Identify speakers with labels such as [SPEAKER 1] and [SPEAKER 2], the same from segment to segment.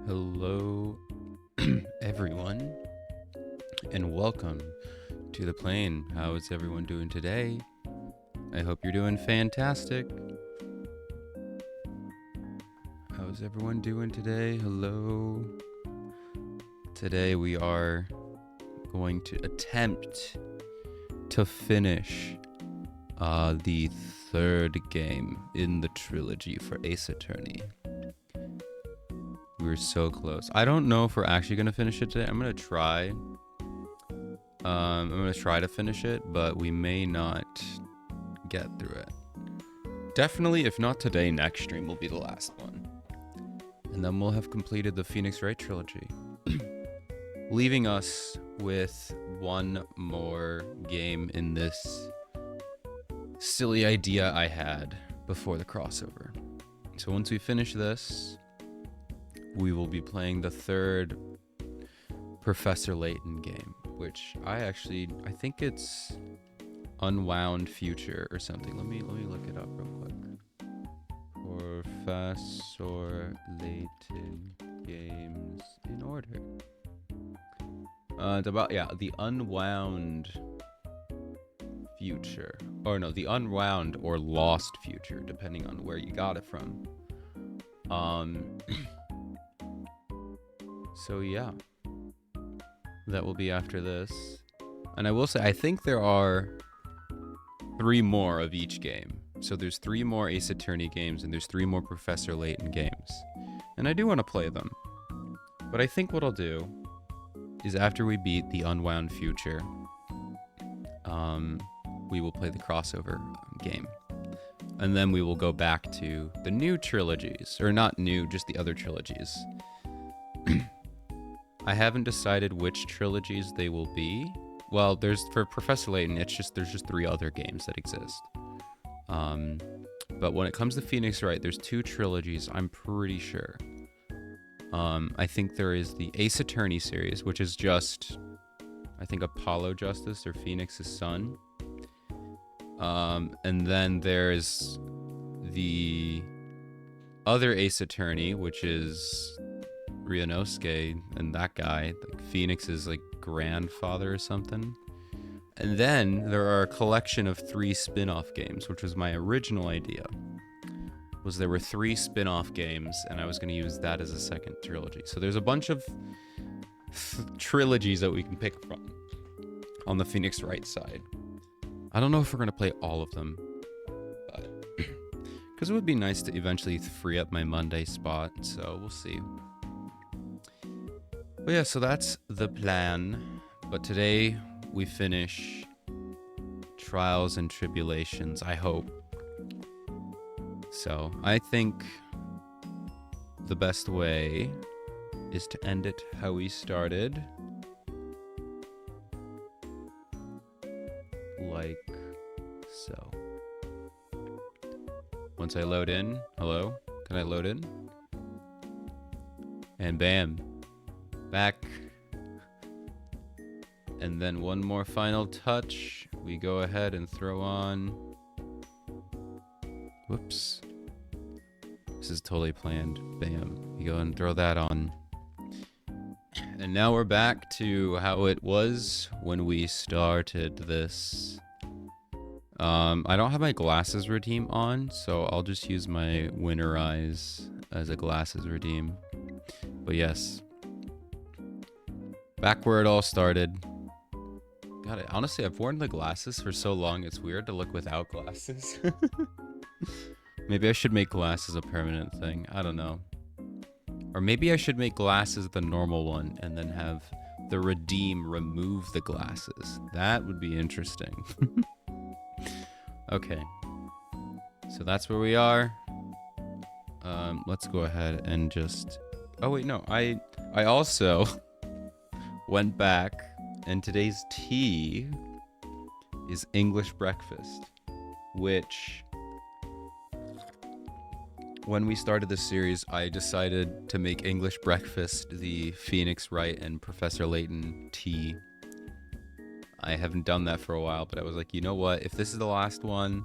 [SPEAKER 1] Hello, everyone, and welcome to the plane. How is everyone doing today? I hope you're doing fantastic. How's everyone doing today? Hello. Today we are going to attempt to finish the third game in the trilogy for Ace Attorney. We were so close. I don't know if we're actually going to finish it today. I'm going to try. I'm going to try to finish it, but we may not get through it. Definitely, if not today, next stream will be the last one. And then we'll have completed the Phoenix Wright trilogy. Leaving us with one more game in this silly idea I had before the crossover. So once we finish this, we will be playing the third Professor Layton game, which I think it's Unwound Future or something. Let me look it up real quick. Professor Layton games in order. It's about, the Unwound Future. Or no, the Unwound or Lost Future, depending on where you got it from. So yeah. That will be after this. And I will say, I think there are 3 more of each game. So there's 3 more Ace Attorney games, and there's 3 more Professor Layton games. And I do want to play them. But I think what I'll do is after we beat the Unwound Future, we will play the crossover game. And then we will go back to the new trilogies. Or not new, just the other trilogies. I haven't decided which trilogies they will be. Well, for Professor Layton, there's just 3 other games that exist. But when it comes to Phoenix Wright, there's 2 trilogies, I'm pretty sure. I think there is the Ace Attorney series, which is just, I think, Apollo Justice or Phoenix's son. And then there's the other Ace Attorney, which is Ryunosuke and that guy, like Phoenix's like grandfather or something. And then there are a collection of 3 spin-off games, which was my original idea. There were 3 spin-off games, and I was going to use that as a second trilogy. So there's a bunch of trilogies that we can pick from on the Phoenix Wright side. I don't know if we're going to play all of them, but because it would be nice to eventually free up my Monday spot, so we'll see. But yeah, so that's the plan. But today we finish Trials and Tribulations, I hope. So I think the best way is to end it how we started. Like so. Once I load in, hello? Can I load in? And bam. Back. And then one more final touch. We go ahead and throw on. Whoops. This is totally planned. Bam. We go and throw that on. And now we're back to how it was when we started this. I don't have my glasses redeem on, so I'll just use my winter eyes as a glasses redeem. But yes. Back where it all started. God, honestly, I've worn the glasses for so long, it's weird to look without glasses. Maybe I should make glasses a permanent thing. I don't know. Or maybe I should make glasses the normal one and then have the redeem remove the glasses. That would be interesting. Okay. So that's where we are. Let's go ahead and just... Oh, wait, no. I also went back, and today's tea is English breakfast, which... When we started this series, I decided to make English breakfast the Phoenix Wright and Professor Layton tea. I haven't done that for a while, but I was like, you know what? If this is the last one,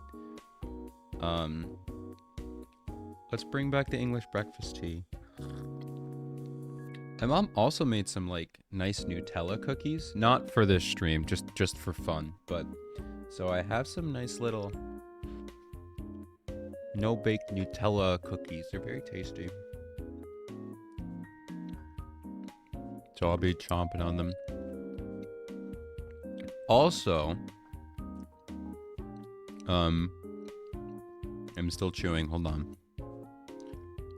[SPEAKER 1] let's bring back the English breakfast tea. My mom also made some like nice Nutella cookies, not for this stream, just for fun. But so I have some nice little no-bake Nutella cookies. They're very tasty. So I'll be chomping on them. Also, I'm still chewing. Hold on.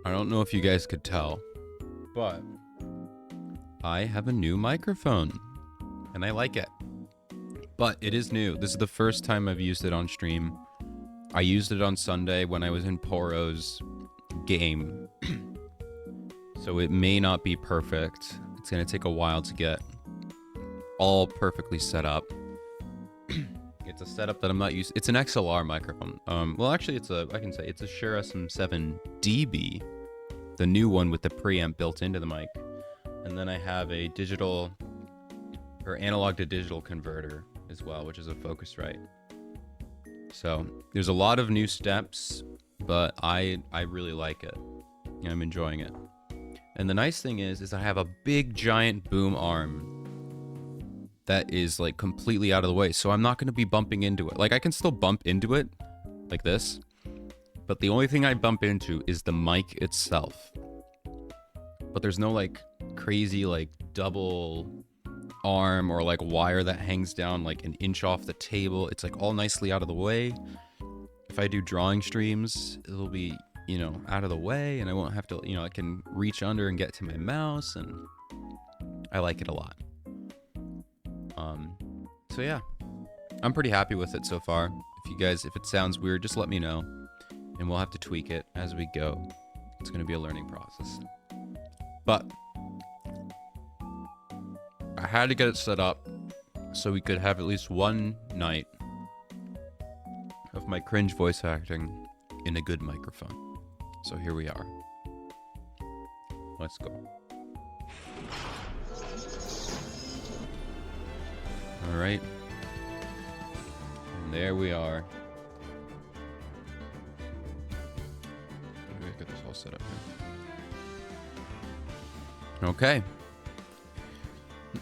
[SPEAKER 1] I don't know if you guys could tell, but I have a new microphone, and I like it. But it is new. This is the first time I've used it on stream. I used it on Sunday when I was in Poro's game. So it may not be perfect. It's going to take a while to get all perfectly set up. It's a setup that I'm not used. It's an XLR microphone. Well, actually, it's a Shure SM7DB, the new one with the preamp built into the mic. And then I have a digital or analog to digital converter as well, which is a Focusrite. So there's a lot of new steps, but I really like it. I'm enjoying it. And the nice thing is I have a big giant boom arm that is like completely out of the way, so I'm not going to be bumping into it. Like, I can still bump into it like this, but the only thing I bump into is the mic itself. But there's no like crazy like double arm or like wire that hangs down like an inch off the table. It's like all nicely out of the way. If I do drawing streams, it'll be, you know, out of the way, and I won't have to, you know, I can reach under and get to my mouse, and I like it a lot. So yeah, I'm pretty happy with it so far. If it sounds weird, just let me know, and we'll have to tweak it as we go. It's going to be a learning process. But I had to get it set up so we could have at least one night of my cringe voice acting in a good microphone. So here we are. Let's go. All right. And there we are. Let me get this all set up here. Okay.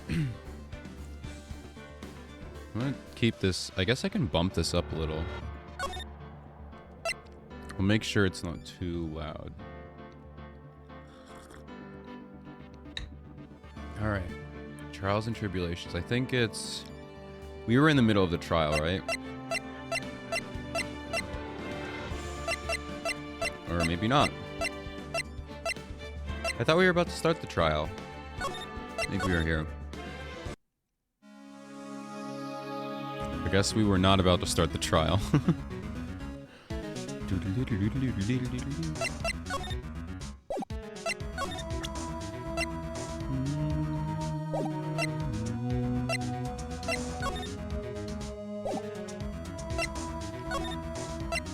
[SPEAKER 1] I'm gonna keep this. I guess I can bump this up a little. We'll make sure it's not too loud. All right. Trials and tribulations. I think it's... We were in the middle of the trial, right? Or maybe not. I thought we were about to start the trial. I think we were here. I guess we were not about to start the trial.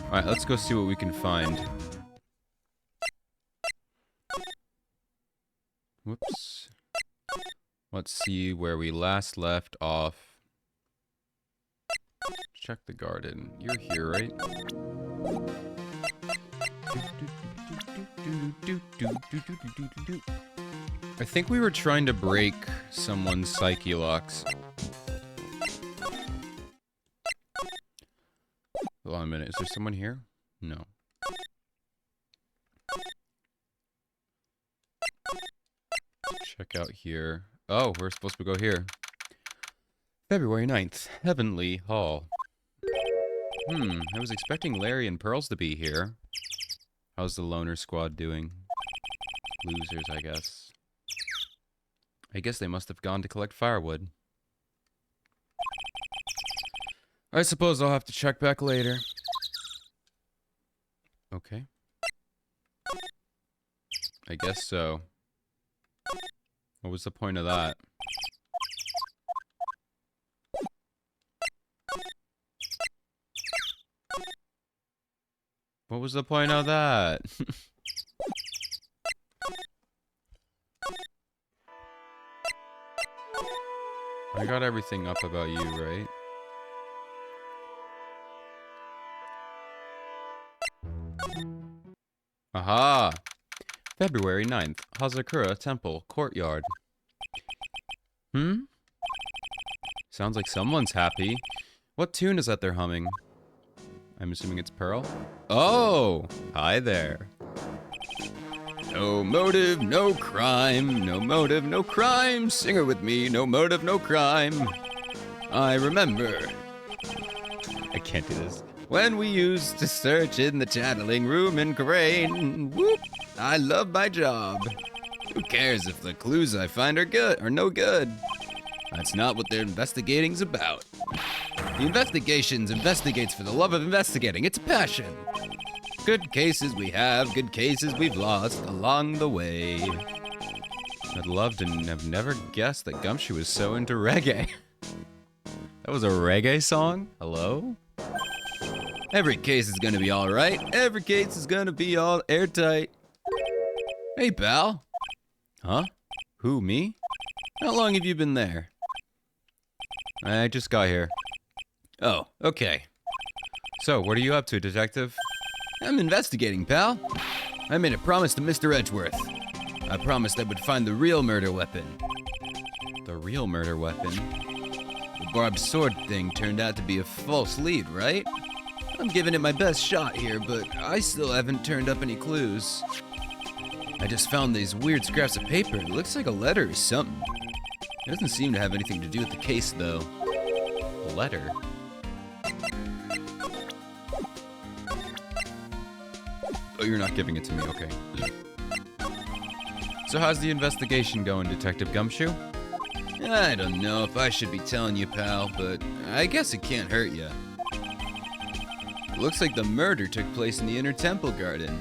[SPEAKER 1] Alright, let's go see what we can find. Whoops. Let's see where we last left off. Check the garden. You're here, right? I think we were trying to break someone's psyche locks. Hold on a minute. Is there someone here? No. Check out here. Oh, we're supposed to go here. February 9th, Heavenly Hall. I was expecting Larry and Pearls to be here. How's the loner squad doing? Losers, I guess. I guess they must have gone to collect firewood. I suppose I'll have to check back later. Okay. I guess so. What was the point of that? What was the point of that? I got everything up about you, right? Aha! February 9th, Hazakura Temple, Courtyard. Sounds like someone's happy. What tune is that they're humming? I'm assuming it's Pearl? Oh! Hi there. No motive, no crime. No motive, no crime. Sing her with me. No motive, no crime. I remember. I can't do this. When we used to search in the channeling room in Crane. Whoop! I love my job. Who cares if the clues I find are good or no good? That's not what their investigating's about. The investigates for the love of investigating. It's a passion. Good cases we have, good cases we've lost along the way. I'd love to have never guessed that Gumshoe was so into reggae. That was a reggae song? Hello? Every case is gonna be alright. Every case is gonna be all airtight. Hey, pal. Huh? Who, me? How long have you been there? I just got here. Oh, okay. So, what are you up to, detective? I'm investigating, pal. I made a promise to Mr. Edgeworth. I promised I would find the real murder weapon. The real murder weapon? The barbed sword thing turned out to be a false lead, right? I'm giving it my best shot here, but I still haven't turned up any clues. I just found these weird scraps of paper. It looks like a letter or something. It doesn't seem to have anything to do with the case, though. A letter? Oh, you're not giving it to me, okay. So how's the investigation going, Detective Gumshoe? I don't know if I should be telling you, pal, but I guess it can't hurt you. It looks like the murder took place in the Inner Temple Garden.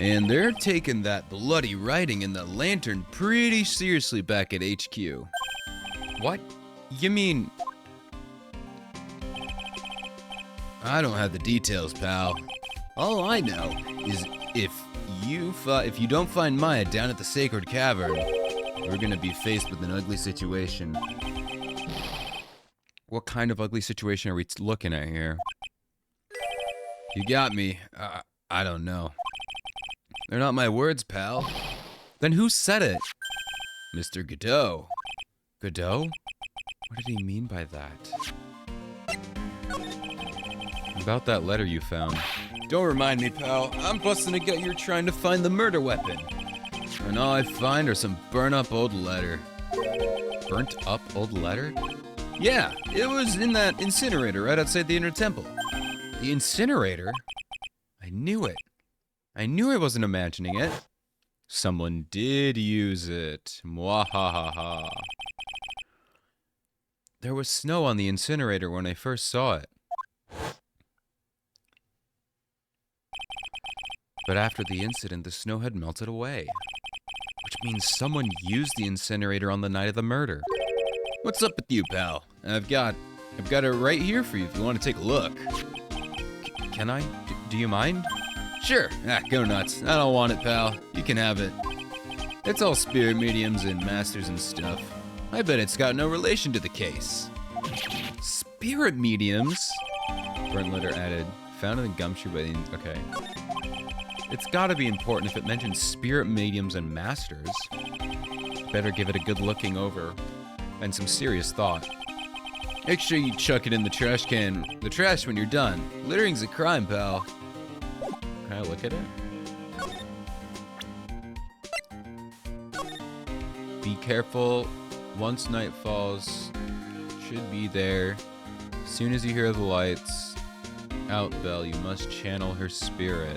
[SPEAKER 1] And they're taking that bloody writing in the lantern pretty seriously back at HQ. What? You mean... I don't have the details, pal. All I know is if you don't find Maya down at the Sacred Cavern, we're gonna be faced with an ugly situation. What kind of ugly situation are we looking at here? You got me. I don't know. They're not my words, pal. Then who said it? Mr. Godot. Godot? What did he mean by that? About that letter you found. Don't remind me, pal. I'm busting a gut you're trying to find the murder weapon. And all I find are some burnt-up old letter. Burnt-up old letter? Yeah, it was in that incinerator right outside the Inner Temple. The incinerator? I knew it. I knew I wasn't imagining it. Someone did use it. Mwahaha. There was snow on the incinerator when I first saw it. But after the incident, the snow had melted away. Which means someone used the incinerator on the night of the murder. What's up with you, pal? I've got it right here for you if you want to take a look. Can I? Do you mind? Sure. Go nuts. I don't want it, pal. You can have it. It's all spirit mediums and masters and stuff. I bet it's got no relation to the case. Spirit mediums? Burnletter added. Found in the Gumshoe by the... Okay. It's gotta be important if it mentions spirit mediums and masters. Better give it a good looking over. And some serious thought. Make sure you chuck it in the trash can. The trash when you're done. Littering's a crime, pal. Can I look at it? Be careful. Once night falls, should be there. As soon as you hear the lights out bell, you must channel her spirit.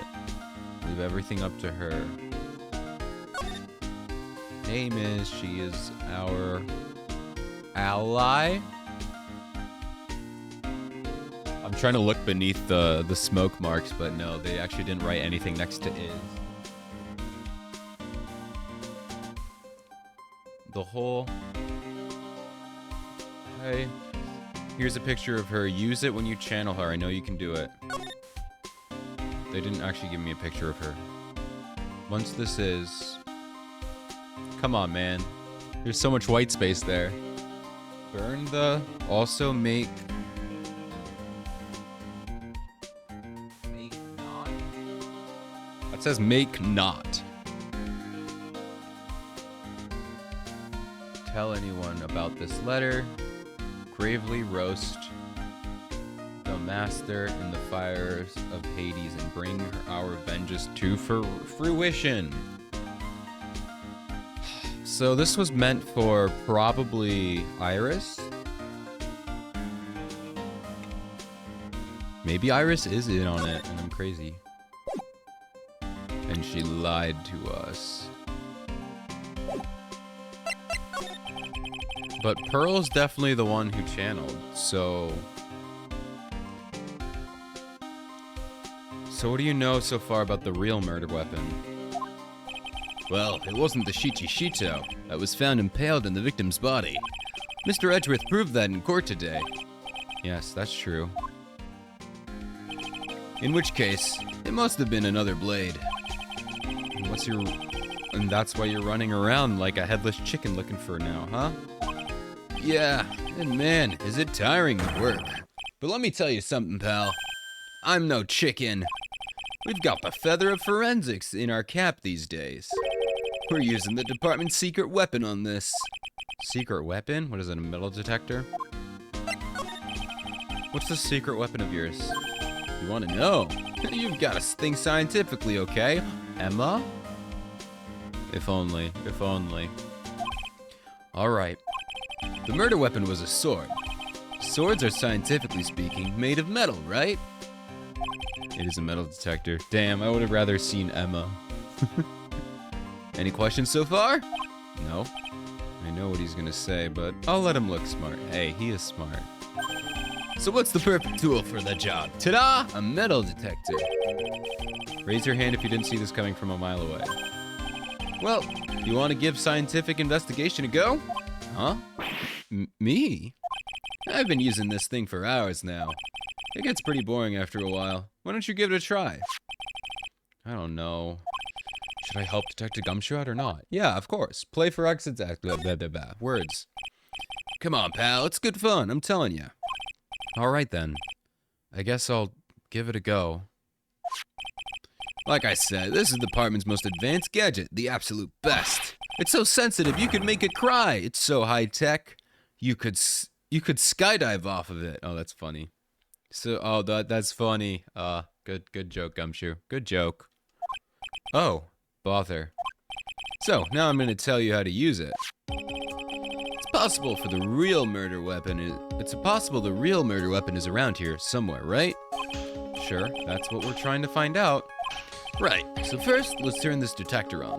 [SPEAKER 1] Leave everything up to her. Name is, she is our ally. I'm trying to look beneath the smoke marks, but no, they actually didn't write anything next to is. The whole... Hey, here's a picture of her. Use it when you channel her. I know you can do it. They didn't actually give me a picture of her. Once this is... Come on, man. There's so much white space there. Burn the... Also make... Make not? That says make not. Tell anyone about this letter. Gravely roast the master in the fires of Hades and bring our vengeance to fruition. So this was meant for probably Iris. Maybe Iris is in on it and I'm crazy. And she lied to us. But Pearl's definitely the one who channeled, so... So what do you know so far about the real murder weapon? Well, it wasn't the Shichishito that was found impaled in the victim's body. Mr. Edgeworth proved that in court today. Yes, that's true. In which case, it must have been another blade. And that's why you're running around like a headless chicken looking for now, huh? Yeah, and man, is it tiring of work. But let me tell you something, pal. I'm no chicken. We've got the feather of forensics in our cap these days. We're using the department's secret weapon on this. Secret weapon? What is it, a metal detector? What's the secret weapon of yours? You want to know? You've got to think scientifically, okay? Emma? If only, if only. Alright. The murder weapon was a sword. Swords are, scientifically speaking, made of metal, right? It is a metal detector. Damn, I would have rather seen Emma. Any questions so far? No. I know what he's gonna say, but I'll let him look smart. Hey, he is smart. So what's the perfect tool for the job? Ta-da! A metal detector. Raise your hand if you didn't see this coming from a mile away. Well, you want to give scientific investigation a go? Huh? Me? I've been using this thing for hours now. It gets pretty boring after a while. Why don't you give it a try? I don't know. Should I help Detective Gumshoe out or not? Yeah, of course. Play for exits. Blah, blah, blah, blah. Words. Come on, pal. It's good fun. I'm telling you. All right, then. I guess I'll give it a go. Like I said, this is the department's most advanced gadget. The absolute best. It's so sensitive, you could make it cry. It's so high-tech. You could skydive off of it. Oh, that's funny. So, that's funny. Good joke, Gumshoe. Good joke. Oh, bother. So, now I'm gonna tell you how to use it. It's possible the real murder weapon is around here somewhere, right? Sure, that's what we're trying to find out. Right, so first, let's turn this detector on.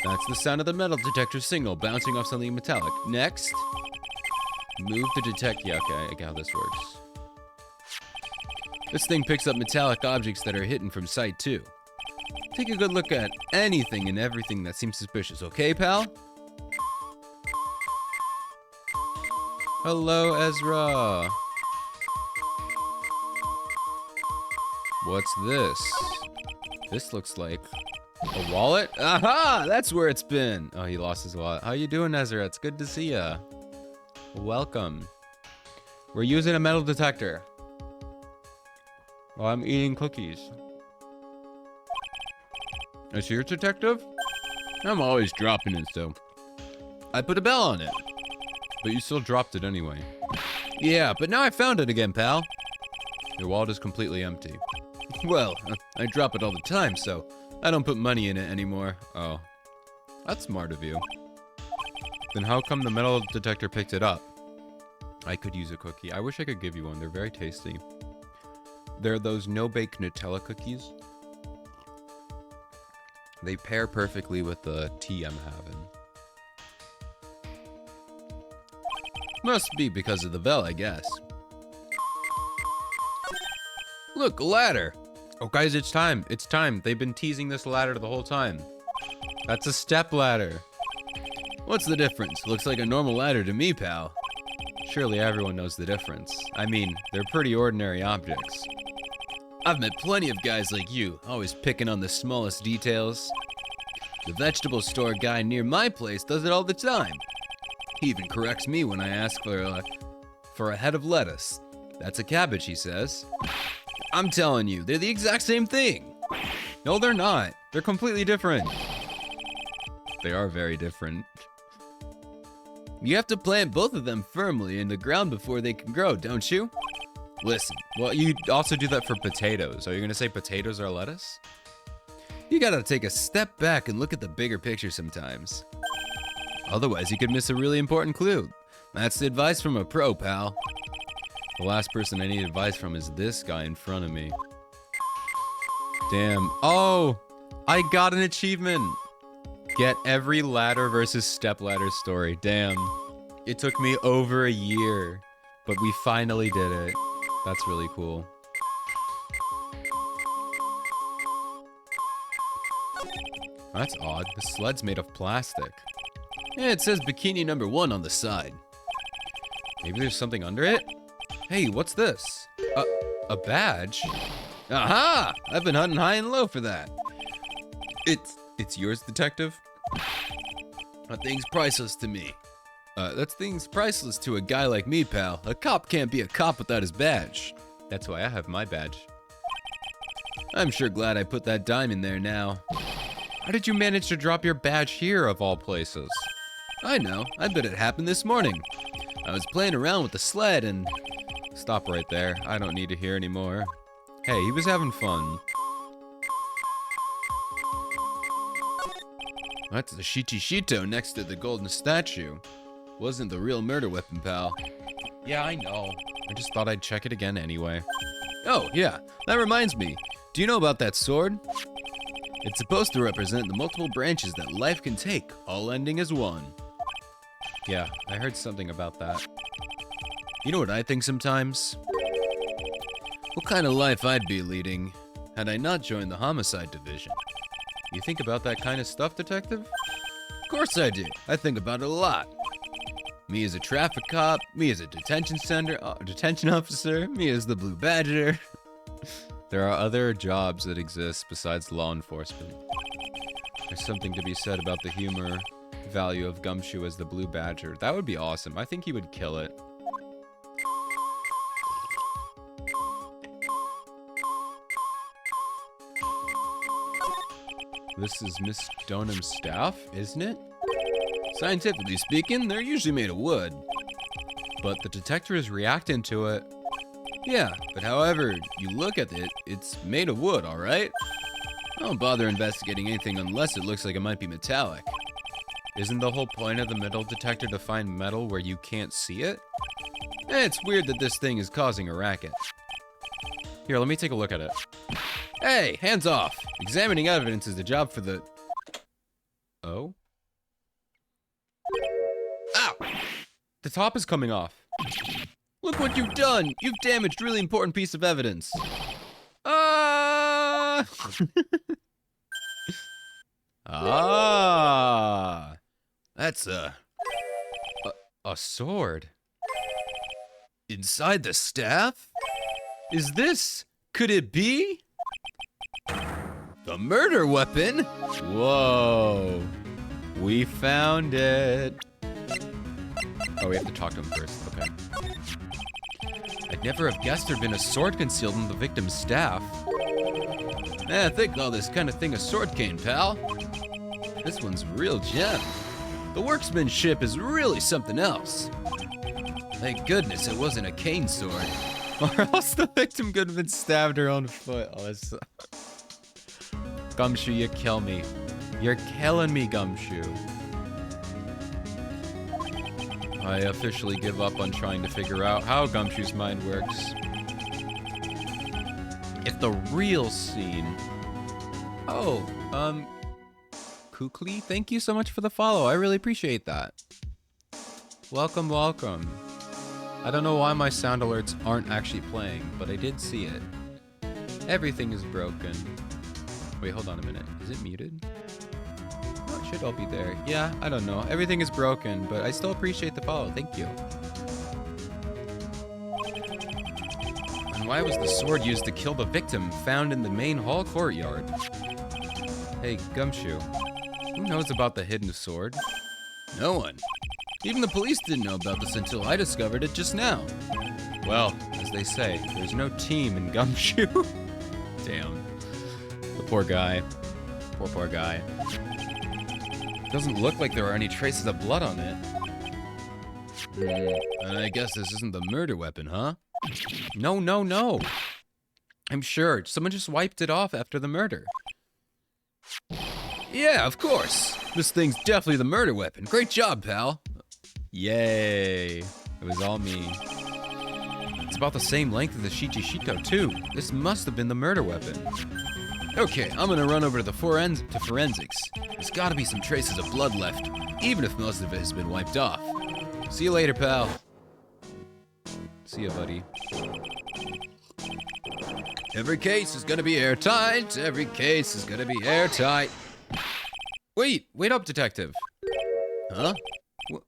[SPEAKER 1] That's the sound of the metal detector signal bouncing off something metallic. Next, move to detect. Yeah, okay, I get how this works. This thing picks up metallic objects that are hidden from sight, too. Take a good look at anything and everything that seems suspicious, okay, pal? Hello, Ezra. What's this? This looks like a wallet? Aha! That's where it's been. Oh, he lost his wallet. How you doing, Ezra? It's good to see ya. Welcome. We're using a metal detector. While I'm eating cookies. Is yours, detective? I'm always dropping it, so I put a bell on it. But you still dropped it anyway. Yeah, but now I found it again, pal. Your wallet is completely empty. Well, I drop it all the time, so I don't put money in it anymore. Oh, that's smart of you. Then how come the metal detector picked it up? I could use a cookie. I wish I could give you one. They're very tasty. They're those no-bake Nutella cookies. They pair perfectly with the tea I'm having. Must be because of the bell, I guess. Look, a ladder. Oh, guys, it's time. It's time. They've been teasing this ladder the whole time. That's a step ladder. What's the difference? Looks like a normal ladder to me, pal. Surely everyone knows the difference. I mean, they're pretty ordinary objects. I've met plenty of guys like you, always picking on the smallest details. The vegetable store guy near my place does it all the time. He even corrects me when I ask for a head of lettuce. That's a cabbage, he says. I'm telling you, they're the exact same thing. No, they're not. They're completely different. They are very different. You have to plant both of them firmly in the ground before they can grow, don't you? Listen, well, you also do that for potatoes. Are you gonna say potatoes are lettuce? You gotta take a step back and look at the bigger picture sometimes. Otherwise, you could miss a really important clue. That's the advice from a pro, pal. The last person I need advice from is this guy in front of me. Damn. Oh, I got an achievement. Get every ladder versus stepladder story. Damn. It took me over a year, but we finally did it. That's really cool. That's odd. The sled's made of plastic. Yeah, it says bikini number 1 on the side. Maybe there's something under it? Hey, what's this? A badge? Aha! I've been hunting high and low for that. It's yours, detective? That thing's priceless to me. That thing's priceless to a guy like me, pal. A cop can't be a cop without his badge. That's why I have my badge. I'm sure glad I put that dime in there now. How did you manage to drop your badge here, of all places? I know. I bet it happened this morning. I was playing around with the sled and... Stop right there. I don't need to hear anymore. Hey, he was having fun. That's the Shichishito next to the golden statue. Wasn't the real murder weapon, pal. Yeah, I know. I just thought I'd check it again anyway. Oh, yeah. That reminds me. Do you know about that sword? It's supposed to represent the multiple branches that life can take, all ending as one. Yeah, I heard something about that. You know what I think sometimes? What kind of life I'd be leading had I not joined the homicide division. You think about that kind of stuff, detective? Of course I do. I think about it a lot. Me as a traffic cop, me as a detention officer, me as the Blue Badger. There are other jobs that exist besides law enforcement. There's something to be said about the humor value of Gumshoe as the Blue Badger. That would be awesome. I think he would kill it. This is Miss Stonham's staff, isn't it? Scientifically speaking, they're usually made of wood. But the detector is reacting to it. Yeah, but however you look at it, it's made of wood, alright? Don't bother investigating anything unless it looks like it might be metallic. Isn't the whole point of the metal detector to find metal where you can't see it? It's weird that this thing is causing a racket. Here, let me take a look at it. Hey, hands off! Examining evidence is the job for the... Oh? Ow! The top is coming off. Look what you've done! You've damaged a really important piece of evidence. Ah! Ah! That's a sword. Inside the staff? Is this... Could it be? The murder weapon? Whoa. We found it. Oh, we have to talk to him first. Okay. I'd never have guessed there'd been a sword concealed in the victim's staff. I think all this kind of thing a sword cane, pal. This one's real gem. The workmanship is really something else. Thank goodness it wasn't a cane sword. Or else the victim could have been stabbed her own foot. Oh, that's... Gumshoe, you kill me. You're killing me, Gumshoe. I officially give up on trying to figure out how Gumshoe's mind works. If the real scene... Oh, Kukli, thank you so much for the follow. I really appreciate that. Welcome, welcome. I don't know why my sound alerts aren't actually playing, but I did see it. Everything is broken. Wait, hold on a minute. Is it muted? Oh, it should all be there. Yeah, I don't know. Everything is broken, but I still appreciate the follow. Thank you. And why was the sword used to kill the victim found in the main hall courtyard? Hey, Gumshoe. Who knows about the hidden sword? No one. Even the police didn't know about this until I discovered it just now. Well, as they say, there's no team in Gumshoe. Damn. The poor guy. Poor guy. Doesn't look like there are any traces of blood on it. And I guess this isn't the murder weapon, huh? No, no, no. I'm sure. Someone just wiped it off after the murder. Yeah, of course. This thing's definitely the murder weapon. Great job, pal. Yay. It was all me. It's about the same length as the Shichishito, too. This must have been the murder weapon. Okay, I'm gonna run over to the forensics. There's gotta be some traces of blood left, even if most of it has been wiped off. See you later, pal. See ya, buddy. Every case is gonna be airtight. Every case is gonna be airtight. Wait up, detective. Huh?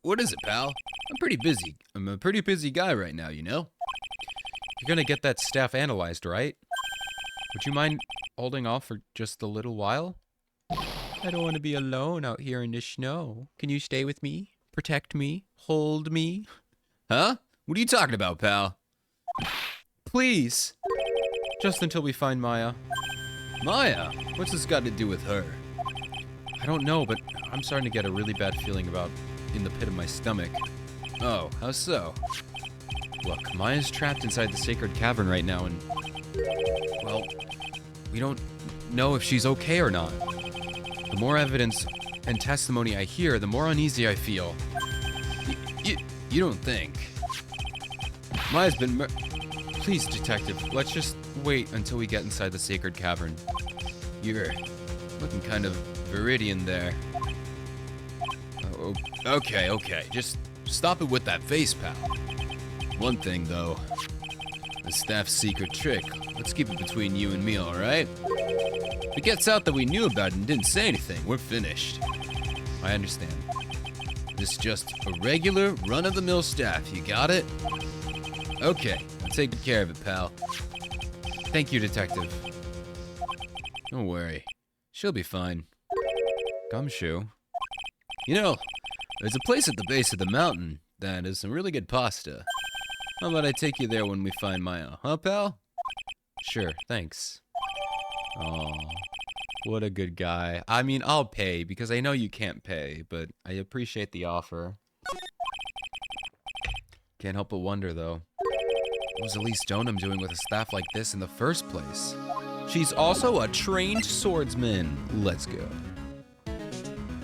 [SPEAKER 1] What is it, pal? I'm pretty busy. I'm a pretty busy guy right now, you know? You're gonna get that staff analyzed, right? Would you mind holding off for just a little while? I don't want to be alone out here in the snow. Can you stay with me? Protect me? Hold me? Huh? What are you talking about, pal? Please. Just until we find Maya. Maya? What's this got to do with her? I don't know, but I'm starting to get a really bad feeling about in the pit of my stomach. Oh, how so? Look, Maya's trapped inside the sacred cavern right now, and... well, we don't know if she's okay or not. The more evidence and testimony I hear, the more uneasy I feel. You don't think? Maya's been Please, detective, let's just wait until we get inside the sacred cavern. You're looking kind of viridian there. Oh, okay. Just stop it with that face, pal. One thing, though. The staff's secret trick. Let's keep it between you and me, alright? If it gets out that we knew about it and didn't say anything, we're finished. I understand. This is just a regular, run-of-the-mill staff, you got it? Okay, I'll take good care of it, pal. Thank you, detective. Don't worry. She'll be fine. Gumshoe? You know, there's a place at the base of the mountain that has some really good pasta. How about I take you there when we find Maya, huh, pal? Sure, thanks. Aw, what a good guy. I mean, I'll pay, because I know you can't pay, but I appreciate the offer. Can't help but wonder, though. What was Elise Stoneham doing with a staff like this in the first place? She's also a trained swordsman. Let's go.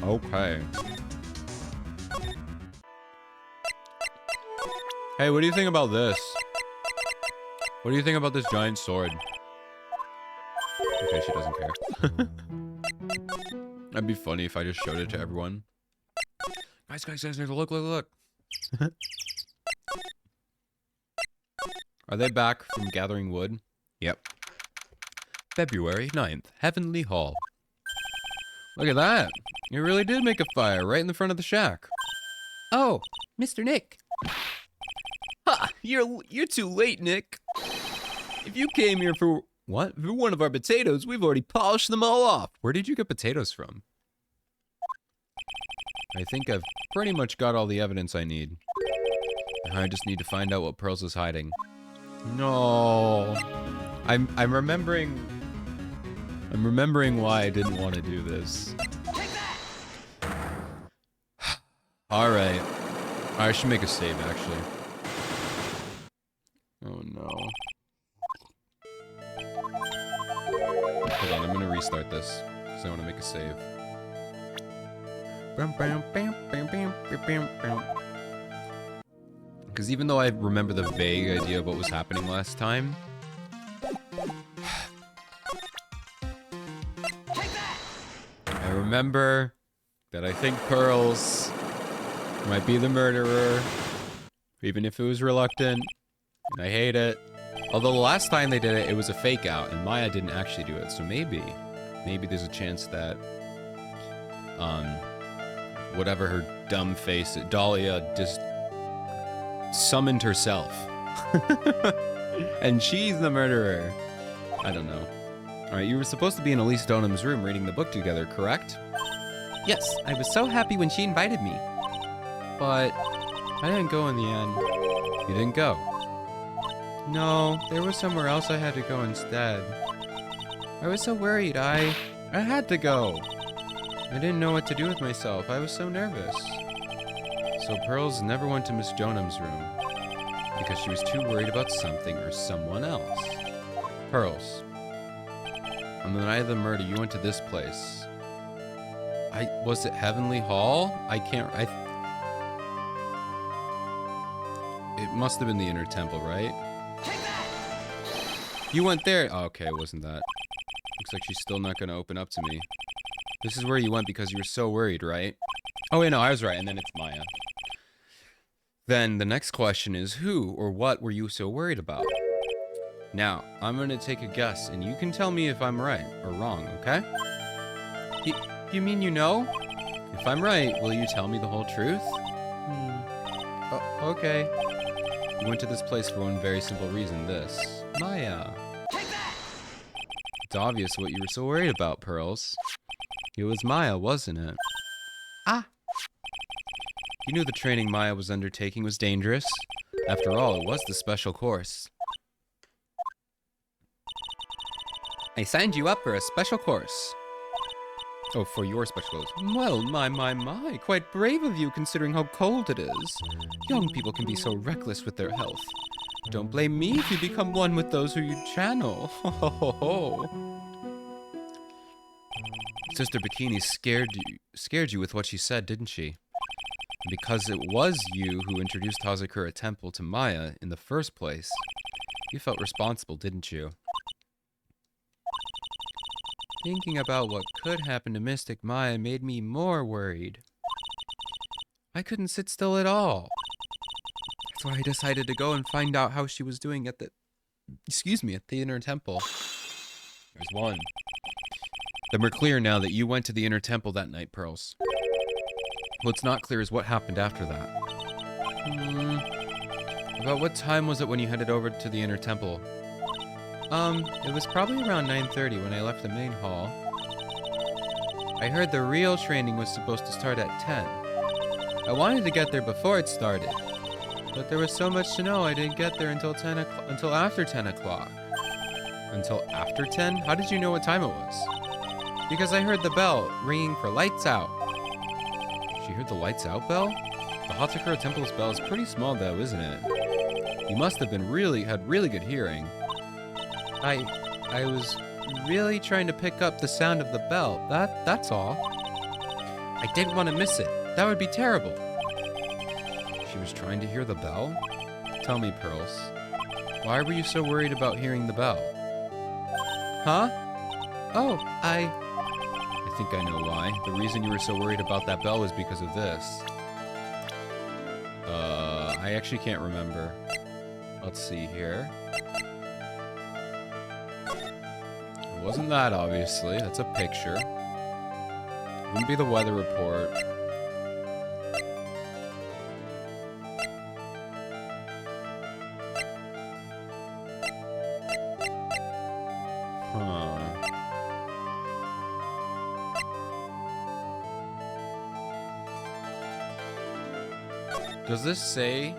[SPEAKER 1] Okay. Hey, what do you think about this? What do you think about this giant sword? Okay, she doesn't care. That'd be funny if I just showed it to everyone. Guys, look. Are they back from gathering wood? Yep. February 9th, Heavenly Hall. Look at that. You really did make a fire right in the front of the shack. Oh, Mr. Nick. Ha! You're too late, Nick. If you came here for... what? For one of our potatoes, we've already polished them all off. Where did you get potatoes from? I think I've pretty much got all the evidence I need. I just need to find out what Pearls is hiding. No. I'm remembering why I didn't want to do this. Alright. I should make a save, actually. Oh no. Hold on, I'm gonna restart this, because I want to make a save. Because even though I remember the vague idea of what was happening last time... I remember that I think Pearls might be the murderer, even if it was reluctant, and I hate it. Although the last time they did it, it was a fake out, and Maya didn't actually do it, so maybe there's a chance that, whatever her dumb face, Dahlia just summoned herself. And she's the murderer. I don't know. Alright, you were supposed to be in Elise Stoneham room reading the book together, correct? Yes, I was so happy when she invited me. But I didn't go in the end. You didn't go? No, there was somewhere else I had to go instead. I was so worried, I had to go. I didn't know what to do with myself. I was so nervous. So Pearls never went to Miss Jonam's room because she was too worried about something or someone else. Pearls, on the night of the murder, you went to this place. Was it Heavenly Hall? It must have been the Inner Temple, right? You went there. Oh, okay, it wasn't that. Looks like she's still not going to open up to me. This is where you went because you were so worried, right? Oh, wait, no, I was right. And then it's Maya. Then the next question is, who or what were you so worried about? Now, I'm going to take a guess, and you can tell me if I'm right or wrong, okay? You mean you know? If I'm right, will you tell me the whole truth? Oh, okay. You went to this place for one very simple reason, this. Maya. It's obvious what you were so worried about, Pearls. It was Maya, wasn't it? Ah! You knew the training Maya was undertaking was dangerous. After all, it was the special course. I signed you up for a special course. Oh, for your special course. Well, my. Quite brave of you considering how cold it is. Young people can be so reckless with their health. Don't blame me if you become one with those who you channel. Ho ho ho ho. Sister Bikini scared you with what she said, didn't she? Because it was you who introduced Hazakura Temple to Maya in the first place, you felt responsible, didn't you? Thinking about what could happen to Mystic Maya made me more worried. I couldn't sit still at all. That's why I decided to go and find out how she was doing at the Inner Temple. There's one. Then we're clear now that you went to the Inner Temple that night, Pearls. What's not clear is what happened after that. About what time was it when you headed over to the Inner Temple? It was probably around 9:30 when I left the main hall. I heard the real training was supposed to start at 10. I wanted to get there before it started, but there was so much to know I didn't get there until after 10 o'clock. Until after 10? How did you know what time it was? Because I heard the bell ringing for lights out. She heard the lights out bell? The Hazakura Temple's bell is pretty small though, isn't it? You must have had really good hearing. I was really trying to pick up the sound of the bell. That's all. I didn't want to miss it. That would be terrible. She was trying to hear the bell? Tell me, Pearls. Why were you so worried about hearing the bell? Huh? Oh, I think I know why. The reason you were so worried about that bell was because of this. I actually can't remember. Let's see here. It wasn't that, obviously. That's a picture. Wouldn't be the weather report. Does this say?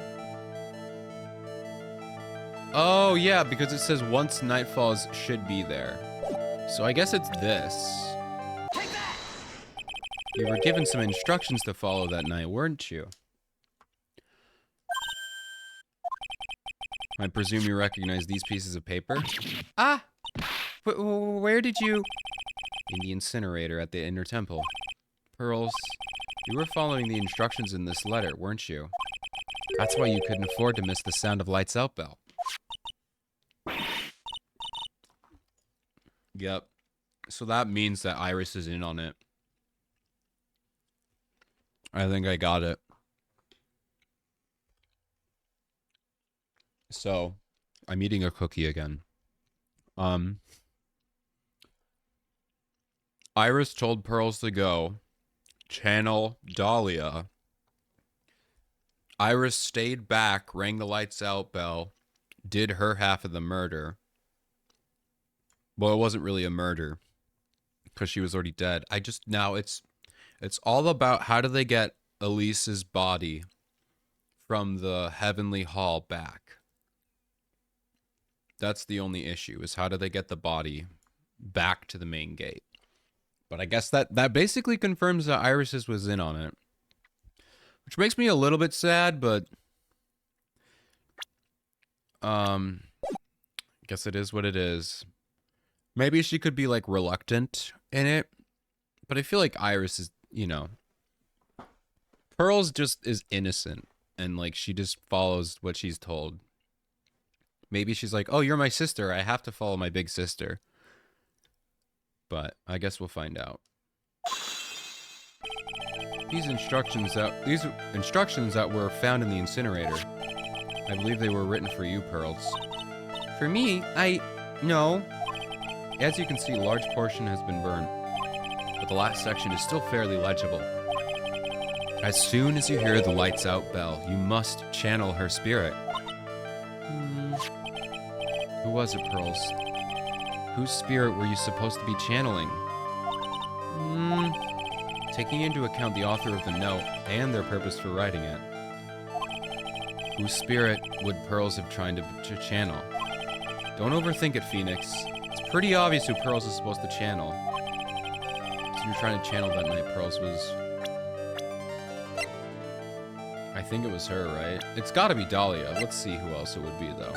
[SPEAKER 1] Oh, yeah, because it says once night falls should be there. So I guess it's this. You were given some instructions to follow that night, weren't you? I presume you recognize these pieces of paper? Ah! Where did you... In the incinerator at the Inner Temple. Pearls, you were following the instructions in this letter, weren't you? That's why you couldn't afford to miss the sound of lights out bell. Yep. So that means that Iris is in on it. I think I got it. So, I'm eating a cookie again. Iris told Pearls to go channel Dahlia. Iris stayed back, rang the lights out bell, did her half of the murder. Well, it wasn't really a murder because she was already dead. Now it's all about how do they get Elise's body from the Heavenly Hall back. That's the only issue, is how do they get the body back to the main gate. But I guess that basically confirms that Iris was in on it. Which makes me a little bit sad, but guess it is what it is. Maybe she could be like reluctant in it, but I feel like Iris is, you know, Pearl's just is innocent and like she just follows what she's told. Maybe she's like, "Oh, you're my sister. I have to follow my big sister." But I guess we'll find out. These instructions that were found in the incinerator, I believe they were written for you, Pearls. For me? No. As you can see, a large portion has been burned, but the last section is still fairly legible. As soon as you hear the lights out bell, you must channel her spirit. Who was it, Pearls? Whose spirit were you supposed to be channeling? Taking into account the author of the note and their purpose for writing it. Whose spirit would Pearls have tried to channel? Don't overthink it, Phoenix. It's pretty obvious who Pearls is supposed to channel. So you're trying to channel that night, Pearls was... I think it was her, right? It's gotta be Dahlia. Let's see who else it would be, though.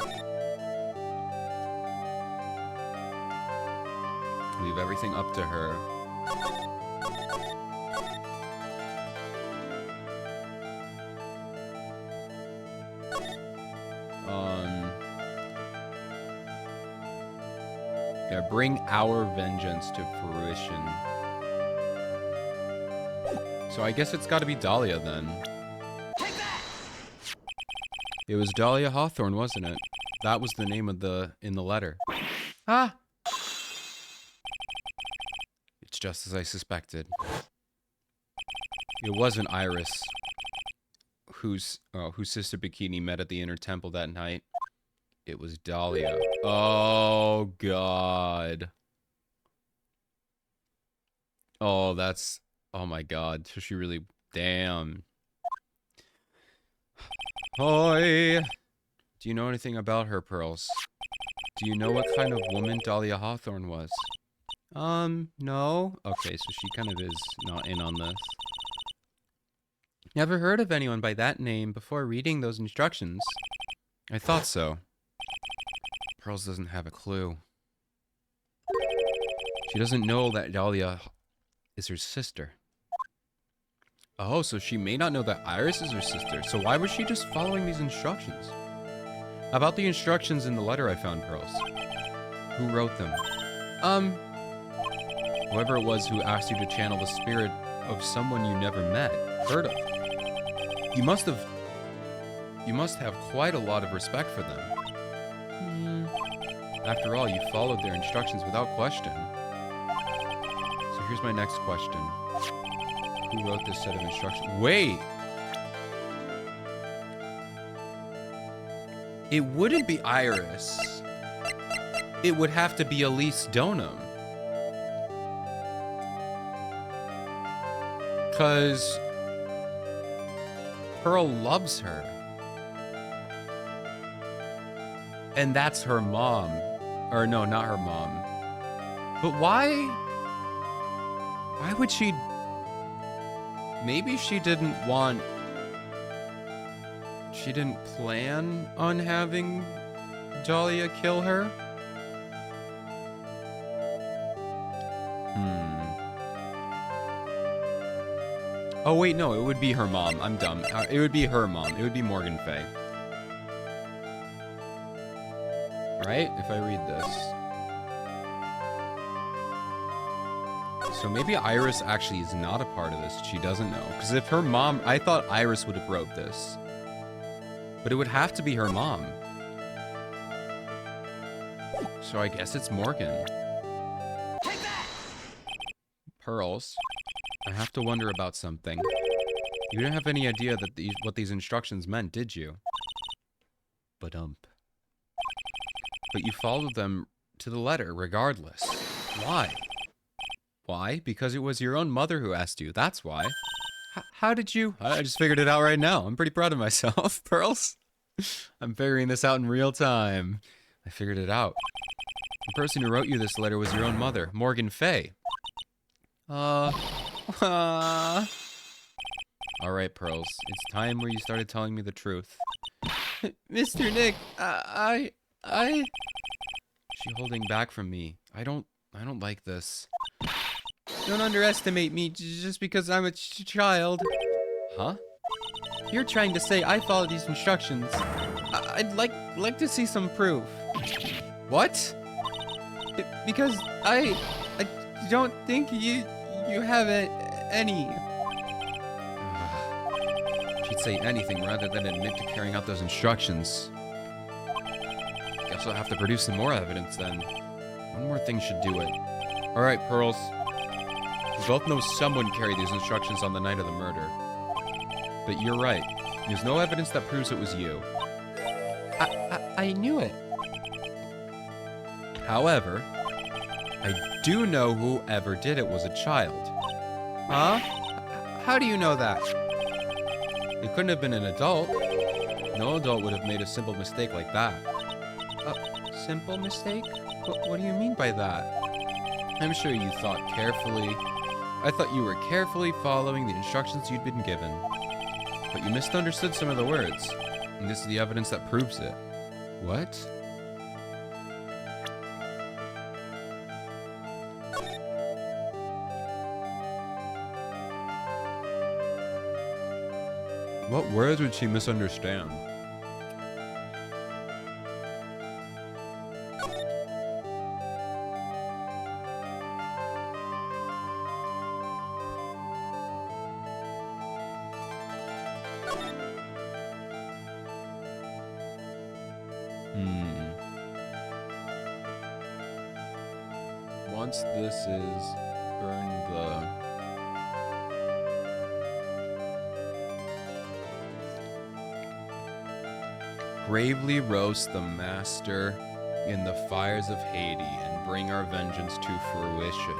[SPEAKER 1] Leave everything up to her. Yeah, bring our vengeance to fruition. So I guess it's gotta be Dahlia, then. Take that! It was Dahlia Hawthorne, wasn't it? That was the name of in the letter. Ah! It's just as I suspected. It wasn't Iris, whose Sister Bikini met at the Inner Temple that night. It was Dahlia. Oh, God. Oh, that's... Oh, my God. So she really... Damn. Hoi! Do you know anything about her, Pearls? Do you know what kind of woman Dahlia Hawthorne was? No. Okay, so she kind of is not in on this. Never heard of anyone by that name before reading those instructions. I thought so. Pearls doesn't have a clue. She doesn't know that Dahlia is her sister. Oh, so she may not know that Iris is her sister. So why was she just following these instructions? About the instructions in the letter I found, Pearls. Who wrote them? Whoever it was who asked you to channel the spirit of someone you never met, heard of. You must have quite a lot of respect for them. After all, you followed their instructions without question. So here's my next question. Who wrote this set of instructions? Wait! It wouldn't be Iris. It would have to be Elise Donham. 'Cause Pearl loves her. And that's her mom. Or no, not her mom. But why? Why would she... Maybe she didn't want... She didn't plan on having Dahlia kill her? Oh, wait, no, it would be her mom. I'm dumb. It would be her mom. It would be Morgan Fay. Right? If I read this. So maybe Iris actually is not a part of this. She doesn't know. Because if her mom... I thought Iris would have wrote this. But it would have to be her mom. So I guess it's Morgan. Take that! Pearls. I have to wonder about something. You didn't have any idea that what these instructions meant, did you? But you followed them to the letter, regardless. Why? Why? Because it was your own mother who asked you. That's why. How did you... I just figured it out right now. I'm pretty proud of myself, Pearls. I'm figuring this out in real time. I figured it out. The person who wrote you this letter was your own mother, Morgan Fay. I Alright, Pearls. It's time where you started telling me the truth. Mr. Nick, She's holding back from me. I don't like this. Don't underestimate me just because I'm a child. Huh? You're trying to say I followed these instructions. I'd like to see some proof. What? Because I don't think you have any. She'd say anything rather than admit to carrying out those instructions. Guess I'll have to produce some more evidence then. One more thing should do it. Alright, Pearls. We both know someone carried these instructions on the night of the murder. But you're right. There's no evidence that proves it was you. I knew it. However, I do know whoever did it was a child. Huh? How do you know that? It couldn't have been an adult. No adult would have made a simple mistake like that. A simple mistake? What do you mean by that? I'm sure you thought carefully. I thought you were carefully following the instructions you'd been given. But you misunderstood some of the words. And this is the evidence that proves it. What? What words would she misunderstand? Once this is, burn the... Gravely roast the master in the fires of Hades and bring our vengeance to fruition.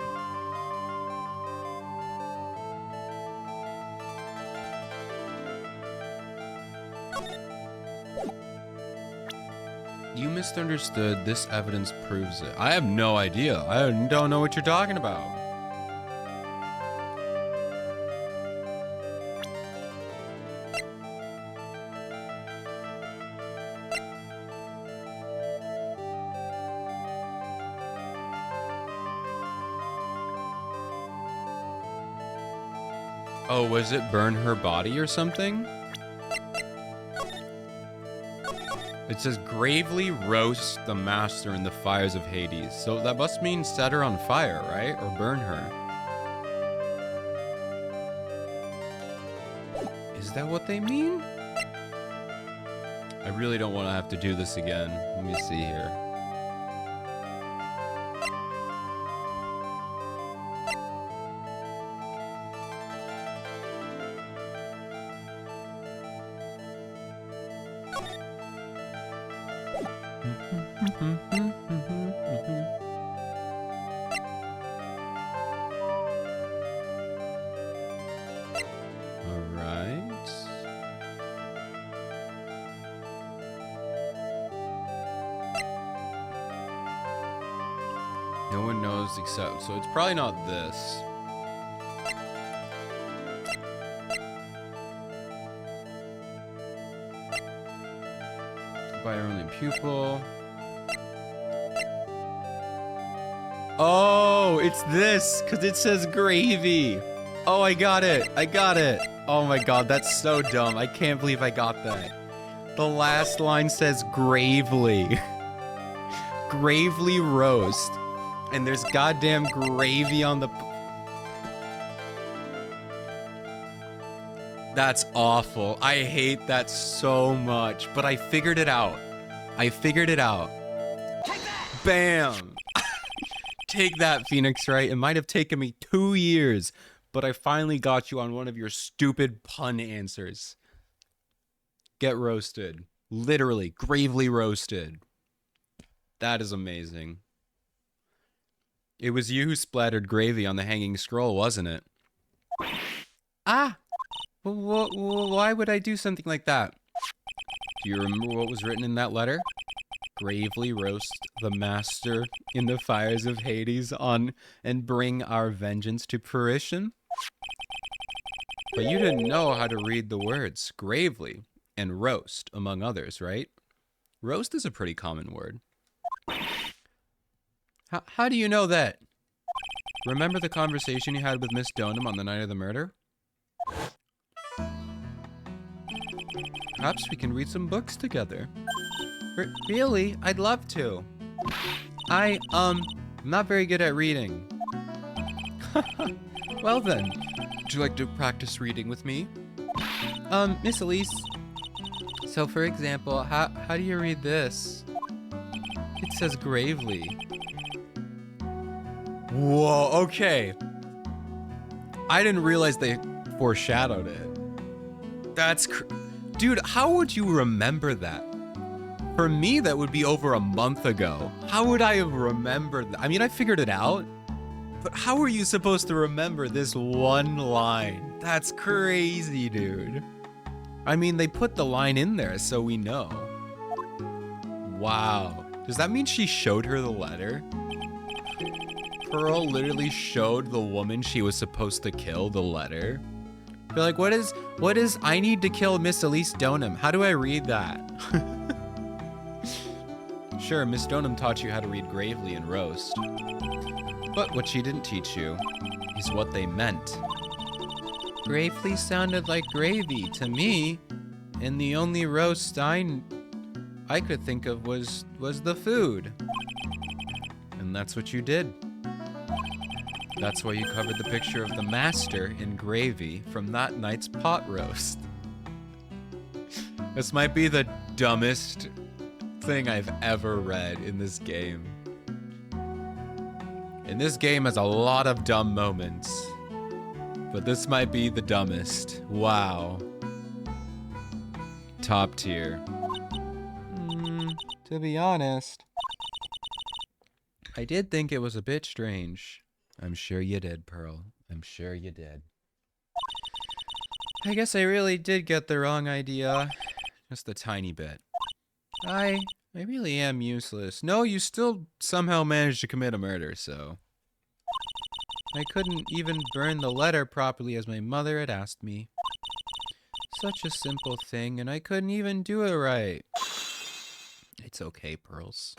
[SPEAKER 1] You misunderstood. This evidence proves it. I have no idea. I don't know what you're talking about. Oh, was it burn her body or something? It says gravely roast the master in the fires of Hades. So that must mean set her on fire, right? Or burn her. Is that what they mean? I really don't want to have to do this again. Let me see here. No one knows except, so it's probably not this. By our only pupil. Oh, it's this, because it says gravy. Oh, I got it. I got it. Oh my god, that's so dumb. I can't believe I got that. The last line says gravely. Gravely roast. And there's goddamn gravy on the... That's awful. I hate that so much. But I figured it out. I figured it out. Take that! Bam! Take that, Phoenix Wright. It might have taken me 2 years, but I finally got you on one of your stupid pun answers. Get roasted. Literally, gravely roasted. That is amazing. It was you who splattered gravy on the hanging scroll, wasn't it? Ah! Why would I do something like that? Do you remember what was written in that letter? Gravely roast the master in the fires of Hades on and bring our vengeance to fruition? But you didn't know how to read the words gravely and roast, among others, right? Roast is a pretty common word. How do you know that? Remember the conversation you had with Miss Donham on the night of the murder? Perhaps we can read some books together. Really? I'd love to. I'm not very good at reading. Well then, would you like to practice reading with me? Miss Elise. So for example, how do you read this? It says gravely. Whoa, okay. I didn't realize they foreshadowed it. That's dude, how would you remember that? For me, that would be over a month ago. How would I have remembered that? I mean, I figured it out, but how are you supposed to remember this one line? That's crazy, dude. I mean, they put the line in there so we know. Wow. Does that mean she showed her the letter? Pearl literally showed the woman she was supposed to kill the letter. Be like, what is, I need to kill Miss Elise Donham. How do I read that? Sure, Miss Donham taught you how to read gravely and roast. But what she didn't teach you is what they meant. Gravely sounded like gravy to me, and the only roast I could think of was the food. And that's what you did. That's why you covered the picture of the master in gravy from that night's pot roast. This might be the dumbest thing I've ever read in this game. And this game has a lot of dumb moments, but this might be the dumbest. Wow. Top tier. To be honest, I did think it was a bit strange. I'm sure you did, Pearl. I'm sure you did. I guess I really did get the wrong idea. Just a tiny bit. I really am useless. No, you still somehow managed to commit a murder, so... I couldn't even burn the letter properly as my mother had asked me. Such a simple thing, and I couldn't even do it right. It's okay, Pearls.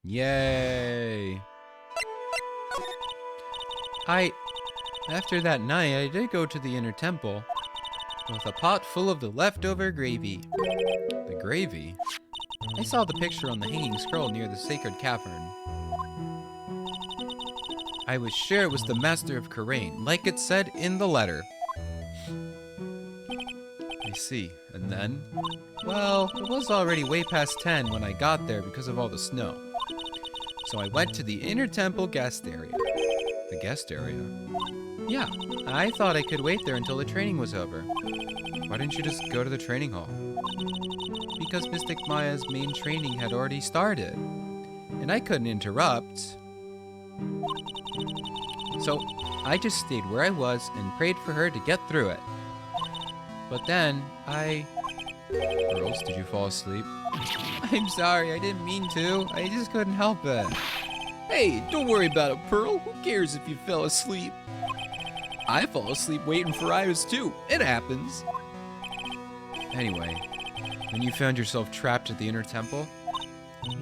[SPEAKER 1] Yay! After that night, I did go to the inner temple with a pot full of the leftover gravy. The gravy? I saw the picture on the hanging scroll near the sacred cavern. I was sure it was the Master of Khura'in, like it said in the letter. I see. And then? Well, it was already way past 10 when I got there because of all the snow. So I went to the inner temple guest area. The guest area? Yeah, I thought I could wait there until the training was over. Why didn't you just go to the training hall? Because Mystic Maya's main training had already started, and I couldn't interrupt. So I just stayed where I was and prayed for her to get through it. But then Pearls, did you fall asleep? I'm sorry, I didn't mean to. I just couldn't help it. Hey, don't worry about it, Pearl. Who cares if you fell asleep? I fall asleep waiting for Iris too. It happens. Anyway, when you found yourself trapped at the inner temple?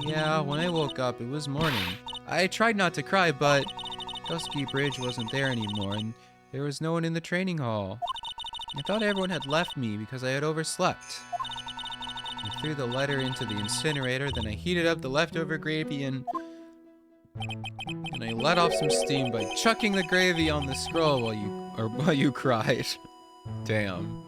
[SPEAKER 1] Yeah, when I woke up, it was morning. I tried not to cry, but Dusky Bridge wasn't there anymore, and there was no one in the training hall. I thought everyone had left me because I had overslept. I threw the letter into the incinerator, then I heated up the leftover gravy and I let off some steam by chucking the gravy on the scroll while you cried. Damn.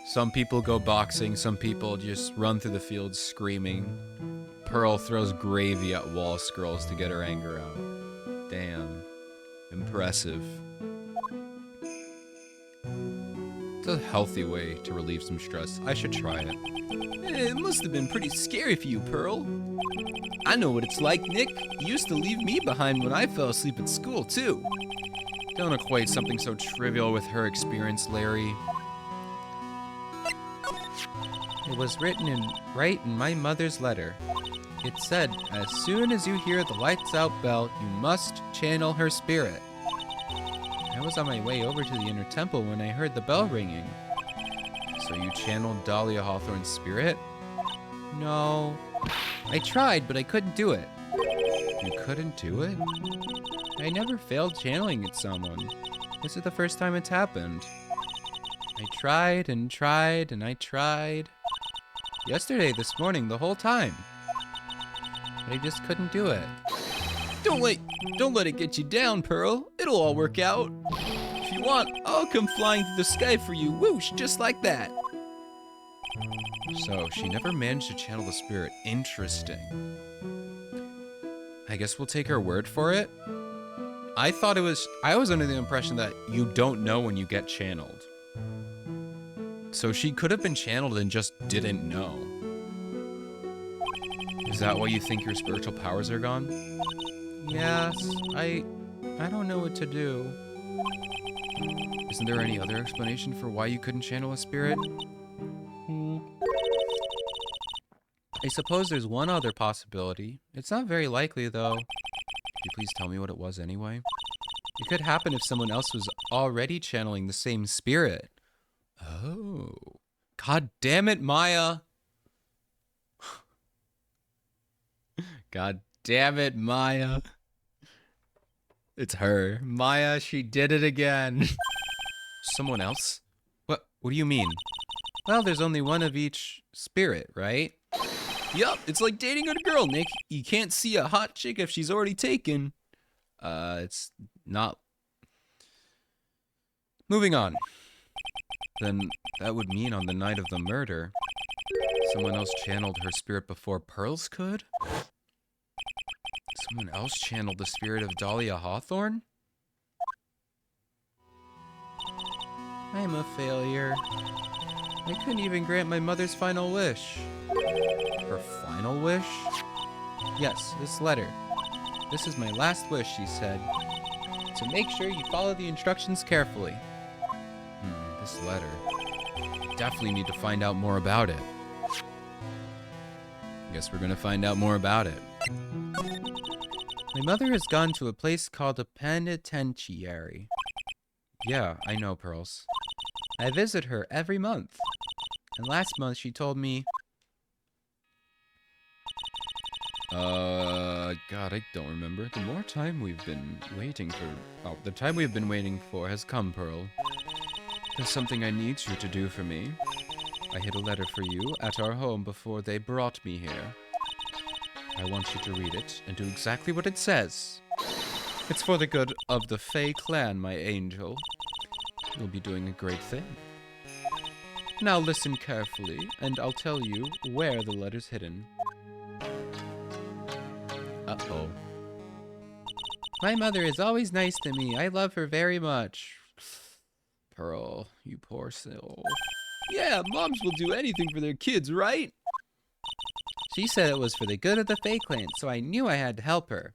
[SPEAKER 1] Some people go boxing, some people just run through the fields screaming. Pearl throws gravy at wall scrolls to get her anger out. Damn. Impressive. It's a healthy way to relieve some stress. I should try it. It must have been pretty scary for you, Pearl. I know what it's like, Nick. You used to leave me behind when I fell asleep at school, too. Don't equate something so trivial with her experience, Larry. It was written right in my mother's letter. It said, as soon as you hear the lights out bell, you must channel her spirit. I was on my way over to the inner temple when I heard the bell ringing. So you channeled Dahlia Hawthorne's spirit? No. I tried, but I couldn't do it. You couldn't do it? I never failed channeling at someone. This is the first time it's happened. I tried and tried and I tried. Yesterday, this morning, the whole time. But I just couldn't do it. Don't let it get you down, Pearl. It'll all work out. If you want, I'll come flying through the sky for you, whoosh, just like that. So, she never managed to channel the spirit. Interesting. I guess we'll take her word for it. I was under the impression that you don't know when you get channeled. So she could have been channeled and just didn't know. Is that why you think your spiritual powers are gone? Yes, I don't know what to do. Isn't there any other explanation for why you couldn't channel a spirit? I suppose there's one other possibility. It's not very likely, though. Could you please tell me what it was anyway? It could happen if someone else was already channeling the same spirit. Oh. God damn it, Maya. God damn it, Maya. It's her. Maya, she did it again. Someone else? What do you mean? Well, there's only one of each spirit, right? Yup, it's like dating a girl, Nick. You can't see a hot chick if she's already taken. It's not. Moving on. Then that would mean on the night of the murder, someone else channeled her spirit before Pearls could? Someone else channeled the spirit of Dahlia Hawthorne? I'm a failure. I couldn't even grant my mother's final wish. Her final wish? Yes, this letter. This is my last wish, she said. To make sure you follow the instructions carefully. This letter. Definitely need to find out more about it. Guess we're gonna find out more about it. My mother has gone to a place called a penitentiary. Yeah, I know, Pearls. I visit her every month. And last month she told me... God, I don't remember. The more time we've been waiting for... Oh, the time we've been waiting for has come, Pearl. There's something I need you to do for me. I hid a letter for you at our home before they brought me here. I want you to read it and do exactly what it says. It's for the good of the Fae clan, my angel. You'll be doing a great thing. Now listen carefully, and I'll tell you where the letter's hidden. Uh-oh. My mother is always nice to me. I love her very much. Pearl, you poor soul. Yeah, moms will do anything for their kids, right? She said it was for the good of the Fae clan, so I knew I had to help her.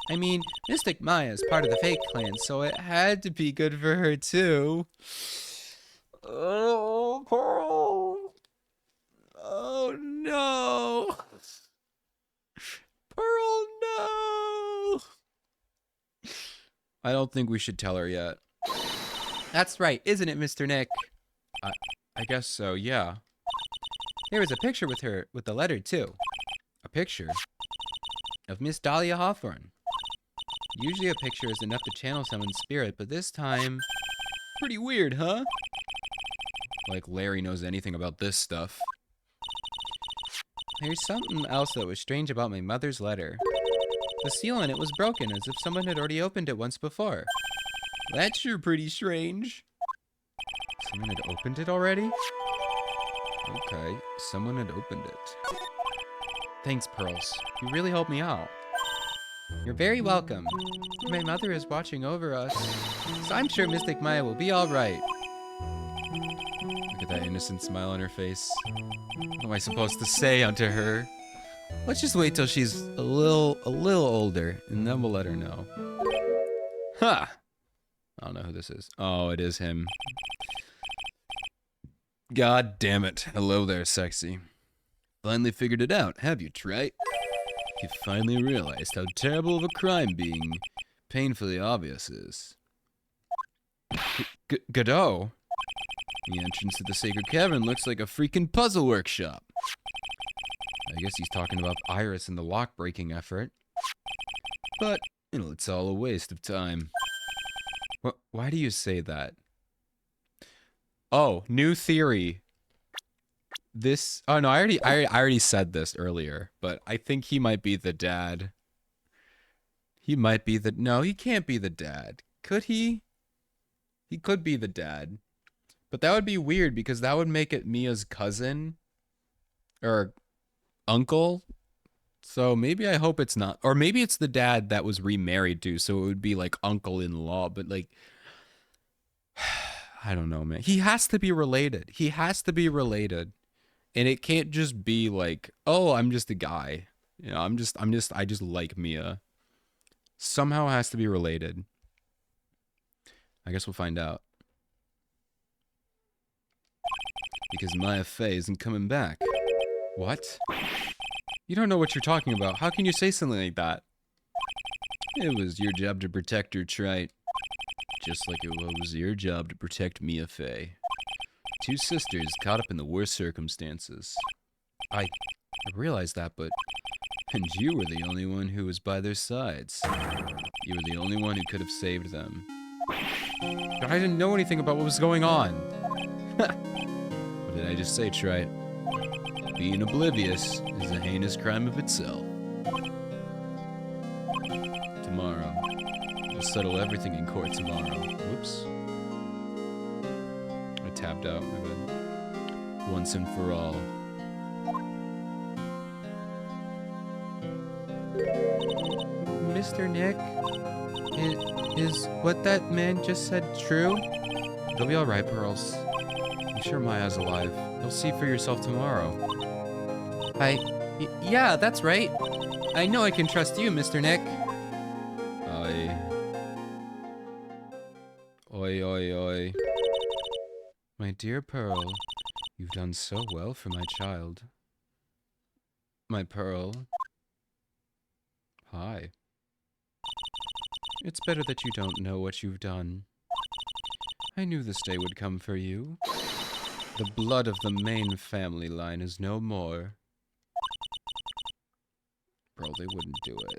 [SPEAKER 1] I mean, Mystic Maya is part of the Fae clan, so it had to be good for her, too. Oh, Pearl. Oh, no. Pearl, no. I don't think we should tell her yet. That's right, isn't it, Mr. Nick? I guess so, yeah. There was a picture with her, with the letter, too. A picture? Of Miss Dahlia Hawthorne. Usually a picture is enough to channel someone's spirit, but this time... Pretty weird, huh? Like Larry knows anything about this stuff. There's something else that was strange about my mother's letter. The seal on it was broken, as if someone had already opened it once before. That's sure pretty strange. Someone had opened it already? Okay, someone had opened it. Thanks, Pearls. You really helped me out. You're very welcome. My mother is watching over us, so I'm sure Mystic Maya will be all right. Look at that innocent smile on her face. What am I supposed to say unto her? Let's just wait till she's a little older, and then we'll let her know. Ha! I don't know who this is. Oh, it is him. God damn it. Hello there, sexy. Finally figured it out, have you, Trey? He finally realized how terrible of a crime being painfully obvious is. Godot? The entrance to the Sacred Cavern looks like a freaking puzzle workshop. I guess he's talking about Iris and the lock-breaking effort. But, it's all a waste of time. Why do you say that? Oh, new theory. Oh no, I already said this earlier, but I think he might be the dad. No, he can't be the dad. Could he? He could be the dad. But that would be weird because that would make it Mia's cousin or uncle. So maybe I hope it's not. Or maybe it's the dad that was remarried to, so it would be like uncle-in-law, but like I don't know, man. He has to be related. He has to be related. And it can't just be like, "Oh, I'm just a guy." You know, I just like Mia. Somehow it has to be related. I guess we'll find out. Because Maya Fey isn't coming back. What? You don't know what you're talking about. How can you say something like that? It was your job to protect her, Trite. Just like it was your job to protect Mia Fey. Two sisters caught up in the worst circumstances. I realized that, but... And you were the only one who was by their sides. You were the only one who could have saved them. But I didn't know anything about what was going on. What did I just say, Trite? Being oblivious is a heinous crime of itself. Tomorrow. We'll settle everything in court tomorrow. Whoops. I tapped out, my bad. Once and for all. Mr. Nick, is what that man just said true? You'll be alright, Pearls. I'm sure Maya's alive. You'll see for yourself tomorrow. Yeah, that's right. I know I can trust you, Mr. Nick. Oi, oi, oi. My dear Pearl, you've done so well for my child. My Pearl. Hi. It's better that you don't know what you've done. I knew this day would come for you. The blood of the main family line is no more. Bro, they wouldn't do it.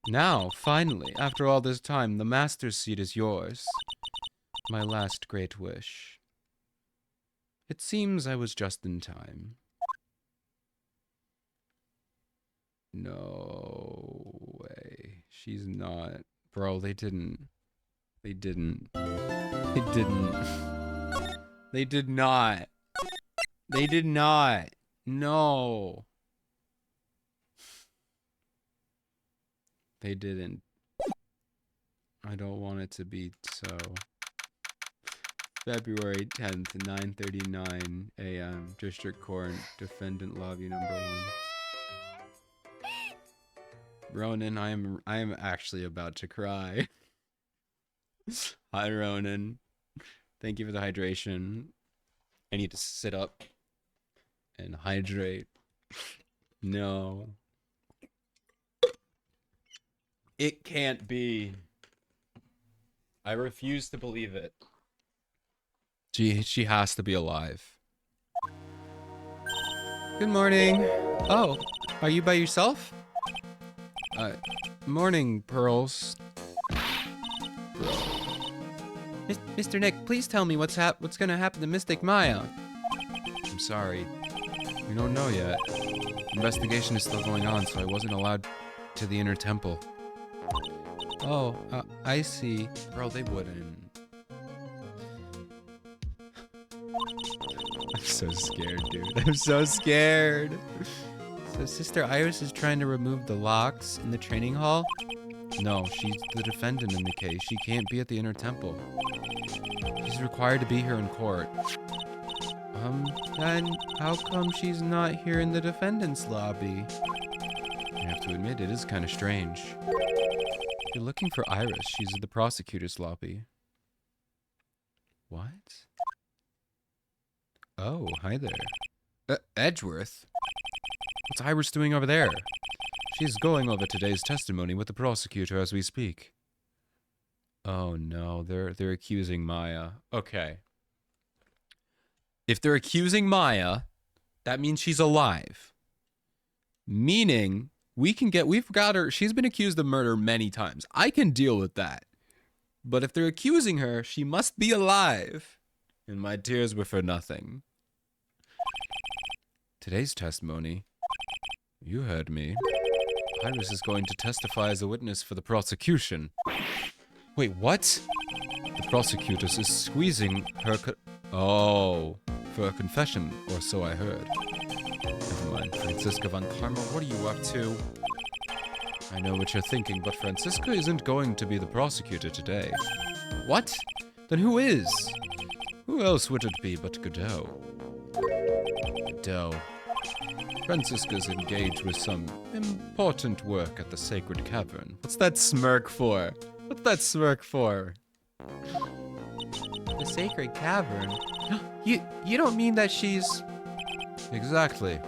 [SPEAKER 1] Now, finally, after all this time, the master's seat is yours. My last great wish. It seems I was just in time. No way. She's not. Bro, they didn't. They didn't. They didn't. They did not. They did not. No. They didn't. I don't want it to be so. February 10th, 9:39 a.m. District Court, Defendant Lobby number 1. Ronan, I am actually about to cry. Hi, Ronan. Thank you for the hydration. I need to sit up and hydrate. No. It can't be. I refuse to believe it. She has to be alive. Good morning. Oh, are you by yourself? Morning, Pearls. Bro. Mr. Nick, please tell me what's gonna happen to Mystic Maya. I'm sorry. We don't know yet. Investigation is still going on, so I wasn't allowed to the inner temple. Oh, I see. Bro, they wouldn't. I'm so scared, dude. I'm so scared. So Sister Iris is trying to remove the locks in the training hall? No, she's the defendant in the case. She can't be at the inner temple. She's required to be here in court. Then how come she's not here in the defendant's lobby? I have to admit, it is kind of strange. If you're looking for Iris, she's at the prosecutor's lobby. What? Oh, hi there. Edgeworth? What's Iris doing over there? She's going over today's testimony with the prosecutor as we speak. Oh no, they're accusing Maya. Okay. If they're accusing Maya, that means she's alive. Meaning, we've got her, she's been accused of murder many times. I can deal with that. But if they're accusing her, she must be alive. And my tears were for nothing. Today's testimony. You heard me. Iris is going to testify as a witness for the prosecution. Wait, what? The prosecutor is squeezing her for a confession, or so I heard. Never mind, Franziska von Karma, what are you up to? I know what you're thinking, but Franziska isn't going to be the prosecutor today. What? Then who is? Who else would it be but Godot? Godot. Franziska's engaged with some important work at the Sacred Cavern. What's that smirk for? What's that smirk for? The Sacred Cavern? You don't mean that she's... Exactly.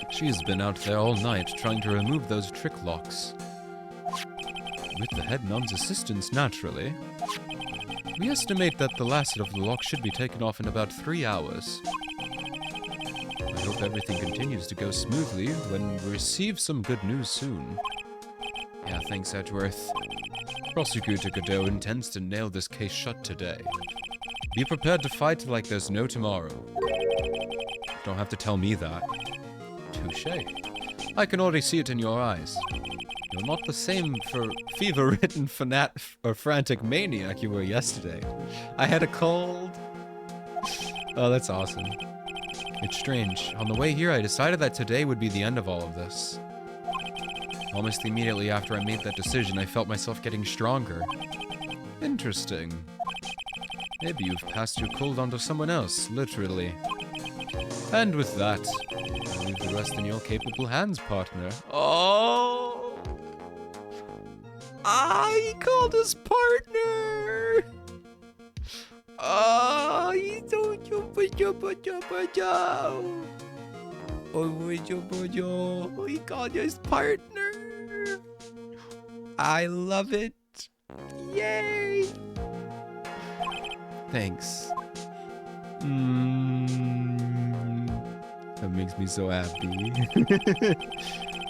[SPEAKER 1] She's been out there all night trying to remove those trick locks. With the head nun's assistance, naturally. We estimate that the last of the locks should be taken off in about 3 hours. I hope everything continues to go smoothly when we receive some good news soon. Yeah, thanks, Edgeworth. Prosecutor Godot intends to nail this case shut today. Be prepared to fight like there's no tomorrow. Don't have to tell me that. Touché. I can already see it in your eyes. You're not the same fever-ridden frantic maniac you were yesterday. I had a cold. Oh, that's awesome. It's strange. On the way here, I decided that today would be the end of all of this. Almost immediately after I made that decision, I felt myself getting stronger. Interesting. Maybe you've passed your cold onto someone else, literally. And with that, I leave the rest in your capable hands, partner. Oh! He called us partner! Oh, he told you, he called us partner. I love it. Yay! Thanks. That makes me so happy.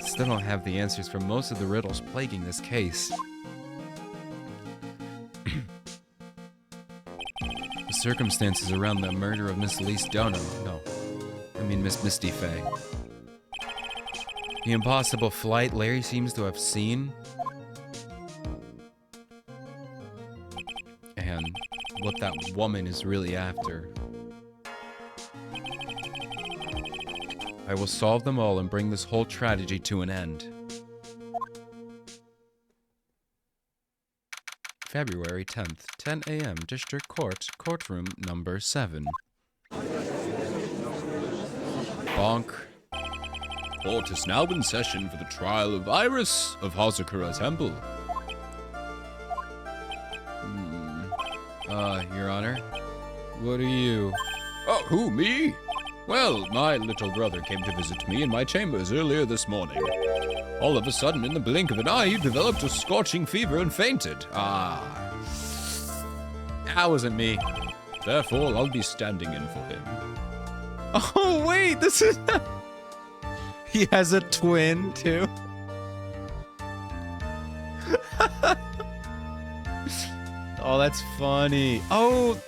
[SPEAKER 1] Still don't have the answers for most of the riddles plaguing this case. The circumstances around the murder of Miss Elise Dono. No. I mean Miss Misty Faye. The impossible flight Larry seems to have seen. And what that woman is really after. I will solve them all and bring this whole tragedy to an end. February 10th, 10 a.m. District Court, courtroom number 7. Bonk. Court is now in session for the trial of Iris of Hazakura Temple. Your Honor? What are you? Oh, who, me? Well, my little brother came to visit me in my chambers earlier this morning. All of a sudden, in the blink of an eye, he developed a scorching fever and fainted. That wasn't me. Therefore, I'll be standing in for him. Oh, wait, this is... He has a twin, too. Oh, that's funny. Oh,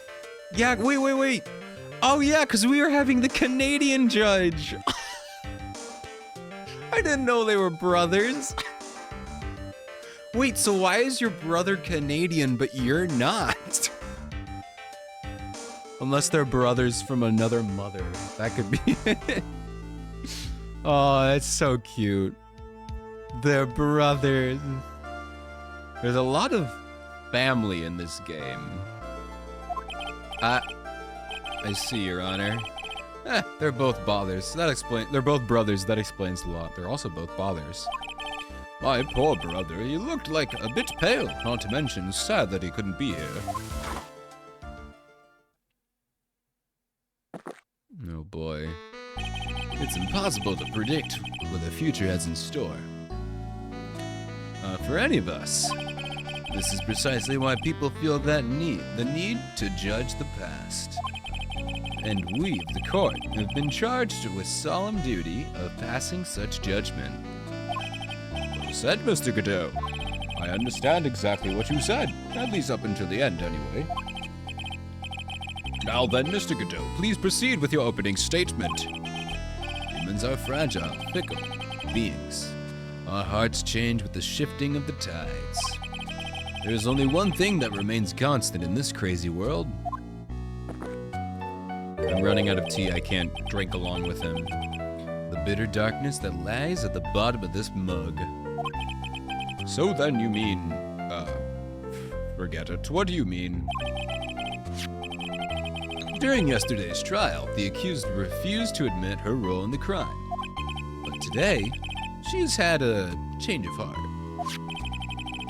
[SPEAKER 1] yeah, wait. Oh, yeah, because we were having the Canadian judge. I didn't know they were brothers. Wait, so why is your brother Canadian, but you're not? Unless they're brothers from another mother. That could be it. Oh, that's so cute. They're brothers. There's a lot of family in this game. I see, Your Honor. They're both bothers. They're both brothers. That explains a lot. They're also both bothers. My poor brother, he looked like a bit pale, not to mention sad that he couldn't be here. Oh boy. It's impossible to predict what the future has in store. for any of us. This is precisely why people feel the need to judge the past. And we, the court, have been charged with solemn duty of passing such judgment. Well said, Mr. Godot. I understand exactly what you said, at least up until the end, anyway. Now then, Mr. Godot, please proceed with your opening statement. Humans are fragile, fickle beings. Our hearts change with the shifting of the tides. There is only one thing that remains constant in this crazy world. I'm running out of tea. I can't drink along with him. The bitter darkness that lies at the bottom of this mug. So then you mean, forget it. What do you mean? During yesterday's trial, the accused refused to admit her role in the crime. But today, she has had a change of heart.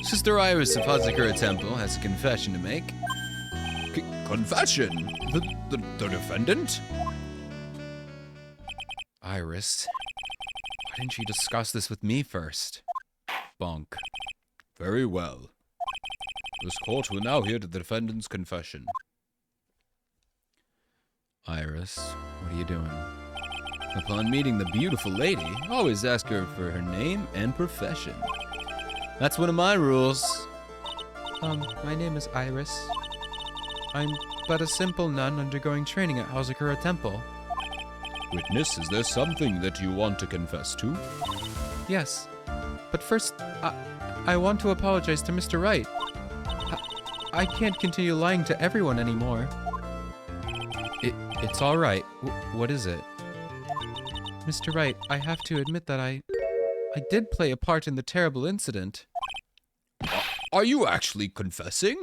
[SPEAKER 1] Sister Iris of Hazakura Temple has a confession to make. Confession? The defendant? Iris, why didn't you discuss this with me first? Bonk. Very well. This court will now hear the defendant's confession. Iris, what are you doing? Upon meeting the beautiful lady, always ask her for her name and profession. That's one of my rules. My name is Iris. I'm but a simple nun undergoing training at Hazakura Temple. Witness, is there something that you want to confess to? Yes, but first, I want to apologize to Mr. Wright. I can't continue lying to everyone anymore. It's all right. What is it? Mr. Wright, I have to admit that I did play a part in the terrible incident. Are you actually confessing?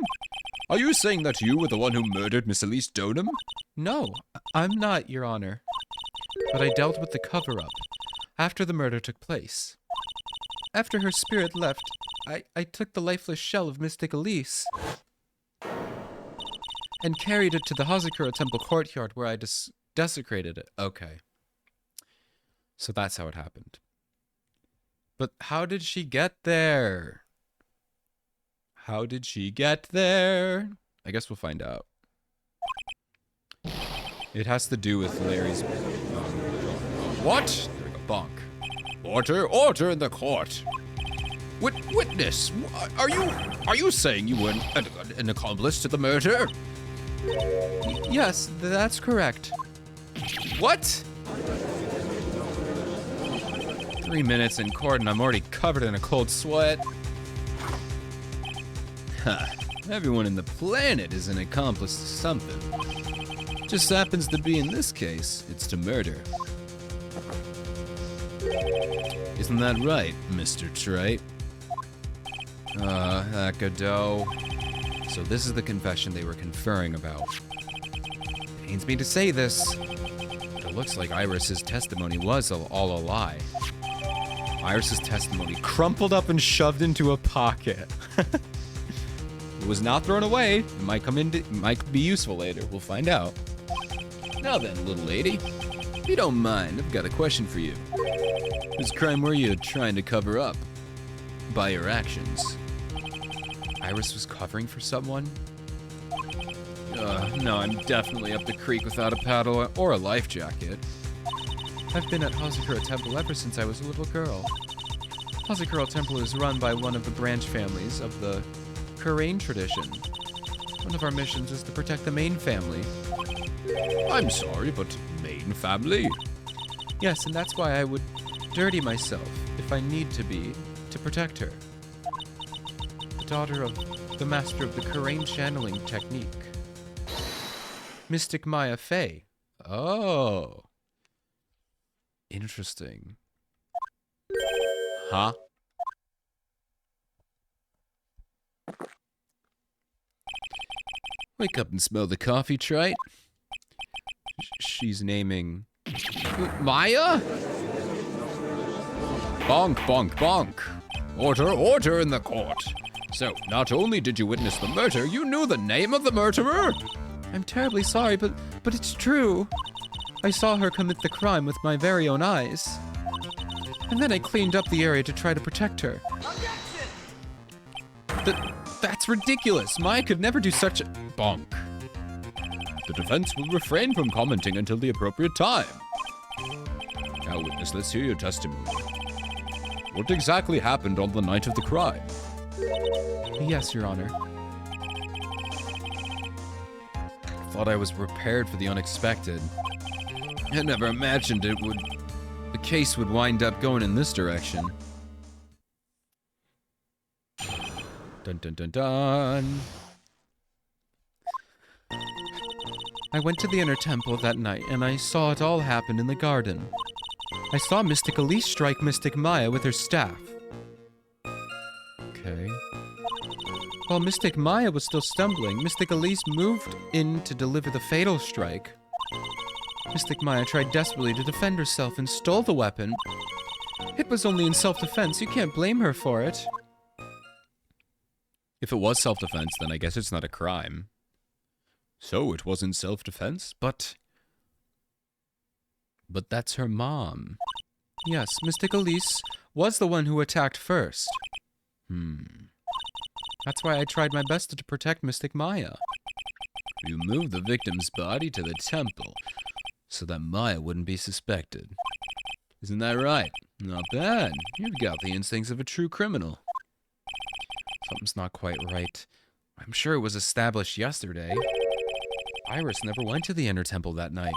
[SPEAKER 1] Are you saying that you were the one who murdered Miss Elise Donham? No, I'm not, Your Honor. But I dealt with the cover-up after the murder took place. After her spirit left, I took the lifeless shell of Mystic Elise and carried it to the Hazakura Temple courtyard where I desecrated it. Okay. So that's how it happened. But how did she get there? How did she get there? I guess we'll find out. It has to do with Larry's... What? There we go. Bonk. Order in the court. Witness, are you saying you were an accomplice to the murder? Yes, that's correct. What? 3 minutes in court and I'm already covered in a cold sweat. Huh. Everyone in the planet is an accomplice to something. Just happens to be in this case, it's to murder. Isn't that right, Mr. Trite? Godot. So this is the confession they were conferring about. Pains me to say this, but it looks like Iris's testimony was all a lie. Iris's testimony crumpled up and shoved into a pocket. It was not thrown away. It might be useful later. We'll find out. Now then, little lady, if you don't mind, I've got a question for you. Which crime were you trying to cover up by your actions? Iris was covering for someone? No, I'm definitely up the creek without a paddle or a life jacket. I've been at Hazakura Temple ever since I was a little girl. Hazakura Temple is run by one of the branch families of the Kurain tradition. One of our missions is to protect the main family. I'm sorry, but main family? Yes, and that's why I would dirty myself, if I need to be, to protect her. The daughter of the master of the Kurain channeling technique. Mystic Maya Fey. Oh. Interesting. Huh? Wake up and smell the coffee, Trite. She's naming... Maya? Bonk, bonk, bonk. Order in the court. So, not only did you witness the murder, you knew the name of the murderer? I'm terribly sorry, but it's true. I saw her commit the crime with my very own eyes. And then I cleaned up the area to try to protect her. Objection! That's ridiculous. Maya could never do such a... Bonk. The defense will refrain from commenting until the appropriate time. Now, witness, let's hear your testimony. What exactly happened on the night of the crime? Yes, Your Honor. Thought I was prepared for the unexpected. I never imagined the case would wind up going in this direction. Dun dun dun dun. I went to the inner temple that night, and I saw it all happen in the garden. I saw Mystic Elise strike Mystic Maya with her staff. Okay. While Mystic Maya was still stumbling, Mystic Elise moved in to deliver the fatal strike. Mystic Maya tried desperately to defend herself and stole the weapon. It was only in self-defense. You can't blame her for it. If it was self-defense, then I guess it's not a crime. So it wasn't self-defense, but that's her mom. Yes, Mystic Elise was the one who attacked first. That's why I tried my best to protect Mystic Maya. You moved the victim's body to the temple so that Maya wouldn't be suspected. Isn't that right? Not bad. You've got the instincts of a true criminal. Something's not quite right. I'm sure it was established yesterday. Iris never went to the inner temple that night.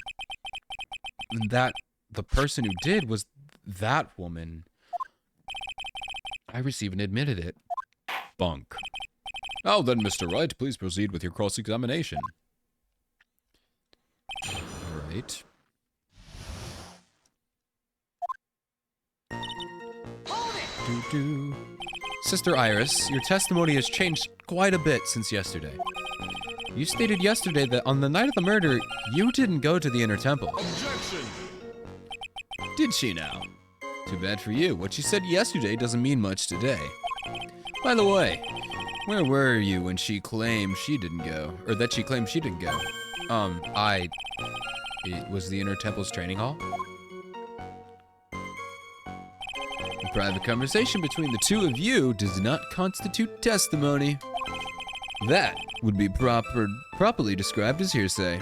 [SPEAKER 1] And the person who did was that woman. Iris even admitted it. Bunk. Now then, Mr. Wright, please proceed with your cross-examination. All right. Sister Iris, your testimony has changed quite a bit since yesterday. You stated yesterday that on the night of the murder, you didn't go to the inner temple. Objection! Did she now? Too bad for you. What she said yesterday doesn't mean much today. By the way, where were you when she claimed she didn't go? Or that she claimed she didn't go? It was the inner temple's training hall? A private conversation between the two of you does not constitute testimony. That would be properly described as hearsay.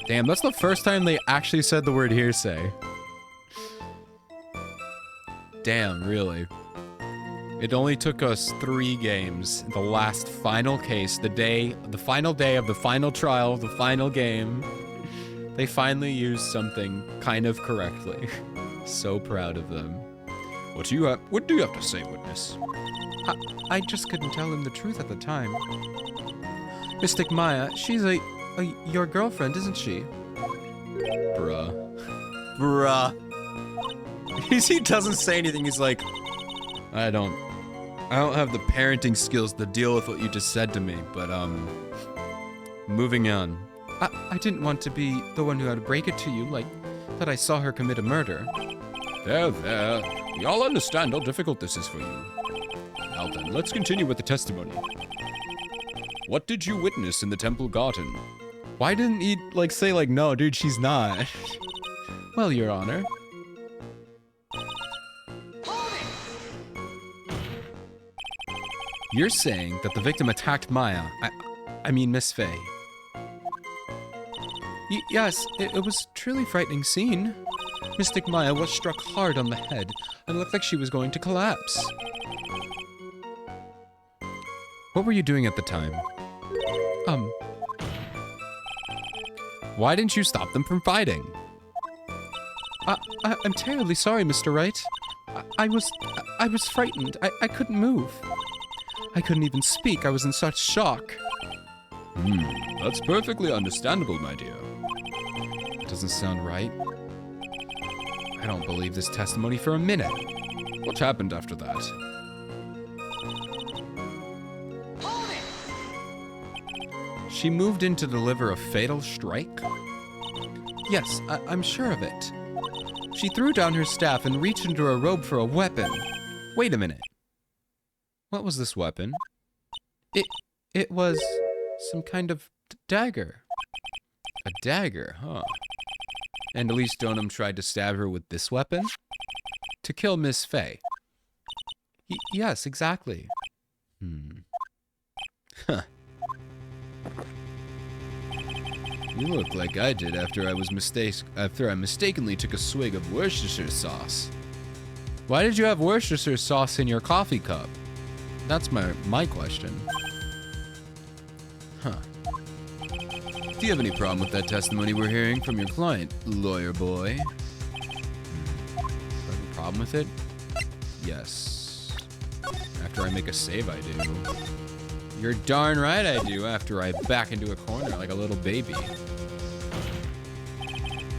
[SPEAKER 1] Damn, that's the first time they actually said the word hearsay. Damn, really. It only took us 3 games. The last final case, the final day of the final trial, the final game. They finally used something kind of correctly. So proud of them. What do you have to say, witness? I just couldn't tell him the truth at the time. Mystic Maya, she's your girlfriend, isn't she? Bruh. He doesn't say anything. He's like, I don't have the parenting skills to deal with what you just said to me, but moving on. I didn't want to be the one who had to break it to you, like that I saw her commit a murder. There. We all understand how difficult this is for you. Now then, let's continue with the testimony. What did you witness in the temple garden? Why didn't he, say, no, dude, she's not? Well, Your Honor. You're saying that the victim attacked Maya. I mean Miss Faye. Yes, it was a truly frightening scene. Mystic Maya was struck hard on the head and looked like she was going to collapse. What were you doing at the time? Why didn't you stop them from fighting? I'm terribly sorry, Mr. Wright. I was frightened. I couldn't move. I couldn't even speak. I was in such shock. That's perfectly understandable, my dear. It doesn't sound right. I don't believe this testimony for a minute. What happened after that? She moved in to deliver a fatal strike? Yes, I'm sure of it. She threw down her staff and reached into her robe for a weapon. Wait a minute. What was this weapon? It was some kind of dagger. A dagger, huh? And Elise Stoneham tried to stab her with this weapon? To kill Miss Faye. Yes, exactly. Huh. You look like I did after I mistakenly took a swig of Worcestershire sauce. Why did you have Worcestershire sauce in your coffee cup? That's my question. Huh. Do you have any problem with that testimony we're hearing from your client, lawyer boy? Have a problem with it? Yes. After I make a save, I do. You're darn right I do after I back into a corner like a little baby.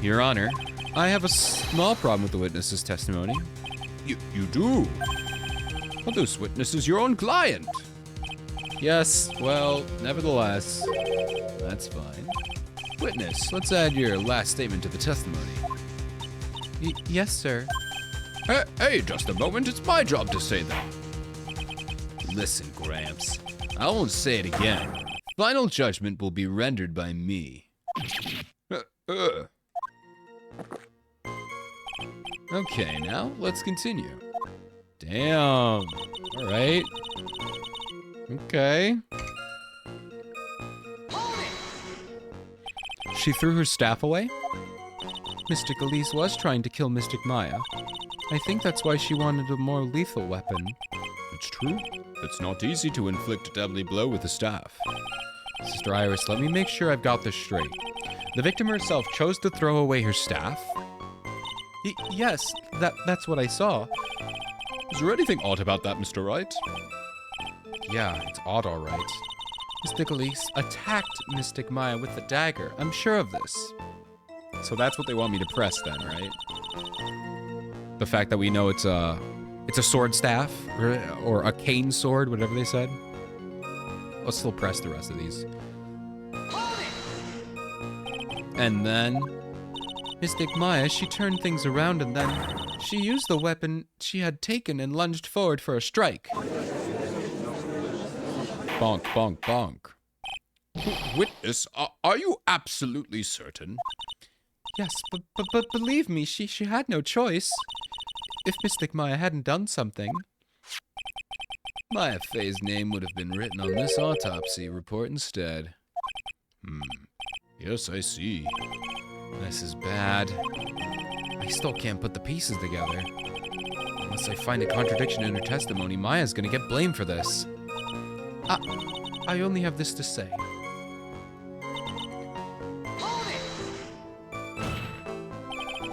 [SPEAKER 1] Your Honor, I have a small problem with the witness's testimony. You do? But this witness is your own client. Yes, well, nevertheless, that's fine. Witness, let's add your last statement to the testimony. Yes, sir. Hey, just a moment, it's my job to say that. Listen, Gramps, I won't say it again. Final judgment will be rendered by me. Okay, now let's continue. Damn. All right. Okay. She threw her staff away? Mystic Elise was trying to kill Mystic Maya. I think that's why she wanted a more lethal weapon. It's true. It's not easy to inflict a deadly blow with a staff. Sister Iris, let me make sure I've got this straight. The victim herself chose to throw away her staff? Yes, that's what I saw. Is there anything odd about that, Mr. Wright? Yeah, it's odd, all right. Mystic Elise attacked Mystic Maya with the dagger. I'm sure of this. So that's what they want me to press then, right? The fact that we know it's a sword staff or a cane sword, whatever they said. Let's still press the rest of these. And then Mystic Maya, she turned things around and then she used the weapon she had taken and lunged forward for a strike. Bonk, bonk, bonk. Witness, are you absolutely certain? Yes, but believe me, she had no choice. If Mystic Maya hadn't done something... Maya Fey's name would have been written on this autopsy report instead. Yes, I see. This is bad. I still can't put the pieces together. Unless I find a contradiction in her testimony, Maya's gonna get blamed for this. I only have this to say.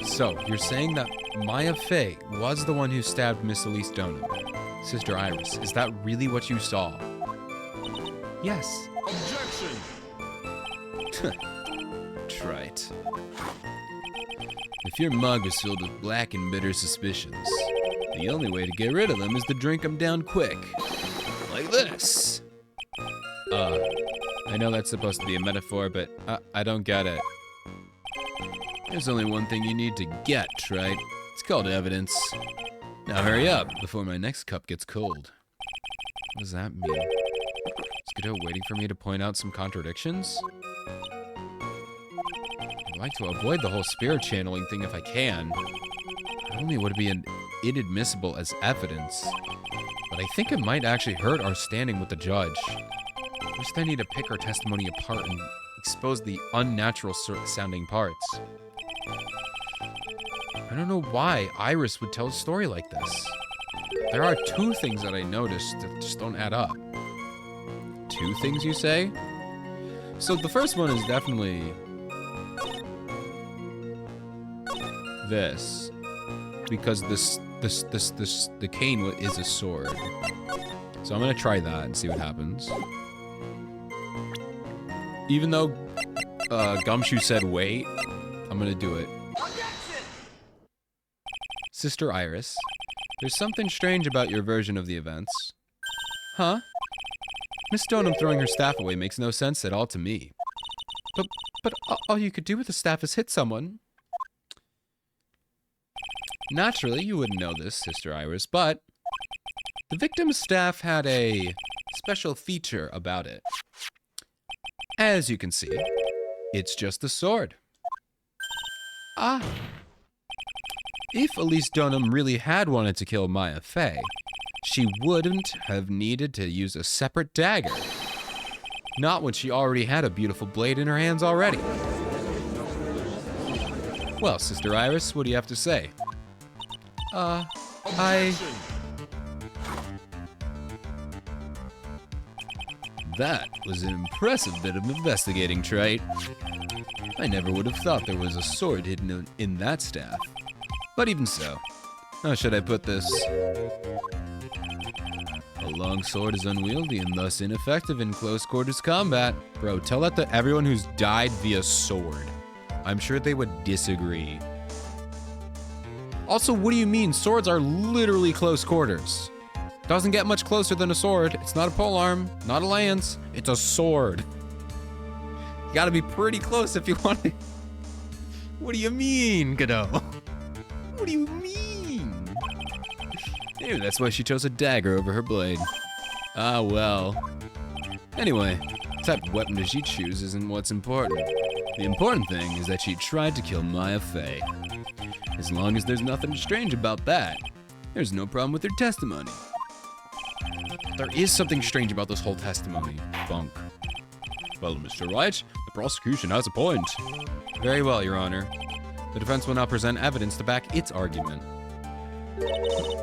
[SPEAKER 1] So, you're saying that Maya Fey was the one who stabbed Miss Elise Donham? Sister Iris, is that really what you saw? Yes. Objection! Trite. If your mug is filled with black and bitter suspicions, the only way to get rid of them is to drink them down quick. Like this. I know that's supposed to be a metaphor, but I don't get it. There's only one thing you need to get, right? It's called evidence. Now hurry up, before my next cup gets cold. What does that mean? Is Godot waiting for me to point out some contradictions? I'd like to avoid the whole spirit channeling thing if I can. Not only would it be inadmissible as evidence, but I think it might actually hurt our standing with the judge. First, I need to pick our testimony apart and expose the unnatural sounding parts. I don't know why Iris would tell a story like this. There are two things that I noticed that just don't add up. Two things, you say? So the first one is definitely this, because the cane is a sword. So I'm gonna try that and see what happens. Even though Gumshoe said wait, I'm gonna do it. Sister Iris, there's something strange about your version of the events. Huh? Miss Donham throwing her staff away makes no sense at all to me. But all you could do with the staff is hit someone. Naturally, you wouldn't know this, Sister Iris, but the victim's staff had a special feature about it. As you can see, it's just a sword. Ah. If Elise Donham really had wanted to kill Maya Fey, she wouldn't have needed to use a separate dagger. Not when she already had a beautiful blade in her hands already. Well, Sister Iris, what do you have to say? That was an impressive bit of investigating, Trite. I never would have thought there was a sword hidden in that staff. But even so, how should I put this? A long sword is unwieldy and thus ineffective in close quarters combat. Bro, tell that to everyone who's died via sword. I'm sure they would disagree. Also, what do you mean? Swords are literally close quarters. Doesn't get much closer than a sword. It's not a polearm, not a lance. It's a sword. You gotta be pretty close if you want to. What do you mean, Godot? What do you mean? Maybe that's why she chose a dagger over her blade. Ah, well. Anyway, the type of weapon that she chooses isn't what's important. The important thing is that she tried to kill Maya Fey. As long as there's nothing strange about that, there's no problem with her testimony. There is something strange about this whole testimony, Funk. Well, Mr. Wright, the prosecution has a point. Very well, Your Honor. The defense will now present evidence to back its argument.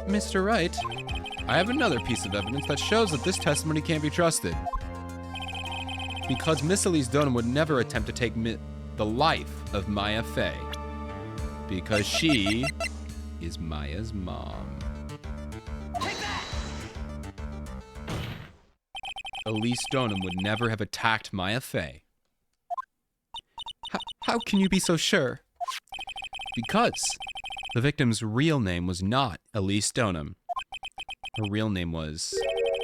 [SPEAKER 1] Mr. Wright, I have another piece of evidence that shows that this testimony can't be trusted. Because Miss Elise Donham would never attempt to take the life of Maya Fey. Because she is Maya's mom. Elise Donham would never have attacked Maya Fey. How can you be so sure? Because the victim's real name was not Elise Donham. Her real name was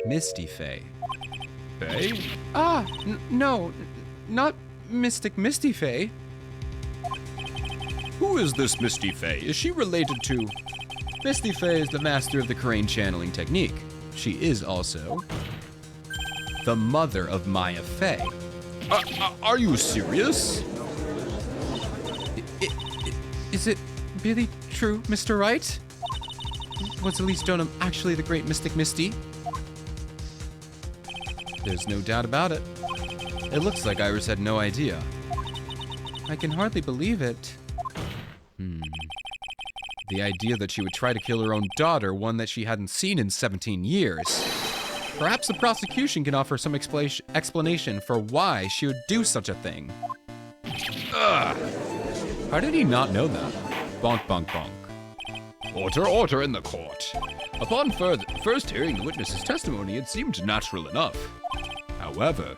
[SPEAKER 1] Misty Fey. Fey? No, not Mystic Misty Fey. Who is this Misty Fey? Is she related to... Misty Fey is the master of the Crane channeling technique. She is also the mother of Maya Fey. Are you serious? Is it really true, Mr. Wright? Was Elise Donham actually the great Mystic Misty? There's no doubt about it. It looks like Iris had no idea. I can hardly believe it. The idea that she would try to kill her own daughter, one that she hadn't seen in 17 years. Perhaps the prosecution can offer some explanation for why she would do such a thing. Ugh. How did he not know that? Bonk, bonk, bonk. Order in the court. Upon first hearing the witness's testimony, it seemed natural enough. However,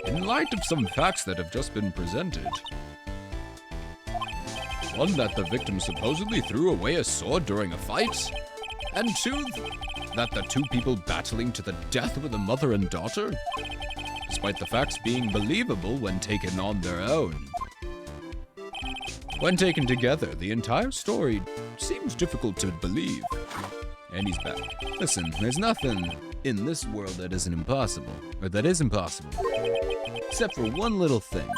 [SPEAKER 1] in light of some facts that have just been presented, one, that the victim supposedly threw away a sword during a fight, and two, that the two people battling to the death were the mother and daughter, despite the facts being believable when taken on their own. When taken together, the entire story seems difficult to believe. And he's back. Listen, there's nothing in this world that isn't impossible, or that is impossible, except for one little thing.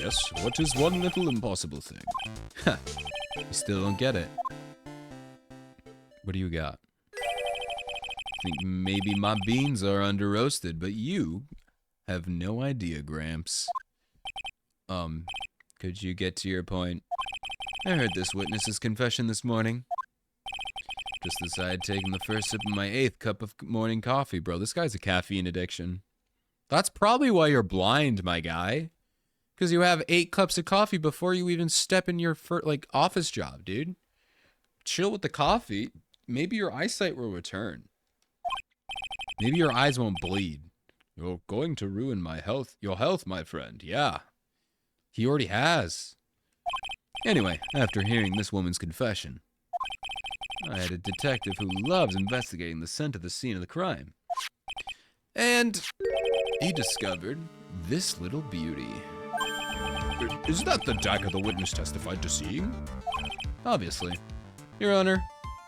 [SPEAKER 1] Yes, what is one little impossible thing? Ha, you still don't get it. What do you got? Think maybe my beans are under roasted, but you have no idea, Gramps. Could you get to your point? I heard this witness's confession this morning. Just as I had taken the first sip of my 8th cup of morning coffee, bro. This guy's a caffeine addiction. That's probably why you're blind, my guy. Because you have 8 cups of coffee before you even step in your office job, dude. Chill with the coffee. Maybe your eyesight will return. Maybe your eyes won't bleed. You're going to ruin your health, my friend. Yeah. He already has. Anyway, after hearing this woman's confession, I had a detective who loves investigating the scent of the scene of the crime. And he discovered this little beauty. Is that the dagger the witness testified to seeing? Obviously, Your Honor.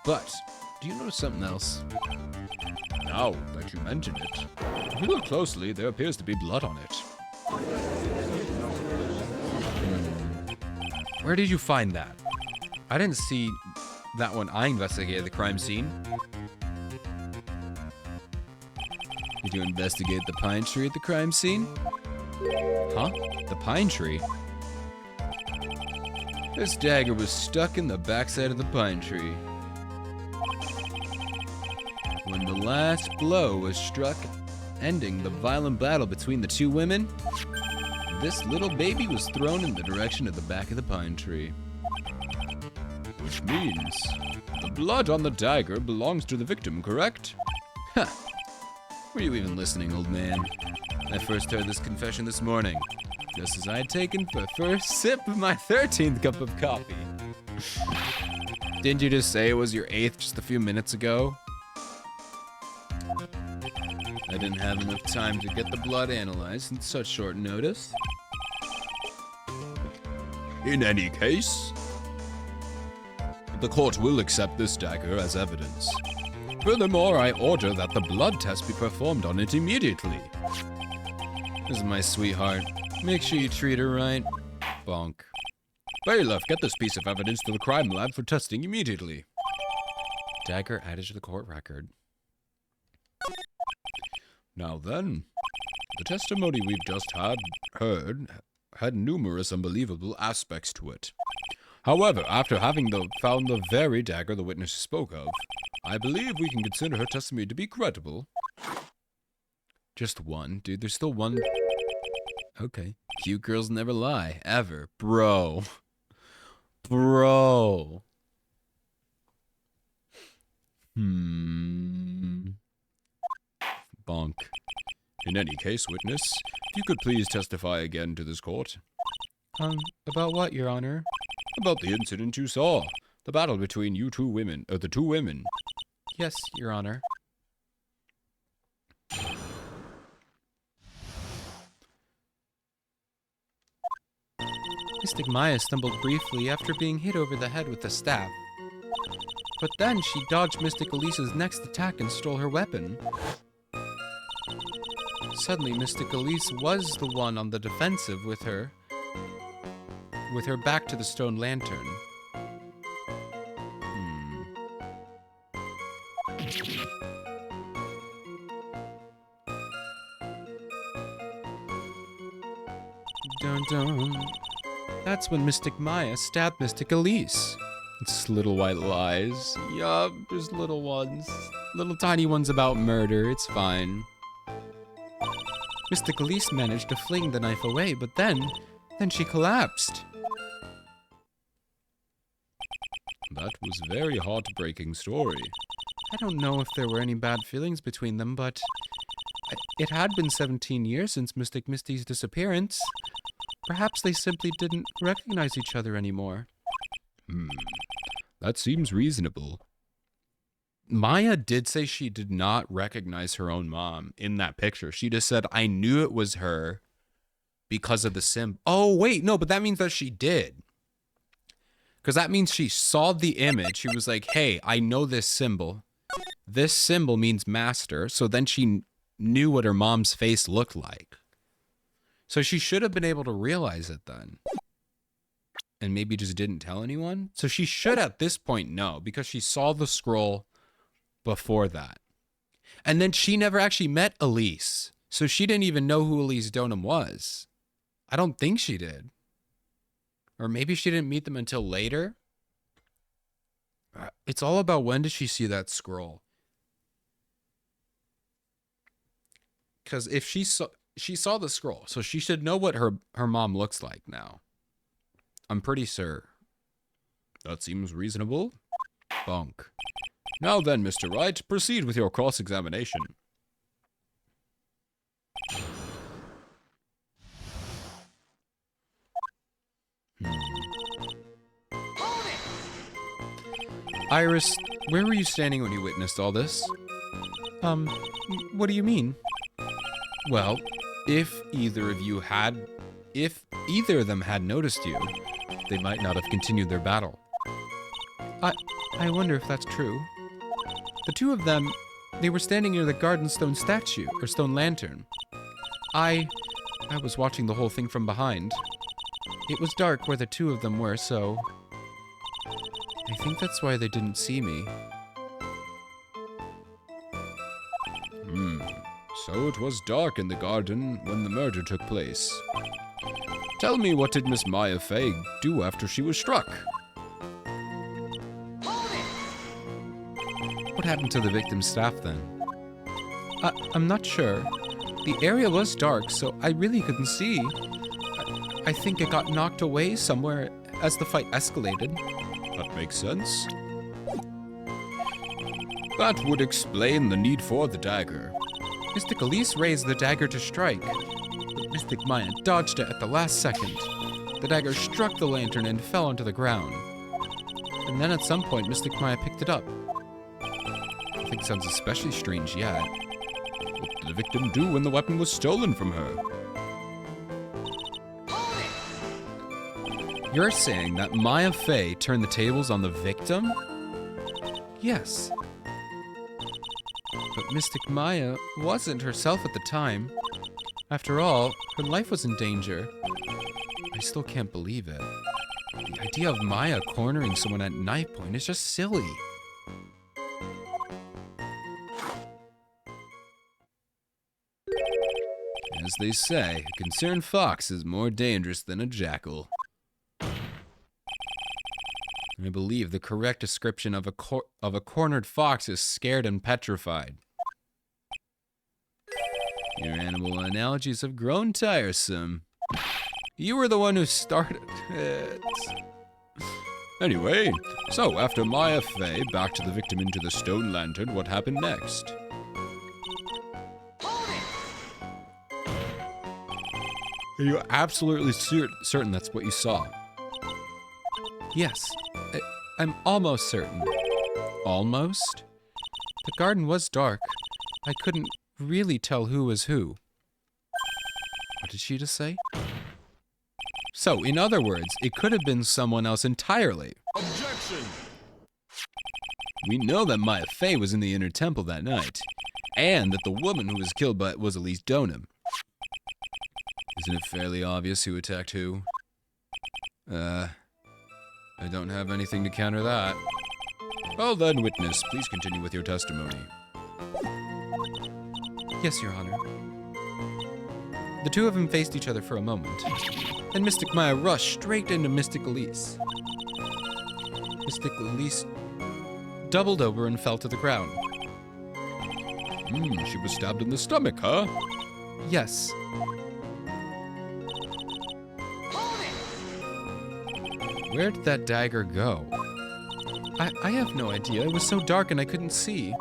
[SPEAKER 1] But, do you notice something else? Now that you mention it, if you look closely, there appears to be blood on it. Where did you find that? I didn't see that when I investigated the crime scene. Did you investigate the pine tree at the crime scene? Huh? The pine tree? This dagger was stuck in the backside of the pine tree. When the last blow was struck, ending the violent battle between the two women, this little baby was thrown in the direction of the back of the pine tree. Which means the blood on the dagger belongs to the victim, correct? Huh. Were you even listening, old man? I first heard this confession this morning, just as I had taken the first sip of my 13th cup of coffee. Didn't you just say it was your 8th just a few minutes ago? I didn't have enough time to get the blood analyzed in such short notice. In any case, the court will accept this dagger as evidence. Furthermore, I order that the blood test be performed on it immediately. This is my sweetheart. Make sure you treat her right. Bonk. Bailiff, get this piece of evidence to the crime lab for testing immediately. Dagger added to the court record. Now then, the testimony we've just heard had numerous unbelievable aspects to it. However, after having found the very dagger the witness spoke of, I believe we can consider her testimony to be credible. Just one? Dude, there's still one. Okay. Cute girls never lie. Ever. Bro. Bro. Bonk. In any case, witness, if you could please testify again to this court. About what, Your Honor? About the incident you saw. The battle between the two women. Yes, Your Honor. Mystic Maya stumbled briefly after being hit over the head with a staff. But then she dodged Mystic Elise's next attack and stole her weapon. Suddenly, Mystic Elise was the one on the defensive with her back to the stone lantern. Dun dun. That's when Mystic Maya stabbed Mystic Elise. It's little white lies. Yup, there's little ones. Little tiny ones about murder. It's fine. Mystic Elise managed to fling the knife away, but then she collapsed. That was a very heartbreaking story. I don't know if there were any bad feelings between them, but it had been 17 years since Mystic Misty's disappearance. Perhaps they simply didn't recognize each other anymore. That seems reasonable. Maya did say she did not recognize her own mom in that picture. She just said, I knew it was her because of the symbol. Oh, wait, no, but that means that she did. Because that means she saw the image. She was like, hey, I know this symbol. This symbol means master. So then she knew what her mom's face looked like. So she should have been able to realize it then. And maybe just didn't tell anyone. So she should at this point know because she saw the scroll before that. And then she never actually met Elise. So she didn't even know who Elise Donham was. I don't think she did. Or maybe she didn't meet them until later. It's all about when did she see that scroll. Because if she saw the scroll, so she should know what her mom looks like now. I'm pretty sure. That seems reasonable. Bonk. Now then, Mr. Wright, proceed with your cross-examination. Iris, where were you standing when you witnessed all this? What do you mean? Well, if either of them had noticed you, they might not have continued their battle. I wonder if that's true. The two of them, they were standing near the garden stone statue, or stone lantern. I was watching the whole thing from behind. It was dark where the two of them were, so I think that's why they didn't see me. So it was dark in the garden when the murder took place. Tell me, what did Miss Maya Fey do after she was struck? What happened to the victim's staff then? I'm not sure. The area was dark, so I really couldn't see. I think it got knocked away somewhere as the fight escalated. That makes sense. That would explain the need for the dagger. Mystic Elise raised the dagger to strike, but Mystic Maya dodged it at the last second. The dagger struck the lantern and fell onto the ground. And then at some point, Mystic Maya picked it up. I think sounds especially strange yet. What did the victim do when the weapon was stolen from her? You're saying that Maya Fey turned the tables on the victim? Yes. But Mystic Maya wasn't herself at the time. After all, her life was in danger. I still can't believe it. The idea of Maya cornering someone at knife point is just silly. As they say, a concerned fox is more dangerous than a jackal. I believe the correct description of a cornered fox is scared and petrified. Your animal analogies have grown tiresome. You were the one who started it. Anyway, so after Maya Fey backed the victim into the stone lantern, what happened next? Are you absolutely certain that's what you saw? Yes, I'm almost certain. Almost? The garden was dark. I couldn't really tell who was who. What did she just say? So, in other words, it could have been someone else entirely. Objection! We know that Maya Fey was in the inner temple that night, and that the woman who was killed was Elise Donham. Isn't it fairly obvious who attacked who? I don't have anything to counter that. Well then, witness, please continue with your testimony. Yes, Your Honor. The two of them faced each other for a moment. Then Mystic Maya rushed straight into Mystic Elise. Mystic Elise doubled over and fell to the ground. She was stabbed in the stomach, huh? Yes. Where did that dagger go? I have no idea. It was so dark and I couldn't see.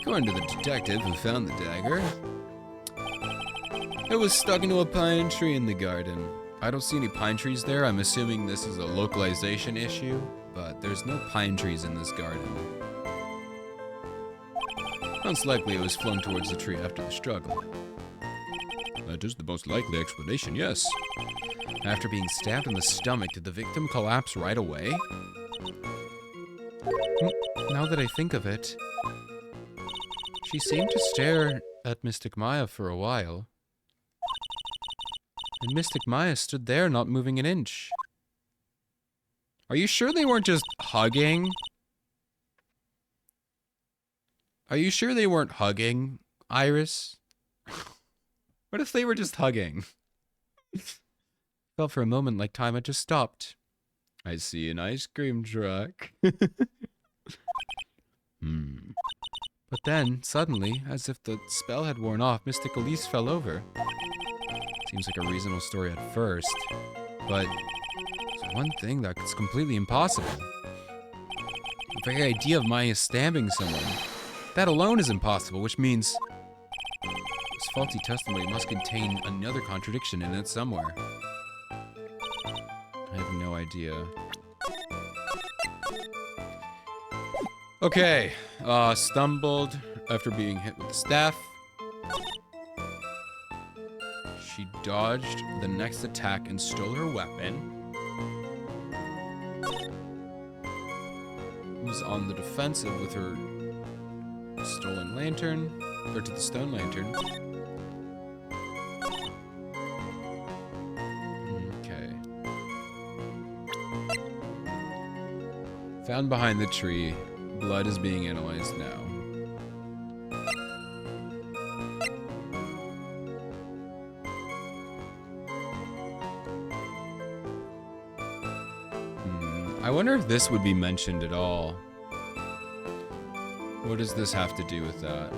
[SPEAKER 1] According to the detective who found the dagger, it was stuck into a pine tree in the garden. I don't see any pine trees there. I'm assuming this is a localization issue, but there's no pine trees in this garden. Most likely it was flung towards the tree after the struggle. That is the most likely explanation, yes. After being stabbed in the stomach, did the victim collapse right away? Now that I think of it, she seemed to stare at Mystic Maya for a while. And Mystic Maya stood there, not moving an inch. Are you sure they weren't just hugging? Are you sure they weren't hugging, Iris? What if they were just hugging? Felt for a moment like time had just stopped. I see an ice cream truck. But then, suddenly, as if the spell had worn off, Mystic Elise fell over. Seems like a reasonable story at first, but there's one thing that's completely impossible. The very idea of Maya stabbing someone, that alone is impossible, which means this faulty testimony must contain another contradiction in it somewhere. I have no idea. Okay, stumbled after being hit with the staff. She dodged the next attack and stole her weapon. Was on the defensive with her stolen lantern, or to the stone lantern. Okay. Found behind the tree. Blood is being analyzed now. I wonder if this would be mentioned at all. What does this have to do with that?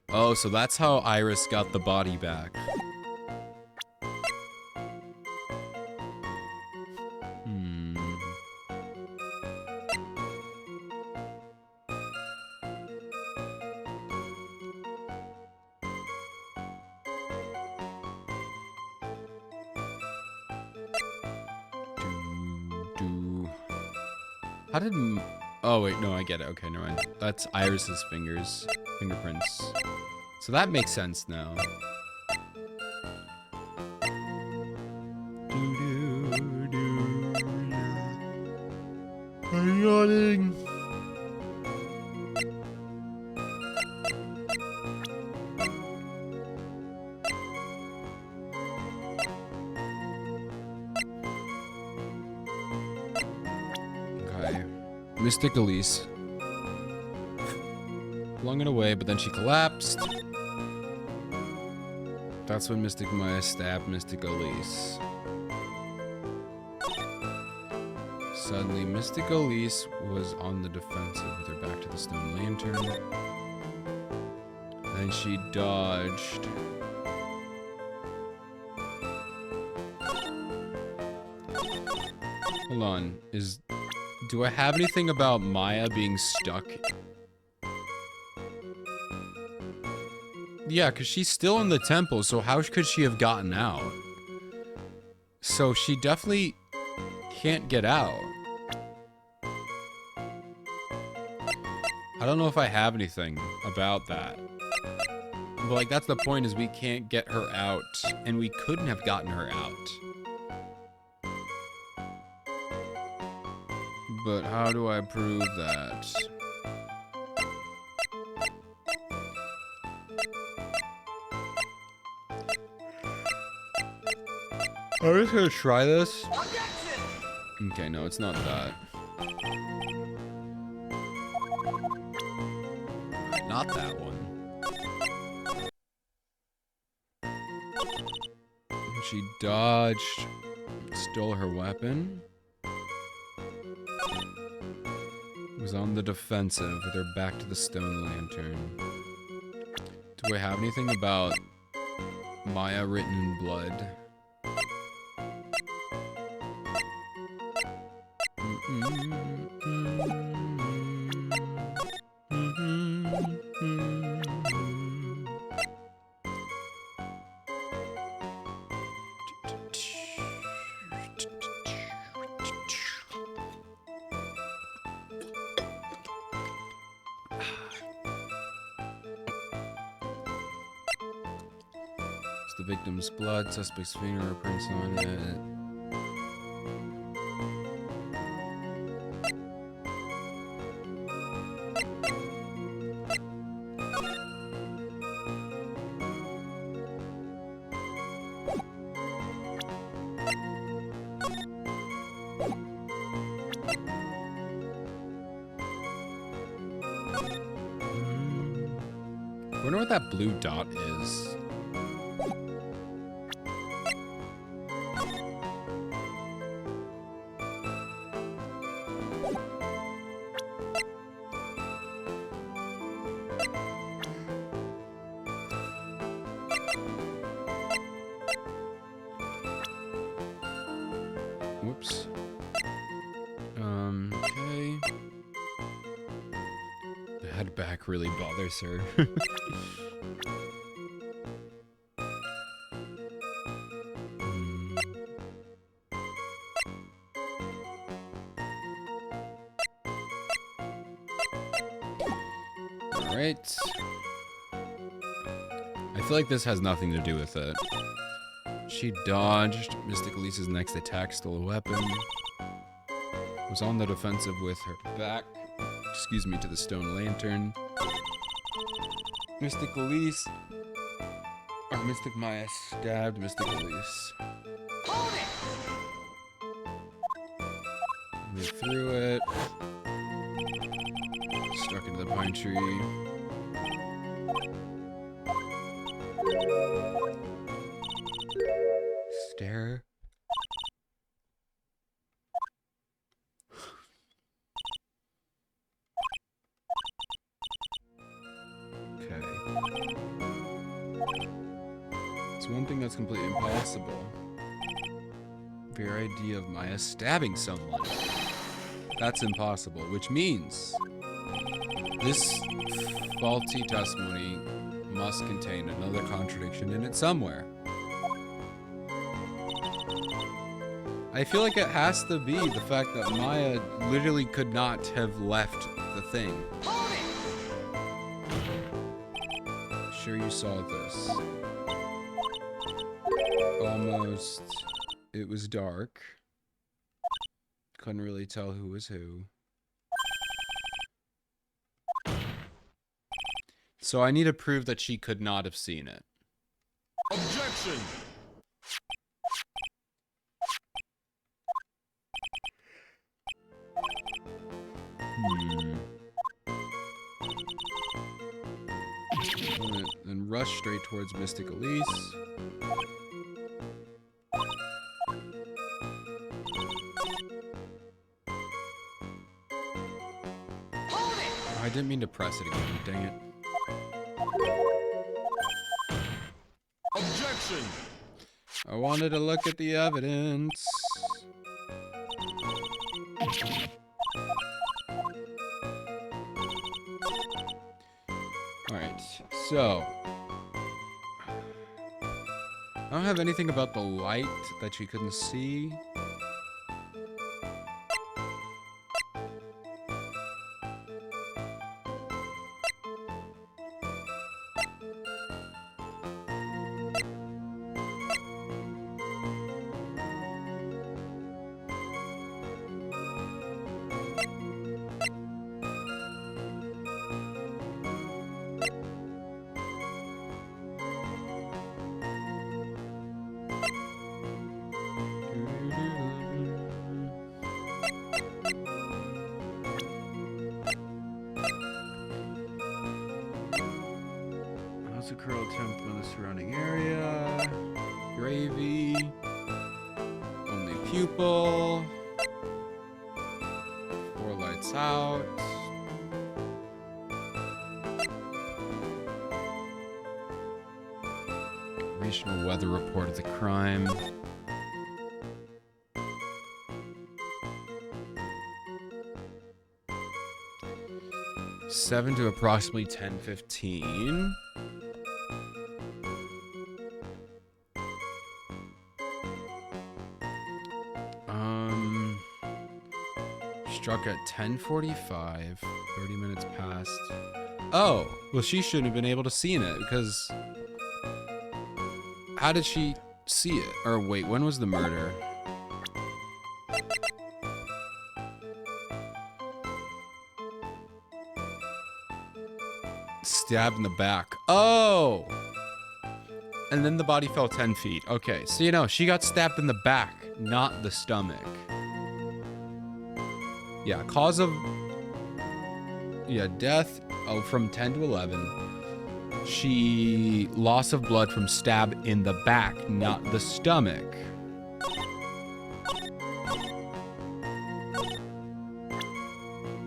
[SPEAKER 1] Oh, so that's how Iris got the body back. How did... Oh, wait, no, I get it. Okay, never mind. That's Iris's fingerprints. So that makes sense now. I'm yawning. Okay. Mystic Elise. Flung it away, but then she collapsed. That's when Mystic Maya stabbed Mystic Elise. Suddenly, Mystic Elise was on the defensive with her back to the stone lantern. Then she dodged. Hold on. Do I have anything about Maya being stuck? Yeah, because she's still in the temple, so how could she have gotten out? So she definitely can't get out. I don't know if I have anything about that. But, like, that's the point, is we can't get her out, and we couldn't have gotten her out. But how do I prove that? I'm just gonna try this. Okay, no, it's not that. Not that one. She dodged, stole her weapon. Was on the defensive with her back to the stone lantern. Do I have anything about Maya written in blood? It's the victim's blood, suspect's fingerprints on it. I wonder what that blue dot is. Whoops. Okay. The head back really bothers her. Alright. I feel like this has nothing to do with it. She dodged Mystic Elise's next attack, stole a weapon. Was on the defensive with her back, to the stone lantern. Mystic Elise Mystic Maya stabbed Mystic Elise. Move through it. Stuck into the pine tree. Stare. Okay. It's one thing that's completely impossible. Very idea of Maya stabbing someone. That's impossible, which means this faulty testimony must contain another contradiction in it somewhere. I feel like it has to be the fact that Maya literally could not have left the thing. Sure you saw this. Almost. It was dark. Couldn't really tell who was who. So I need to prove that she could not have seen it.
[SPEAKER 2] Objection!
[SPEAKER 1] Then rush straight towards Mystic Elise. I didn't mean to press it again, dang it.
[SPEAKER 2] Objection!
[SPEAKER 1] I wanted to look at the evidence. Alright, so I don't have anything about the light that she couldn't see. Curl temp on the surrounding area. Gravy. Only pupil. 4 lights out. Regional weather report of the crime. Seven to approximately 10:15. Struck at 10:45, 30 minutes past. Oh, well, she shouldn't have been able to see it because how did she see it? Or wait, when was the murder? Stabbed in the back. Oh! And then the body fell 10 feet. Okay, so you know, she got stabbed in the back, not the stomach. Yeah, cause of... Yeah, death from 10 to 11. She... Loss of blood from stab in the back, not the stomach.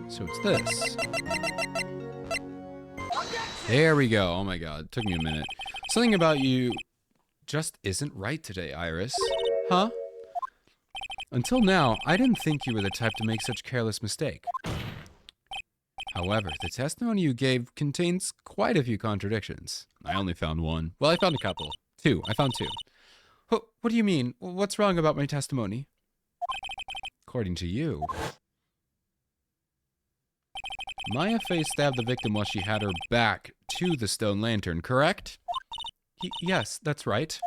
[SPEAKER 1] So it's this. There we go. Oh my god, it took me a minute. Something about you just isn't right today, Iris. Huh? Until now, I didn't think you were the type to make such careless mistake. However, the testimony you gave contains quite a few contradictions. I only found one. Well, I found a couple. Two. I found two. What do you mean? What's wrong about my testimony? According to you, Maya Fey stabbed the victim while she had her back to the stone lantern, correct? Yes, that's right.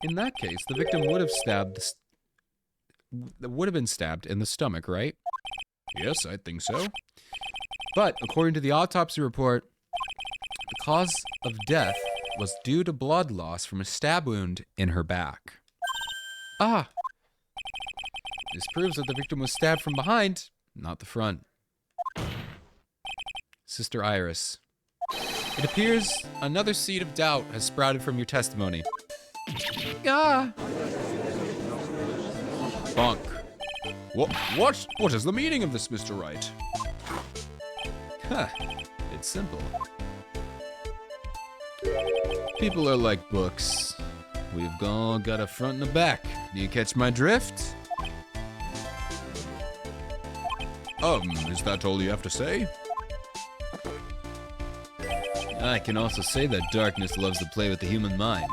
[SPEAKER 1] In that case, the victim would have been stabbed in the stomach, right? Yes, I think so. But according to the autopsy report, the cause of death was due to blood loss from a stab wound in her back. Ah! This proves that the victim was stabbed from behind, not the front. Sister Iris, it appears another seed of doubt has sprouted from your testimony. Ah! Bonk.
[SPEAKER 2] What is the meaning of this, Mr. Wright?
[SPEAKER 1] Huh. It's simple. People are like books. We've all got a front and a back. Do you catch my drift?
[SPEAKER 2] Is that all you have to say?
[SPEAKER 1] I can also say that darkness loves to play with the human mind.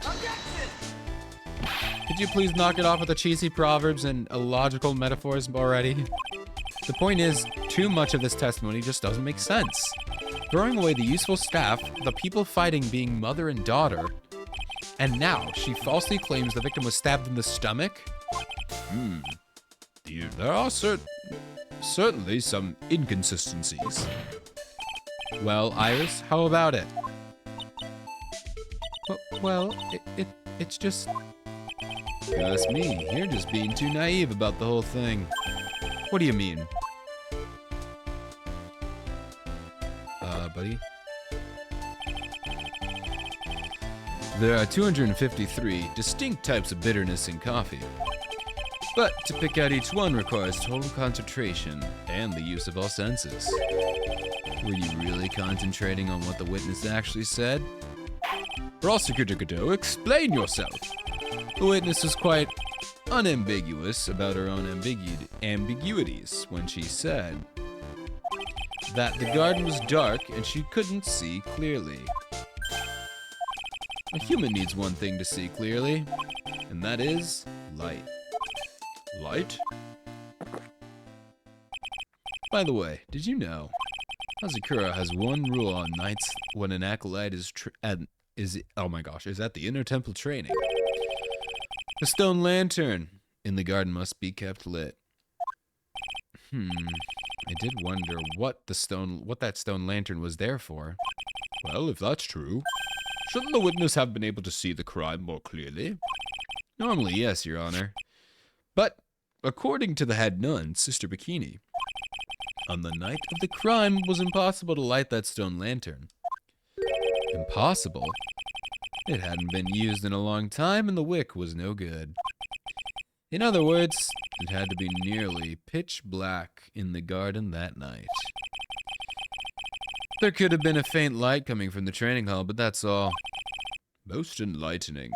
[SPEAKER 1] Could you please knock it off with the cheesy proverbs and illogical metaphors already? The point is, too much of this testimony just doesn't make sense. Throwing away the useful staff, the people fighting being mother and daughter, and now she falsely claims the victim was stabbed in the stomach?
[SPEAKER 2] There are certainly some inconsistencies.
[SPEAKER 1] Well, Iris, how about it? Well, it's just... Trust me, you're just being too naive about the whole thing. What do you mean? Buddy? There are 253 distinct types of bitterness in coffee. But to pick out each one requires total concentration and the use of all senses. Were you really concentrating on what the witness actually said?
[SPEAKER 2] Prosecutor Godot, explain yourself.
[SPEAKER 1] The witness was quite unambiguous about her own ambiguities when she said that the garden was dark and she couldn't see clearly. A human needs one thing to see clearly, and that is light.
[SPEAKER 2] Light?
[SPEAKER 1] By the way, did you know Hazakura has one rule on nights when an acolyte is at the inner temple training? The stone lantern in the garden must be kept lit. I did wonder what that stone lantern was there for.
[SPEAKER 2] Well, if that's true, shouldn't the witness have been able to see the crime more clearly?
[SPEAKER 1] Normally, yes, Your Honor. But according to the head nun, Sister Bikini, on the night of the crime it was impossible to light that stone lantern. Impossible? It hadn't been used in a long time and the wick was no good. In other words, it had to be nearly pitch black in the garden that night. There could have been a faint light coming from the training hall, but that's all.
[SPEAKER 2] Most enlightening.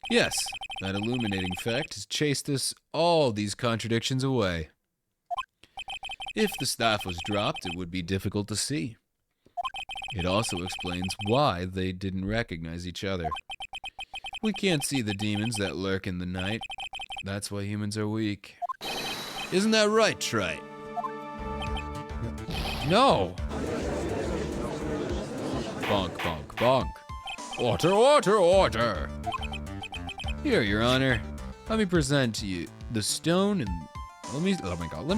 [SPEAKER 1] Yes, that illuminating fact has chased us all these contradictions away. If the staff was dropped, it would be difficult to see. It also explains why they didn't recognize each other. We can't see the demons that lurk in the night. That's why humans are weak. Isn't that right, Trite? No! Bonk, bonk, bonk.
[SPEAKER 2] Order, order, order!
[SPEAKER 1] Here, Your Honor. Let me present to you the stone and... Let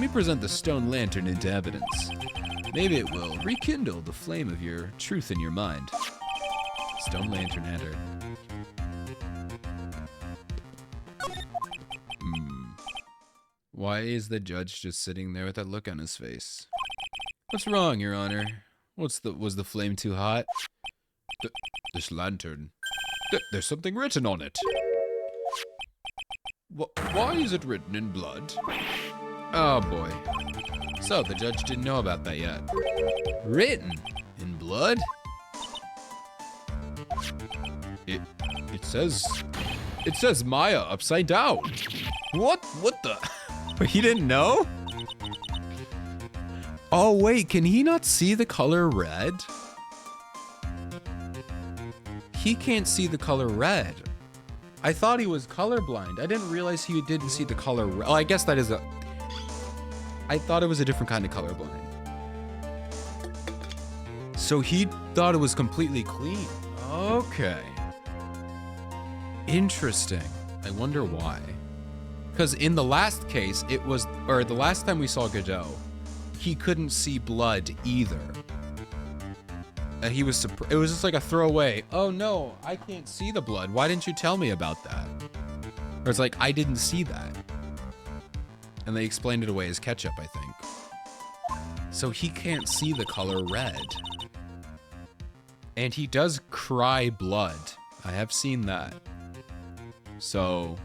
[SPEAKER 1] me present the stone lantern into evidence. Maybe it will rekindle the flame of your truth in your mind. Stone lantern entered. Why is the judge just sitting there with that look on his face? What's wrong, Your Honor? Was the flame too hot?
[SPEAKER 2] This lantern. There's something written on it. Why is it written in blood?
[SPEAKER 1] Oh boy. So the judge didn't know about that yet. Written in blood?
[SPEAKER 2] It says Maya upside down.
[SPEAKER 1] What the? He didn't know? Oh wait, can he not see the color red? He can't see the color red. I thought he was colorblind. I didn't realize he didn't see the color red. Oh, I guess that is I thought it was a different kind of colorblind. So he thought it was completely clean. Okay. Interesting. I wonder why. Because in the last case, the last time we saw Godot, he couldn't see blood either. He was it was just like a throwaway. Oh no, I can't see the blood. Why didn't you tell me about that? Or it's like, I didn't see that. And they explained it away as ketchup, I think. So he can't see the color red. And he does cry blood. I have seen that. So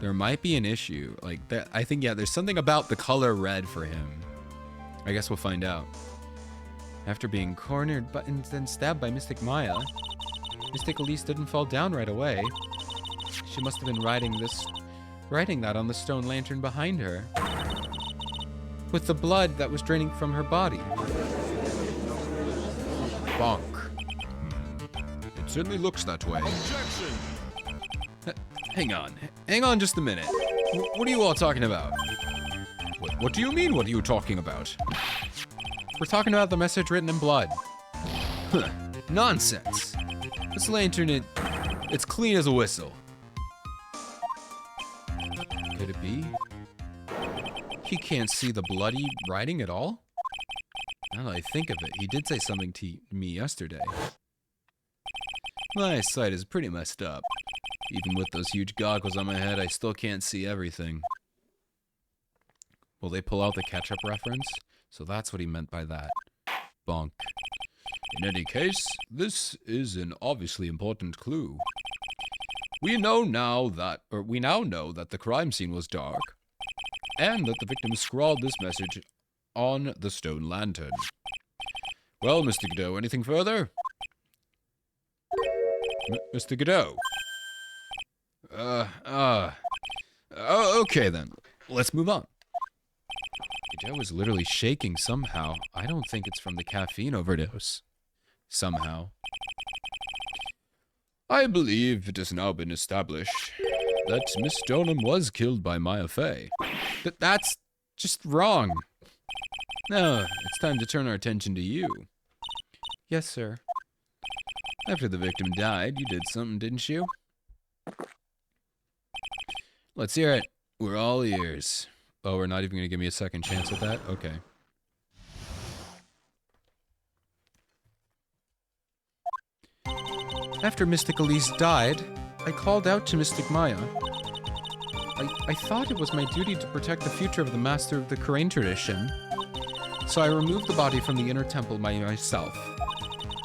[SPEAKER 1] there might be an issue. Like that, I think, yeah, there's something about the color red for him. I guess we'll find out. After being cornered but and then stabbed by Mystic Maya, Mystic Elise didn't fall down right away. She must have been writing that on the stone lantern behind her, with the blood that was draining from her body. Bonk.
[SPEAKER 2] It certainly looks that way.
[SPEAKER 1] Hang on just a minute. What are you all talking about?
[SPEAKER 2] What do you mean, what are you talking about?
[SPEAKER 1] We're talking about the message written in blood. Huh. Nonsense. This lantern, it's clean as a whistle. Could it be? He can't see the bloody writing at all? Now that I think of it, he did say something to me yesterday. My sight is pretty messed up. Even with those huge goggles on my head, I still can't see everything. Will they pull out the ketchup reference? So that's what he meant by that. Bonk.
[SPEAKER 2] In any case, this is an obviously important clue. We now know that the crime scene was dark, and that the victim scrawled this message on the stone lantern. Well, Mr. Godot, anything further? Mr. Godot? Okay then. Let's move on.
[SPEAKER 1] Godot is literally shaking somehow. I don't think it's from the caffeine overdose. Somehow.
[SPEAKER 2] I believe it has now been established that Miss Stoneham was killed by Maya Fey.
[SPEAKER 1] But that's just wrong. Now, it's time to turn our attention to you. Yes, sir. After the victim died, you did something, didn't you? Let's hear it. We're all ears. Oh, we're not even going to give me a second chance at that? Okay. After Mystic Elise died, I called out to Mystic Maya. I thought it was my duty to protect the future of the master of the Kurain tradition. So I removed the body from the inner temple by myself.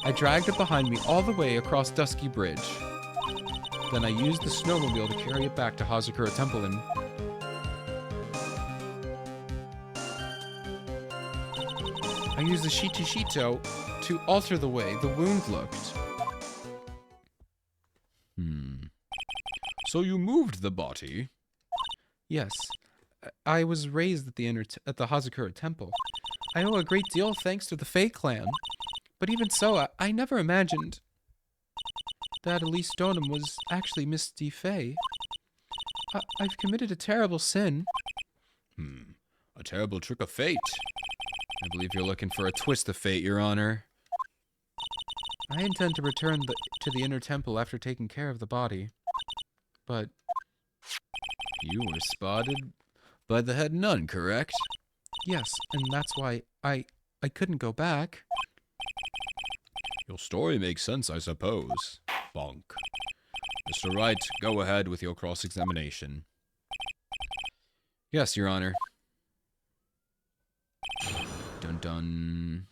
[SPEAKER 1] I dragged it behind me all the way across Dusky Bridge. Then I used the snowmobile to carry it back to Hazakura Temple and... I used the Shito to alter the way the wound looked.
[SPEAKER 2] So you moved the body?
[SPEAKER 1] Yes. I was raised at the Hazakura Temple. I owe a great deal thanks to the Fey clan. But even so, I never imagined that Elise Stoneham was actually Misty Fey. I've committed a terrible sin.
[SPEAKER 2] A terrible trick of fate.
[SPEAKER 1] I believe you're looking for a twist of fate, Your Honor. I intend to return to the inner temple after taking care of the body. But you were spotted by the head nun, correct? Yes, and that's why I couldn't go back.
[SPEAKER 2] Your story makes sense, I suppose. Bonk. Mr. Wright, go ahead with your cross-examination.
[SPEAKER 1] Yes, Your Honor. Dun dun.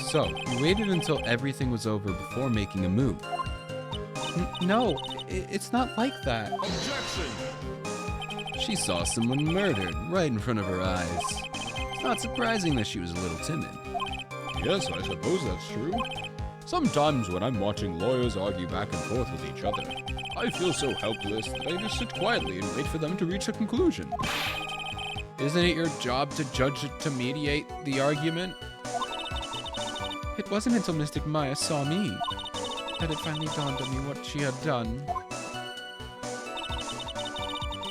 [SPEAKER 1] So, you waited until everything was over before making a move. No, it's not like that.
[SPEAKER 2] Objection!
[SPEAKER 1] She saw someone murdered right in front of her eyes. It's not surprising that she was a little timid.
[SPEAKER 2] Yes, I suppose that's true. Sometimes when I'm watching lawyers argue back and forth with each other, I feel so helpless that I just sit quietly and wait for them to reach a conclusion.
[SPEAKER 1] Isn't it your job to judge it to mediate the argument? It wasn't until Mystic Maya saw me that it finally dawned on me what she had done.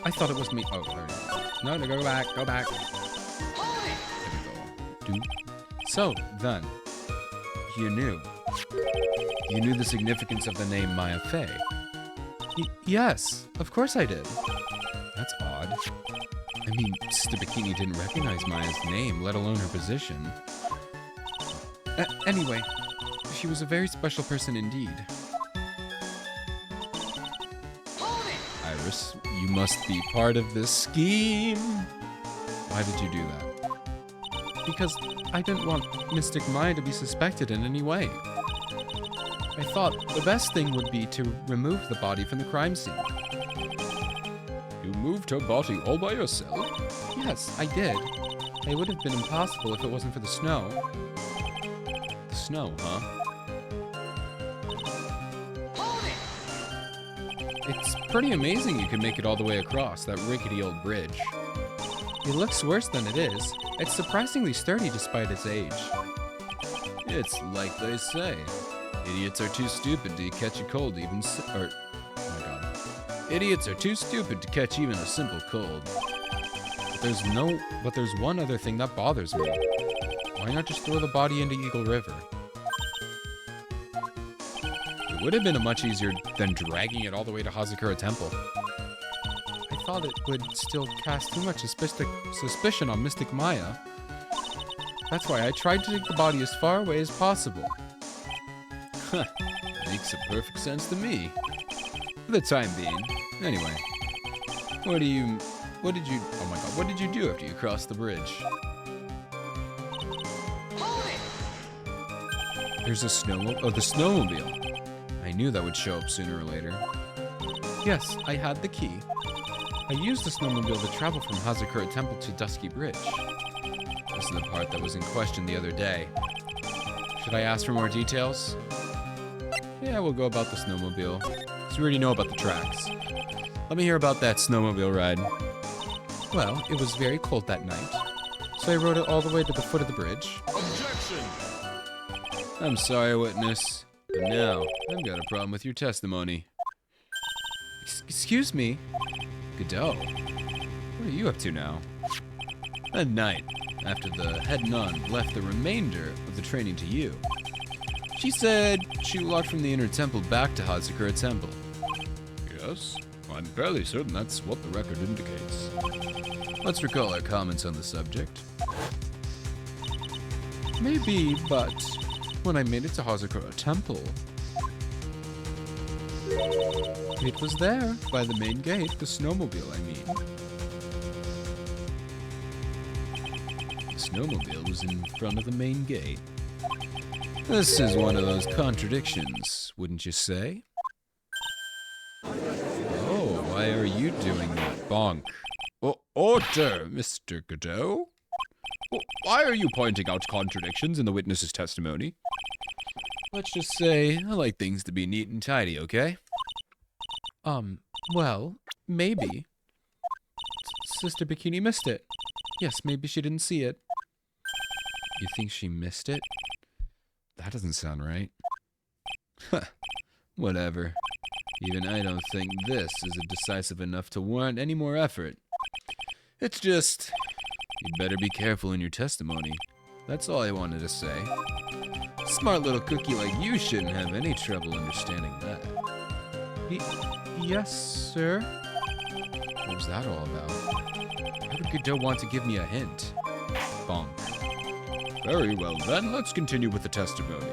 [SPEAKER 1] I thought it was me. Oh, there it is. No, go back, go back. There we go. So, then, you knew. You knew the significance of the name Maya Fey. Yes, of course I did. That's odd. I mean, Sister Bikini didn't recognize Maya's name, let alone her position. Anyway, she was a very special person indeed. Iris, you must be part of this scheme. Why did you do that? Because I didn't want Mystic Maya to be suspected in any way. I thought the best thing would be to remove the body from the crime scene.
[SPEAKER 2] You moved her body all by yourself?
[SPEAKER 1] Yes, I did. It would have been impossible if it wasn't for the snow. The snow, huh? It's pretty amazing you can make it all the way across that rickety old bridge. It looks worse than it is. It's surprisingly sturdy despite its age. It's like they say. Idiots are too stupid to catch a cold even oh my god. Idiots are too stupid to catch even a simple cold. But there's one other thing that bothers me. Why not just throw the body into Eagle River? It would have been much easier than dragging it all the way to Hazakura Temple. I thought it would still cast too much suspicion on Mystic Maya. That's why I tried to take the body as far away as possible. Huh, makes a perfect sense to me. For the time being. Anyway, what did you do after you crossed the bridge? There's a the snowmobile. I knew that would show up sooner or later. Yes, I had the key. I used the snowmobile to travel from Hazakura Temple to Dusky Bridge. This is the part that was in question the other day. Should I ask for more details? Yeah, we'll go about the snowmobile. So we already know about the tracks. Let me hear about that snowmobile ride. Well, it was very cold that night, so I rode it all the way to the foot of the bridge.
[SPEAKER 2] Objection!
[SPEAKER 1] I'm sorry, witness, but now I've got a problem with your testimony. Excuse me? Godot, what are you up to now? That night, after the head nun left the remainder of the training to you, she said she walked from the inner temple back to Hazakura Temple.
[SPEAKER 2] Yes, I'm fairly certain that's what the record indicates.
[SPEAKER 1] Let's recall our comments on the subject. Maybe, but when I made it to Hazakura Temple, it was there, by the main gate, the snowmobile, I mean. The snowmobile was in front of the main gate. This is one of those contradictions, wouldn't you say? Oh, why are you doing that, bonk?
[SPEAKER 2] Order, Mr. Godot. Why are you pointing out contradictions in the witness's testimony?
[SPEAKER 1] Let's just say I like things to be neat and tidy, okay? Well, maybe. Sister Bikini missed it. Yes, maybe she didn't see it. You think she missed it? That doesn't sound right. Whatever. Even I don't think this is decisive enough to warrant any more effort. It's just, you'd better be careful in your testimony. That's all I wanted to say. Smart little cookie like you shouldn't have any trouble understanding that. Yes, sir? What was that all about? Why would Godot want to give me a hint? Bonk.
[SPEAKER 2] Very well then, let's continue with the testimony.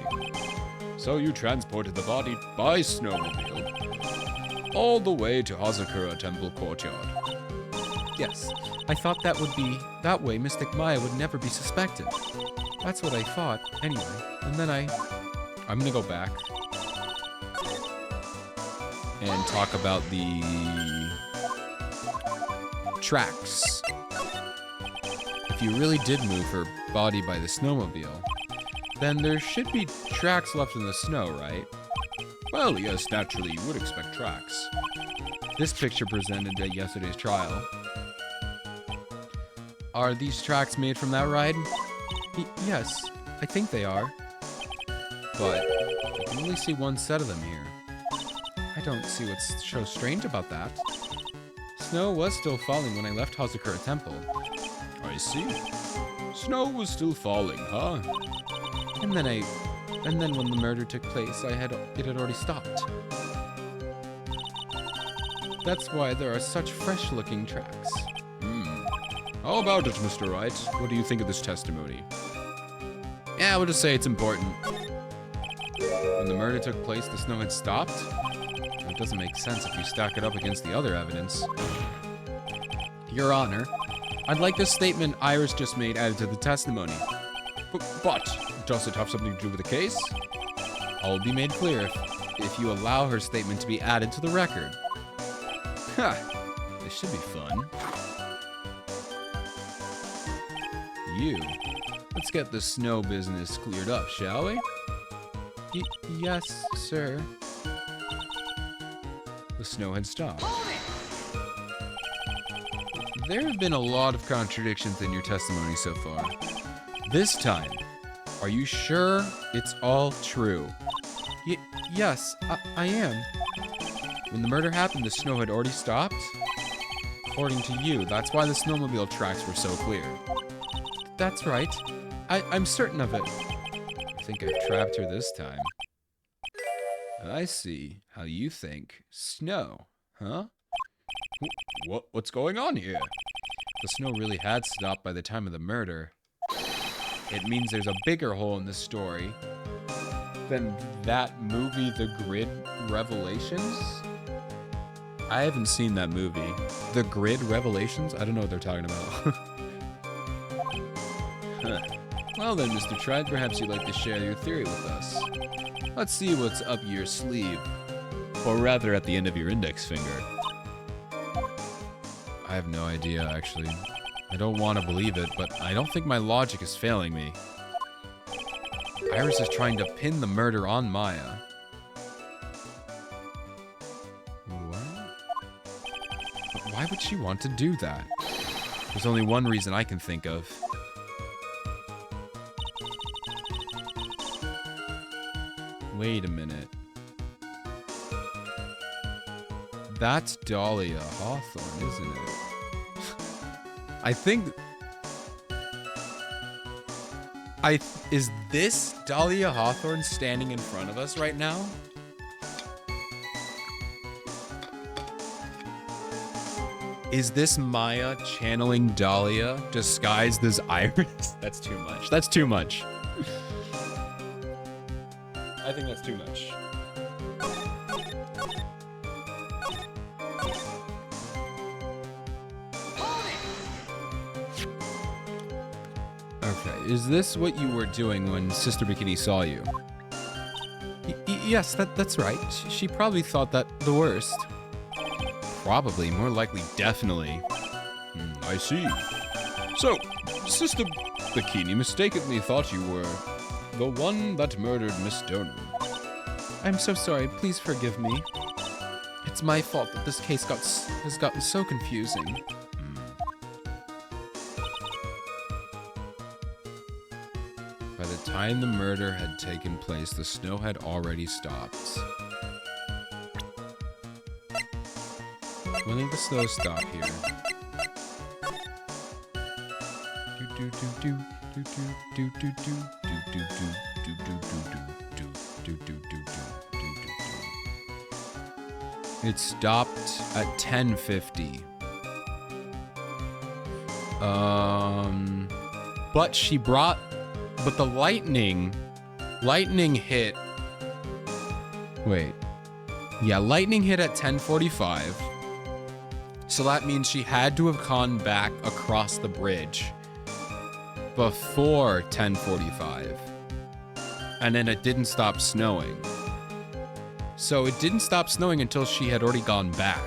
[SPEAKER 2] So you transported the body by snowmobile all the way to Hazakura Temple Courtyard.
[SPEAKER 1] Yes, I thought that way Mystic Maya would never be suspected. That's what I thought, anyway. And then I'm gonna go back and talk about the tracks. If you really did move her body by the snowmobile, then there should be tracks left in the snow, right?
[SPEAKER 2] Well, yes, naturally, you would expect tracks.
[SPEAKER 1] This picture presented at yesterday's trial. Are these tracks made from that ride? Yes, I think they are. But I can only see one set of them here. I don't see what's so strange about that. Snow was still falling when I left Hazakura Temple.
[SPEAKER 2] I see. Snow was still falling, huh?
[SPEAKER 1] And then when the murder took place, it had already stopped. That's why there are such fresh-looking tracks.
[SPEAKER 2] How about it, Mr. Wright? What do you think of this testimony? Yeah, we'll just say it's important. When the murder took place, the snow had stopped? It doesn't make sense if you stack it up against the other evidence. Your Honor, I'd like this statement Iris just made added to the testimony. But does it have something to do with the case? All will be made clear if you allow her statement to be added to the record. Ha! This should be fun. Let's get the snow business cleared up, shall we? Yes, sir. The snow had stopped. There have been a lot of contradictions in your testimony so far. This time, are you sure it's all true? Yes, I am. When the murder happened, the snow had already stopped? According to you, that's why the snowmobile tracks were so clear. That's right. I'm certain of it. I think I've trapped her this time. I see how you think. Snow, huh? What's going on here? The snow really had stopped by the time of the murder. It means there's a bigger hole in this story than that movie, The Grid Revelations? I haven't seen that movie. The Grid Revelations? I don't know what they're talking about. Huh. Well then, Mr. Tride, perhaps you'd like to share your theory with us. Let's see what's up your sleeve. Or rather, at the end of your index finger. I have no idea, actually. I don't want to believe it, but I don't think my logic is failing me. Iris is trying to pin the murder on Maya. What? But why would she want to do that? There's only one reason I can think of. Wait a minute. That's Dahlia Hawthorne, isn't it? I think... Is this Dahlia Hawthorne standing in front of us right now? Is this Maya channeling Dahlia disguised as Iris? That's too much. That's too much. I think that's too much. Okay, is this what you were doing when Sister Bikini saw you? Yes, that's right. She probably thought that the worst. Probably, more likely, definitely. I see. So, Sister Bikini mistakenly thought you were the one that murdered Miss Donan. I'm so sorry. Please forgive me. It's my fault that this case has gotten so confusing. By the time the murder had taken place, the snow had already stopped. When did the snow stop here? It stopped at 10:50. But the lightning hit. Wait. Yeah, lightning hit at 10:45. So that means she had to have gone back across the bridge before 10:45. And then it didn't stop snowing. So it didn't stop snowing until she had already gone back.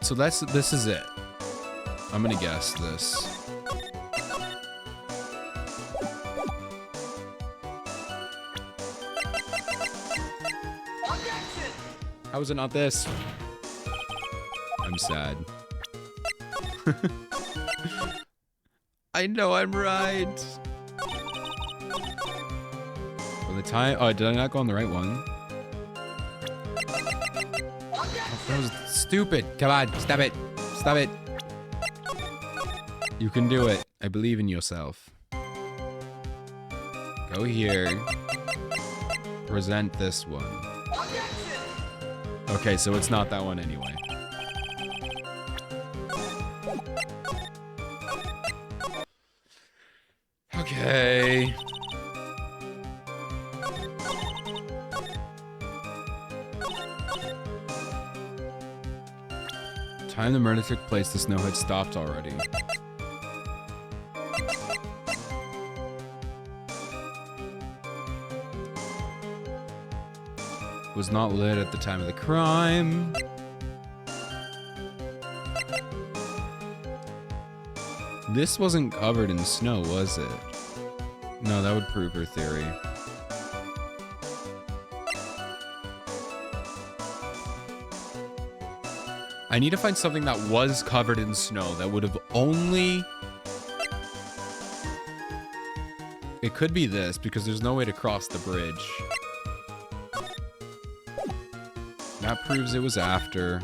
[SPEAKER 2] So this is it. I'm gonna guess this. How is it not this? I'm sad. I know I'm right. By the time... Oh, did I not go on the right one? That was stupid. Come on, stop it. Stop it. You can do it. I believe in yourself. Go here. Present this one. Okay, so it's not that one anyway.
[SPEAKER 1] Okay. Time the murder took place, the snow had stopped already. Was not lit at the time of the crime. This wasn't covered in snow, was it? No, that would prove her theory. I need to find something that was covered in snow that would have only... It could be this, because there's no way to cross the bridge. That proves it was after.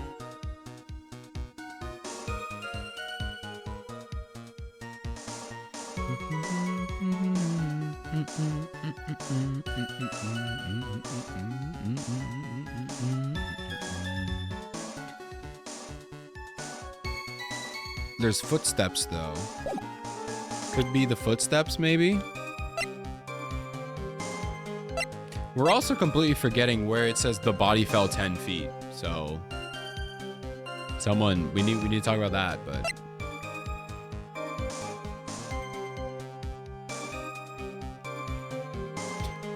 [SPEAKER 1] There's footsteps, though. Could be the footsteps, maybe? We're also completely forgetting where it says the body fell 10 feet, so... Someone... We need to talk about that, but...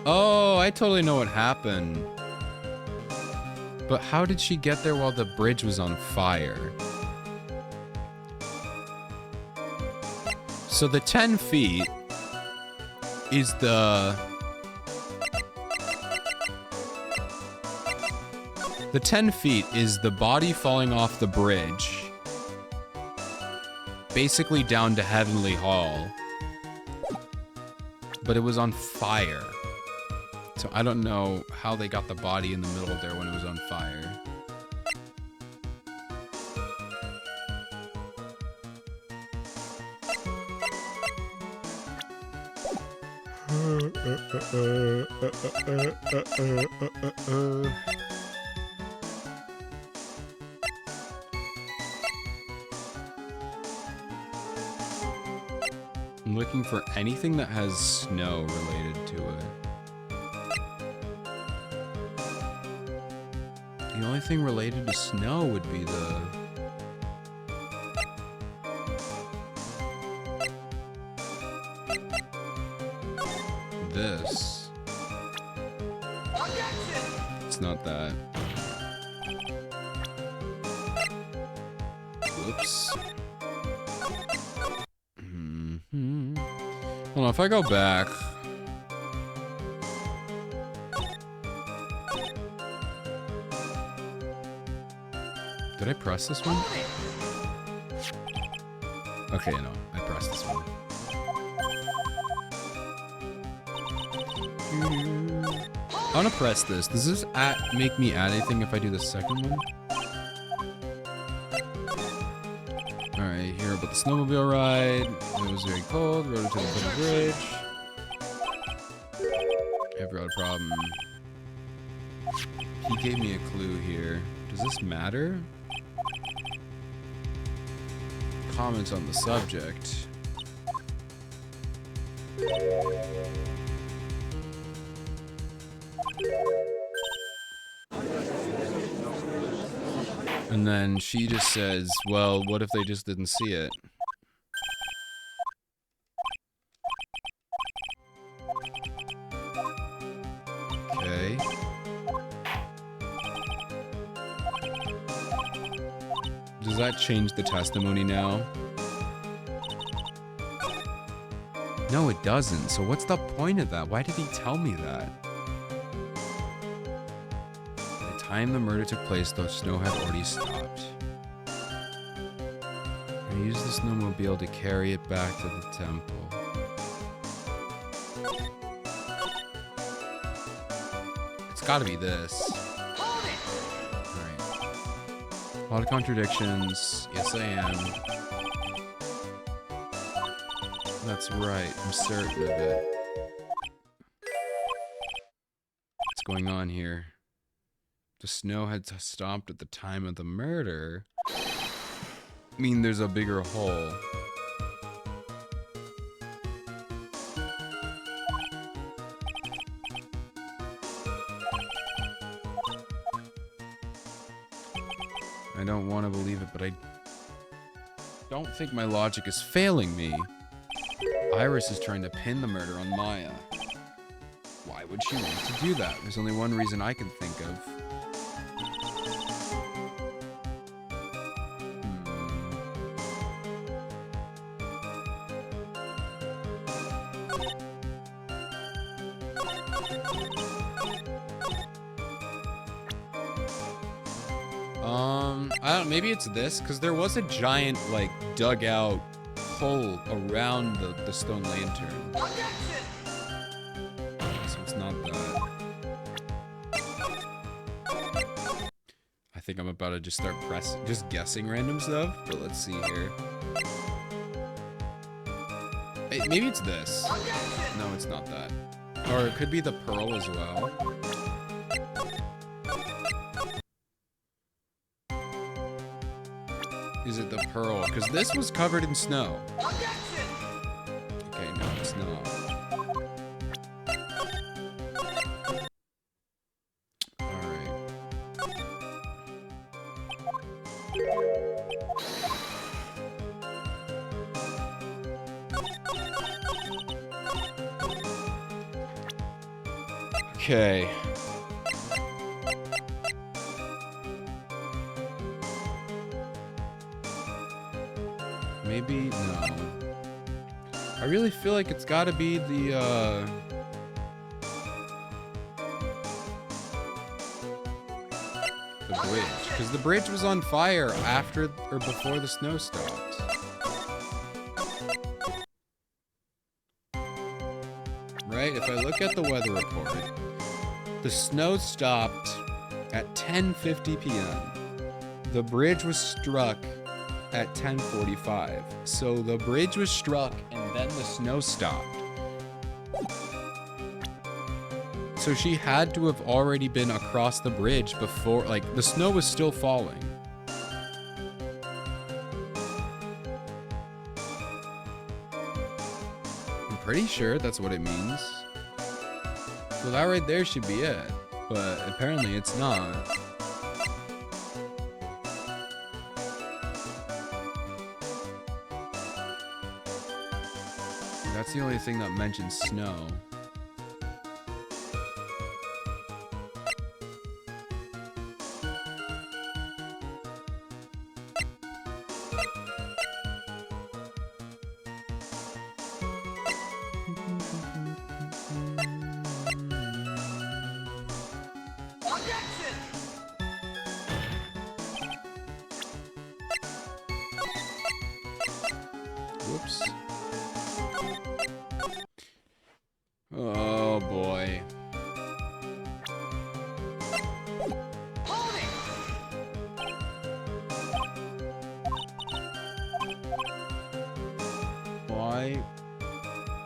[SPEAKER 1] Oh, I totally know what happened. But how did she get there while the bridge was on fire? So the 10 feet is the... The 10 feet is the body falling off the bridge, basically down to Heavenly Hall, but it was on fire. So I don't know how they got the body in the middle there when it was on fire. I'm looking for anything that has snow related to it. The only thing related to snow would be the... This. It's not that. Whoops. Hold on, if I go back... Did I press this one? Okay, no, I pressed this one. I want to press this. Does this make me add anything if I do the second one? Alright, hear about the snowmobile ride. It was very cold. Rode it to the foot of the bridge. Ever had a problem? He gave me a clue here. Does this matter? Comments on the subject. And then she just says, well, what if they just didn't see it? Okay. Does that change the testimony now? No, it doesn't. So what's the point of that? Why did he tell me that? By the time the murder took place, the snow had already stopped. I used the snowmobile to carry it back to the temple. It's gotta be this. Alright. A lot of contradictions. Yes, I am. That's right. I'm certain of it. What's going on here? The snow had stopped at the time of the murder. I mean, there's a bigger hole. I don't want to believe it, but I don't think my logic is failing me. Iris is trying to pin the murder on Maya. Why would she want to do that? There's only one reason I can think of. I don't, maybe it's this, because there was a giant, like, dug out hole around the stone lantern. So it's not that. I think I'm about to just start just guessing random stuff, but let's see here. Hey, maybe it's this. No, it's not that. Or it could be the pearl as well. Is it the pearl? Because this was covered in snow. Okay, no, it's not. Alright. Okay. Maybe, no. I really feel like it's gotta be the bridge. Because the bridge was on fire after or before the snow stopped. Right? If I look at the weather report, the snow stopped at 10:50 p.m. The bridge was struck at 10:45. So the bridge was struck and then the snow stopped. So she had to have already been across the bridge before, like, the snow was still falling. I'm pretty sure that's what it means. So that right there should be it. But apparently it's not. That's the only thing that mentions snow. Whoops. Oh boy. Why?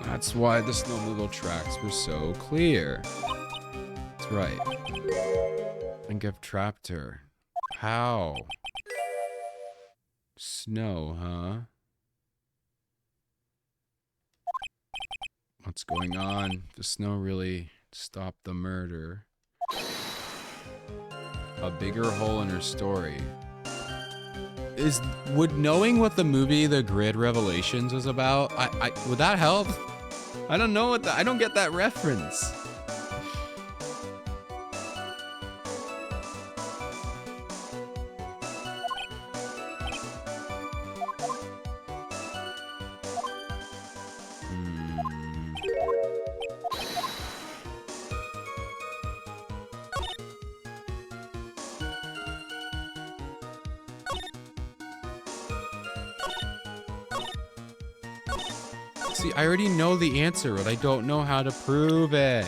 [SPEAKER 1] That's why the snowmobile tracks were so clear. That's right. I think I've trapped her. How? Snow, huh? What's going on? The snow really stopped the murder. A bigger hole in her story. Would knowing what the movie The Grid Revelations was about, would that help? I don't know I don't get that reference. See, I already know the answer, but I don't know how to prove it.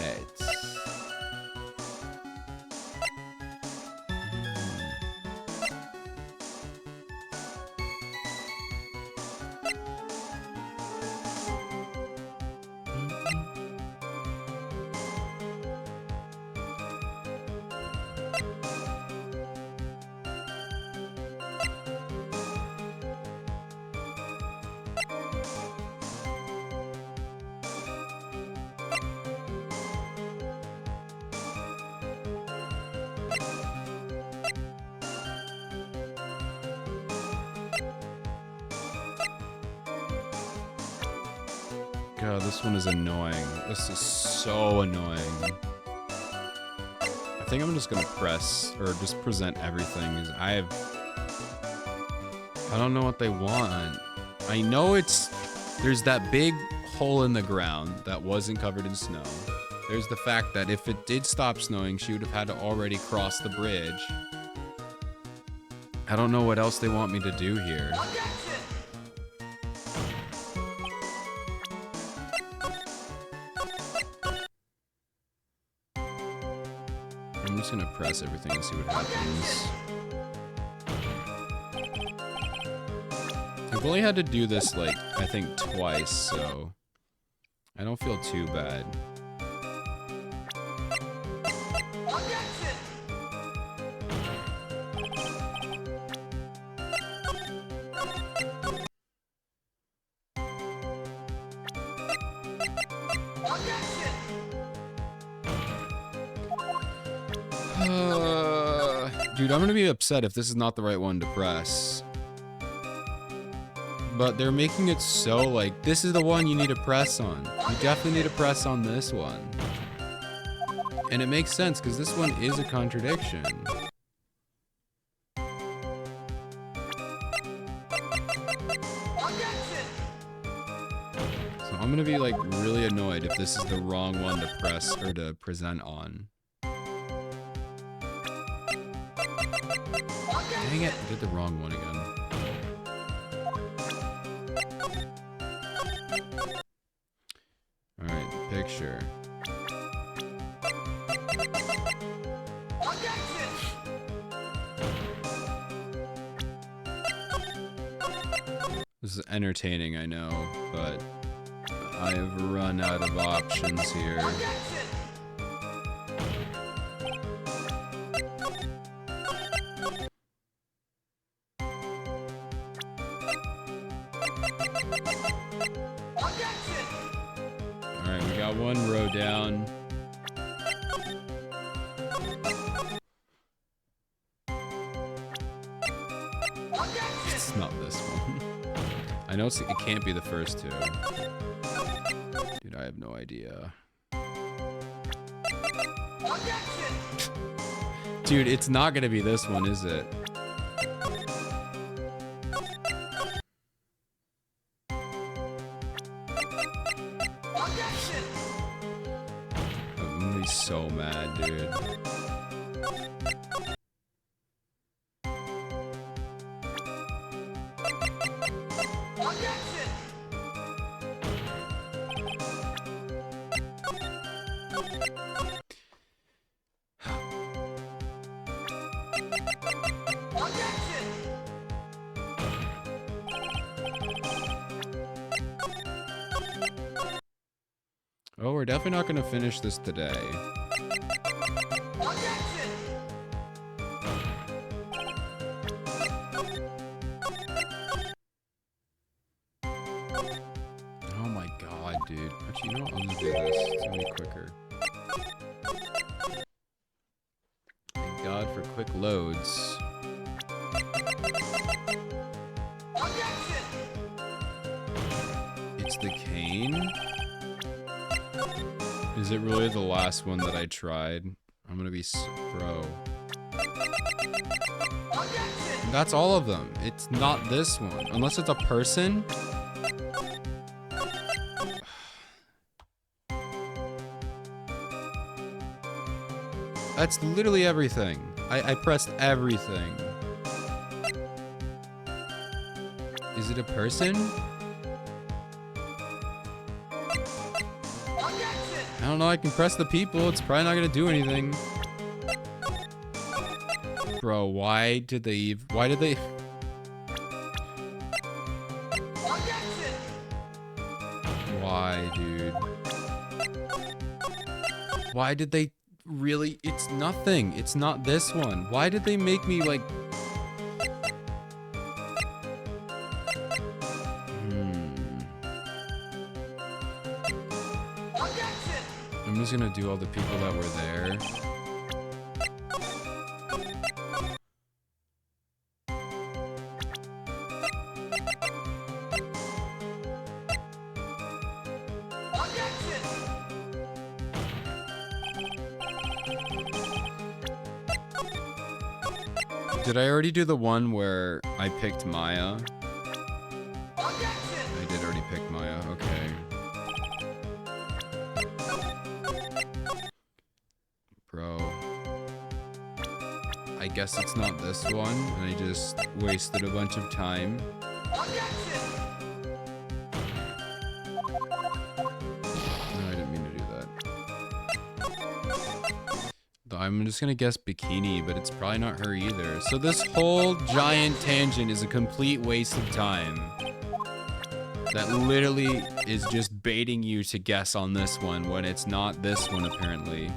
[SPEAKER 2] God, this one is annoying. This is so annoying. I think I'm just gonna press, or just present everything. I don't know what they want. I know there's that big hole in the ground that wasn't covered in snow. There's the fact that if it did stop snowing, she would have had to already cross the bridge. I don't know what else they want me to do here. I'm just gonna press everything and see what happens. I've only had to do this, like, I think twice, so I don't feel too bad. Dude, I'm gonna be upset if this is not the right one to press. But they're making it so, like, this is the one you need to press on. You definitely need to press on this one. And it makes sense, because this one is a contradiction. So I'm gonna be, like, really annoyed if this is the wrong one to press, or to present on. Dang it, I did the wrong one again. Alright, the picture. This is entertaining, I know, but I've run out of options here. Alright, we got one row down. It's not this one. I know it can't be the first two. Dude, I have no idea. Dude, it's not gonna be this one, is it? I'm gonna be so mad, dude. Oh, we're definitely not going to finish this today. Oh my god, dude. Actually, you know what? I'll just do this. It's going to be quicker. Thank God for quick loads. It's the cane? Is it really the last one that I tried? I'm gonna be bro. That's all of them. It's not this one. Unless it's a person. That's literally everything. I pressed everything. Is it a person? I don't know, I can press the people, it's probably not gonna do anything. Bro, why did they... Why, dude? Why did they really... It's nothing, it's not this one. Why did they make me, like... I'm just gonna do all the people that were there. Did I already do the one where I picked Maya? I did already pick Maya, okay. Bro. I guess it's not this one, and I just wasted a bunch of time. No, I didn't mean to do that. I'm just gonna guess Bikini, but it's probably not her either. So this whole giant tangent is a complete waste of time. That literally is just baiting you to guess on this one when it's not this one, apparently.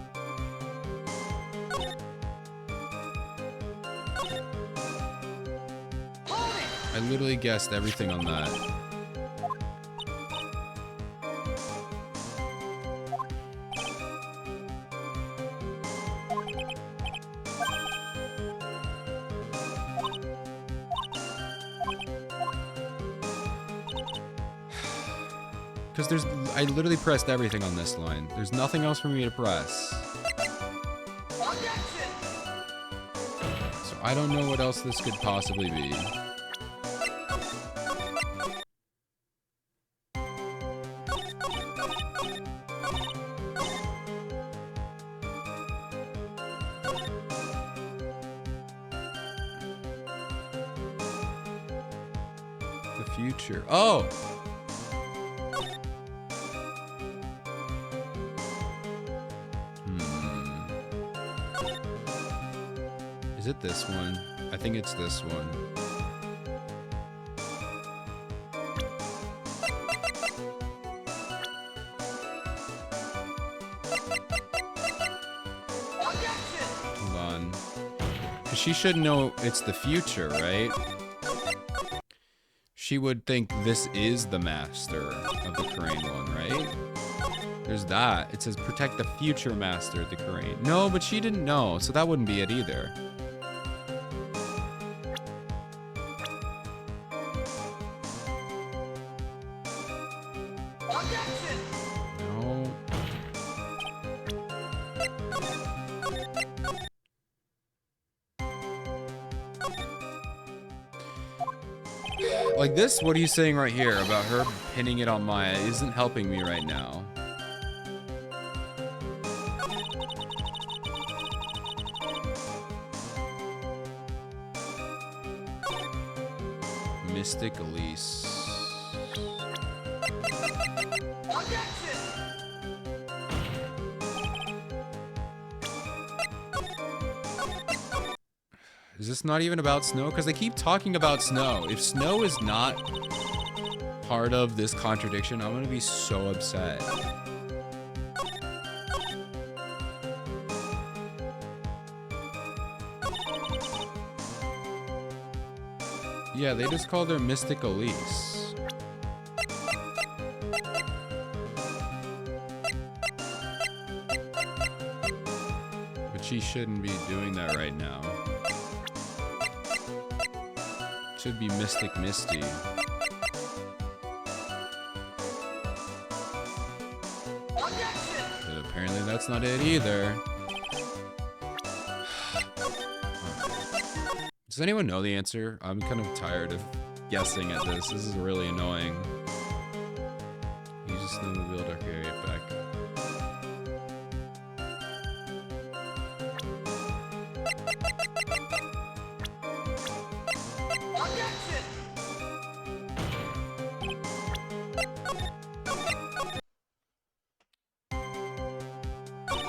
[SPEAKER 2] I literally guessed everything on that. Because I literally pressed everything on this line. There's nothing else for me to press. So I don't know what else this could possibly be. The future. Oh! Is it this one? I think it's this one. Hold on. 'Cause she should know it's the future, right? She would think this is the master of the Karain one, right? There's that. It says protect the future master of the Karain. No, but she didn't know, so that wouldn't be it either. No. Like this, what are you saying right here about her pinning it on Maya isn't helping me right now. Mystic Elise. Is this not even about Snow? Because they keep talking about Snow. If Snow is not part of this contradiction, I'm gonna be so upset. Yeah, they just called her Mystic Elise. But she shouldn't be doing that right now. Should be Mystic Misty. But apparently that's not it either. Does anyone know the answer? I'm kind of tired of guessing at this. This is really annoying. Use a snowmobile to carry it back.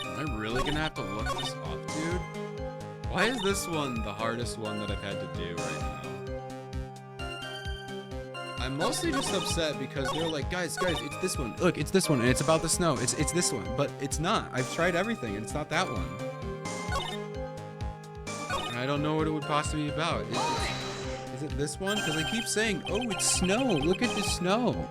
[SPEAKER 2] Am I really gonna have to look this up, dude? Why is this one the hardest one that I've had to do right now? I'm mostly just upset because they're like, guys, it's this one. Look, it's this one, and it's about the snow. It's this one, but it's not. I've tried everything, and it's not that one. And I don't know what it would possibly be about. Is it this one? Because I keep saying, oh, it's snow. Look at the snow.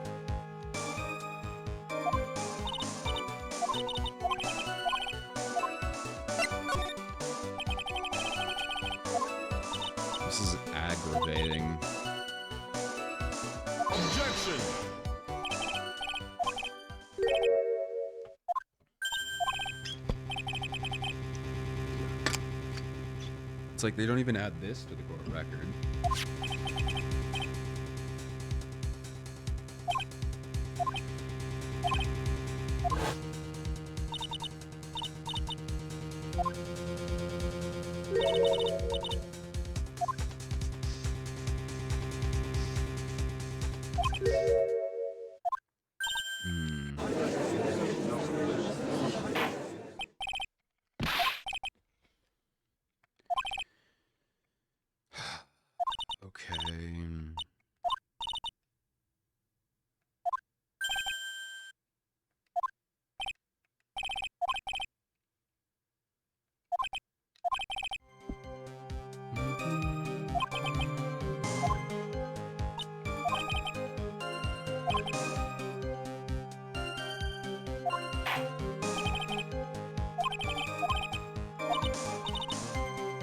[SPEAKER 2] This is aggravating.
[SPEAKER 3] Objection!
[SPEAKER 1] It's like they don't even add this to the court record. Okay.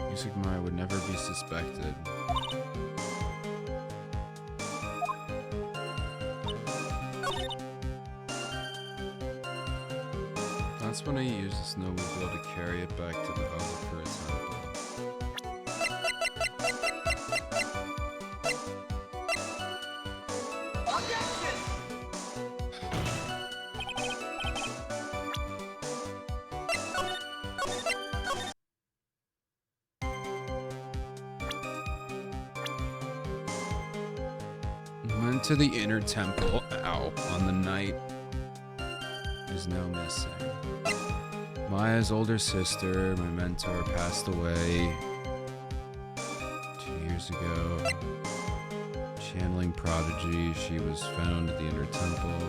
[SPEAKER 1] Music Maya would never be suspected. That's when I use the snowmobile to carry it back to the Hazakura temple. Went to the inner temple, on the night is now missing. Maya's older sister, my mentor, passed away 2 years ago. Channeling prodigy, she was found at the inner temple.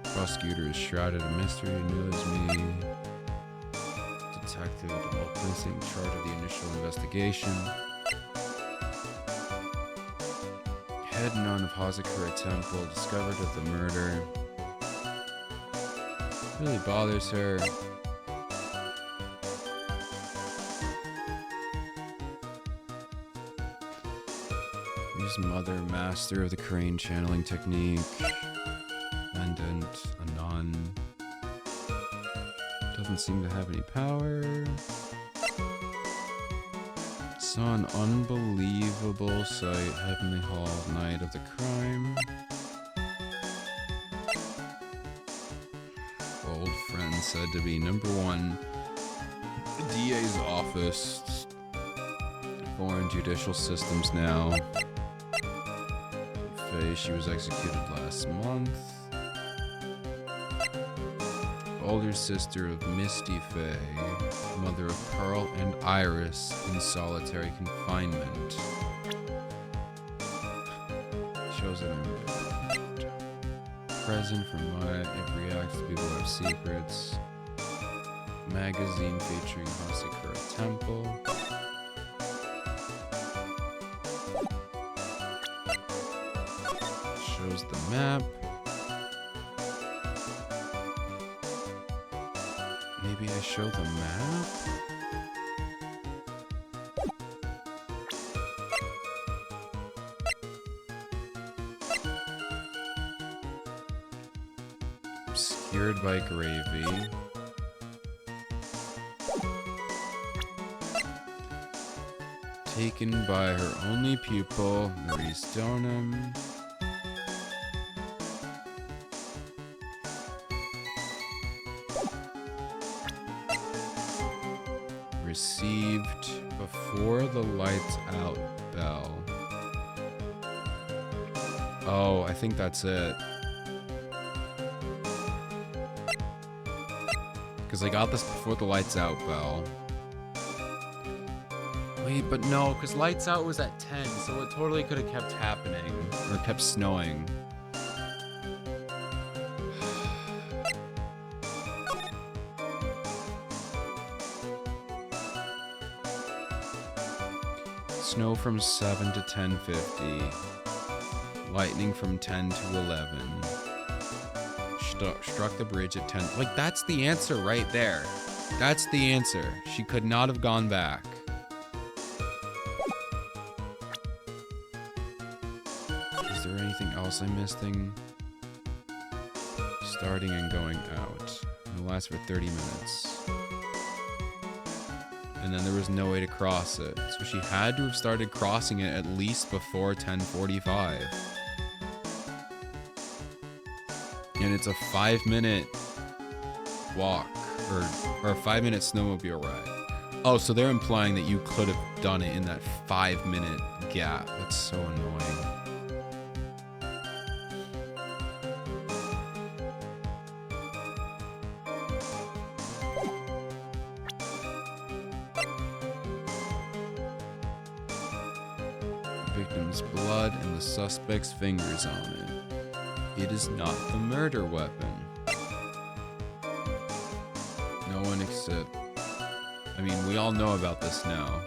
[SPEAKER 1] Prosecutor is shrouded in mystery and knows me. Detective placing in charge of the initial investigation. Head nun of Hazakura Temple discovered of the murder. Really bothers her. His mother, master of the crane channeling technique. Pendant, a nun. Doesn't seem to have any power. Saw an unbelievable sight, Heavenly Hall, night of the crime. Old friend said to be #1, the DA's office. Foreign judicial systems now. Faye, she was executed last month. Older sister of Misty Faye, mother of Pearl and Iris in solitary confinement. Shows that I'm present for Maya. It reacts to people who have secrets. Magazine featuring Hazakura Temple. Shows the map. Maybe I show the map? Obscured by gravy. Taken by her only pupil, Maurice Donham. Received before the lights out bell. Oh, I think that's it. Because I got this before the lights out bell. Wait, but no, because lights out was at 10, so it totally could have kept happening. Or kept snowing. Snow from 7 to 10:50. Lightning from 10 to 11. Struck the bridge at 10. Like, that's the answer right there. That's the answer. She could not have gone back. Is there anything else I'm missing? Starting and going out. It'll last for 30 minutes. and then there was no way to cross it. So she had to have started crossing it at least before 10:45. And it's a 5-minute walk, or a 5-minute snowmobile ride. Oh, so they're implying that you could have done it in that 5-minute gap. That's so annoying. Victim's blood and the suspect's fingers on it. It is not the murder weapon. No one except... I mean, we all know about this now.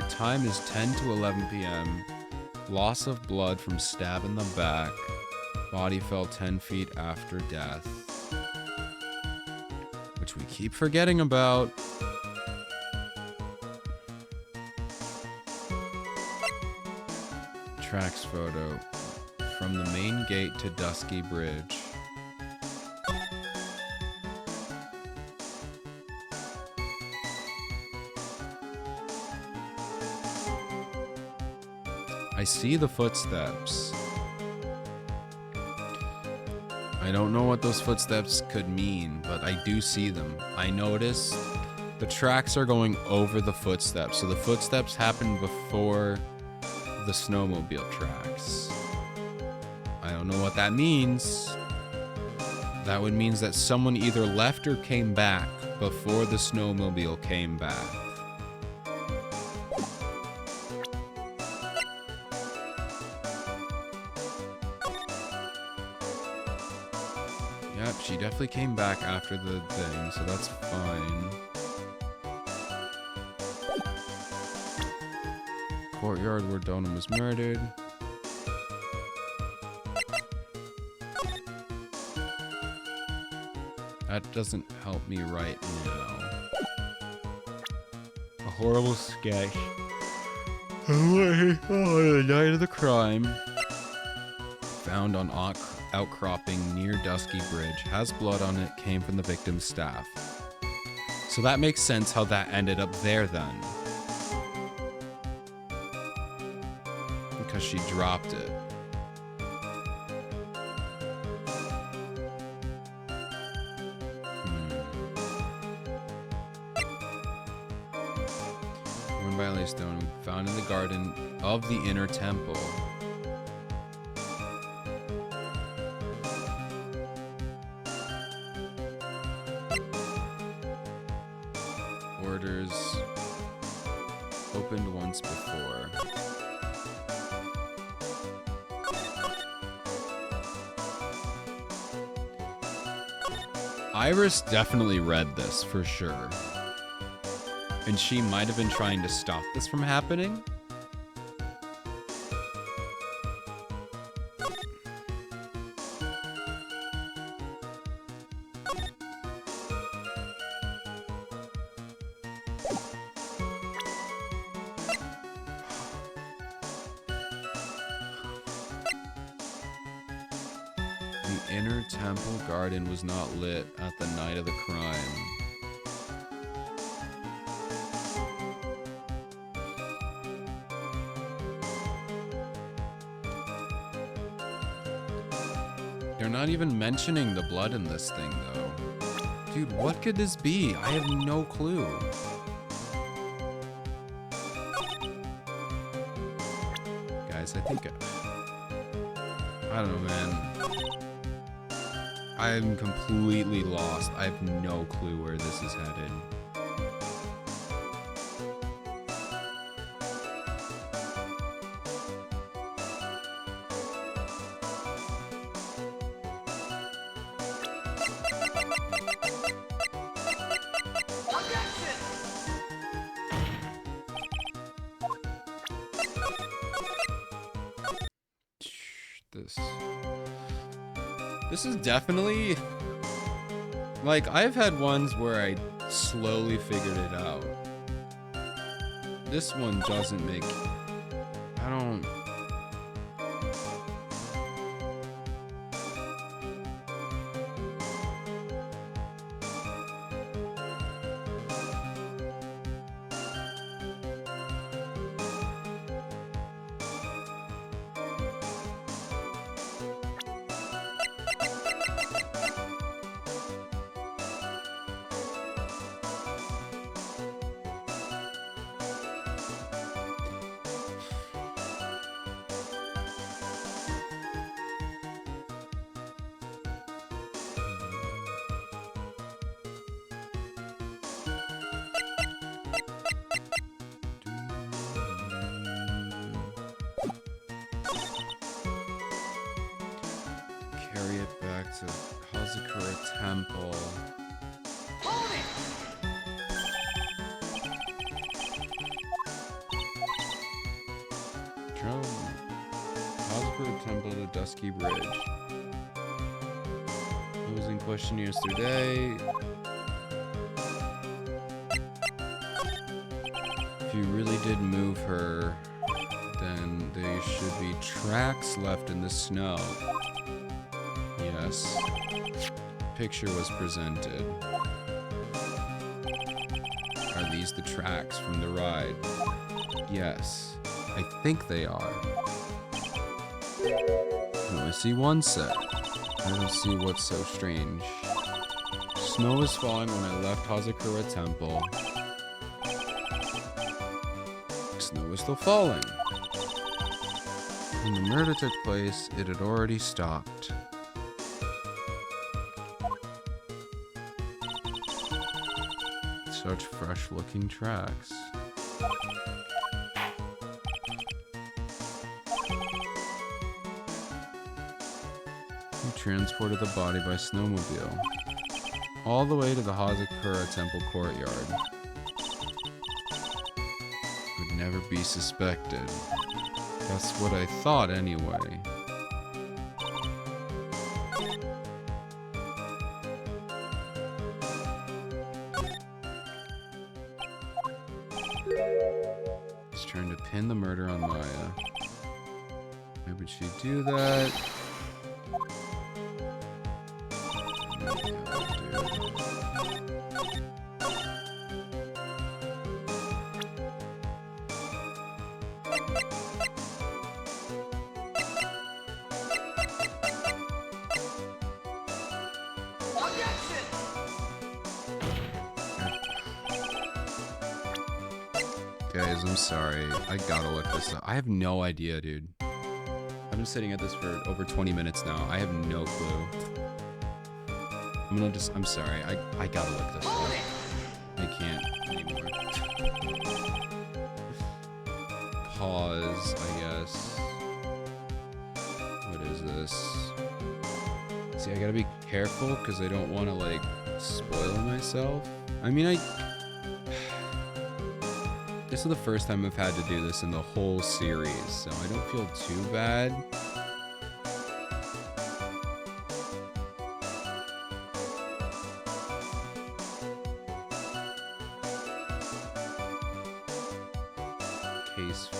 [SPEAKER 1] Time is 10 to 11 p.m. Loss of blood from stab in the back. Body fell 10 feet after death. Which we keep forgetting about. Tracks photo. From the main gate to Dusky Bridge. I see the footsteps. I don't know what those footsteps could mean, but I do see them. I notice the tracks are going over the footsteps, so the footsteps happened before the snowmobile tracks. I don't know what that means. That would mean that someone either left or came back before the snowmobile came back. Yep, she definitely came back after the thing, so that's fine. Courtyard where Donham was murdered. That doesn't help me right now. A horrible sketch. The night of the crime. Found on outcropping near Dusky Bridge. Has blood on it. Came from the victim's staff. So that makes sense how that ended up there then. Because she dropped it. Worn by a stone found in the garden of the inner temple. Orders opened once before. Iris definitely read this for sure. And she might have been trying to stop this from happening. The inner temple garden was not lit at the night of the crime. They're not even mentioning the blood in this thing, though. Dude, what could this be? I have no clue. Guys, I think... I don't know, man. I'm completely lost. I have no clue where this is headed. This is definitely, like, I've had ones where I slowly figured it out. This one doesn't make, to Hazakura Temple. From Hazakura Temple to Dusky Bridge. Who was in question yesterday? If you really did move her, then there should be tracks left in the snow. Yes. Picture was presented. Are these the tracks from the ride? Yes. I think they are. I only see one set. I don't see what's so strange. Snow was falling when I left Hazakura Temple. Snow was still falling. When the murder took place, it had already stopped. Such fresh-looking tracks. He transported the body by snowmobile all the way to the Hazakura Temple courtyard. Would never be suspected. That's what I thought anyway. He's trying to pin the murder on Maya. Why would she do that? Guys, I'm sorry. I gotta look this up. I have no idea, dude. I've been sitting at this for over 20 minutes now. I have no clue. I'm sorry. I gotta look this up. I can't anymore. Pause, I guess. What is this? See, I gotta be careful because I don't want to, like, spoil myself. I mean, this is the first time I've had to do this in the whole series, so I don't feel too bad. Case 5.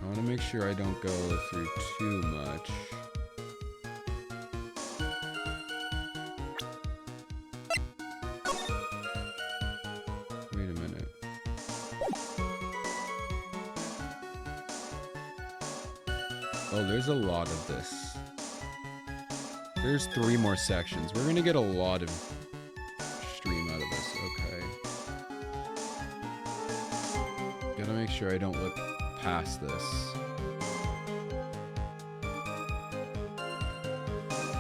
[SPEAKER 1] I want to make sure I don't go through too much. Wait a minute. Oh, there's a lot of this. There's 3 more sections. We're gonna get a lot of stream out of this. Okay. Gotta make sure I don't look past this.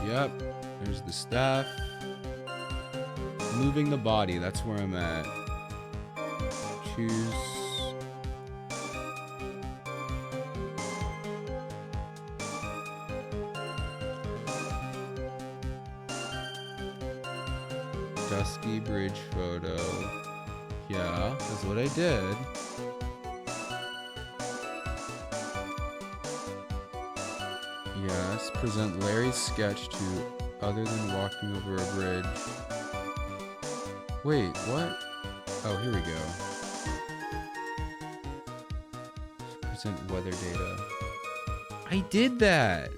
[SPEAKER 1] Yep. There's the staff. Moving the body. That's where I'm at. Choose. Dusky Bridge photo. Yeah, that's what I did. Yes, present Larry's sketch to other than walking over a bridge. Wait, what? Oh, here we go. Present weather data. I did that!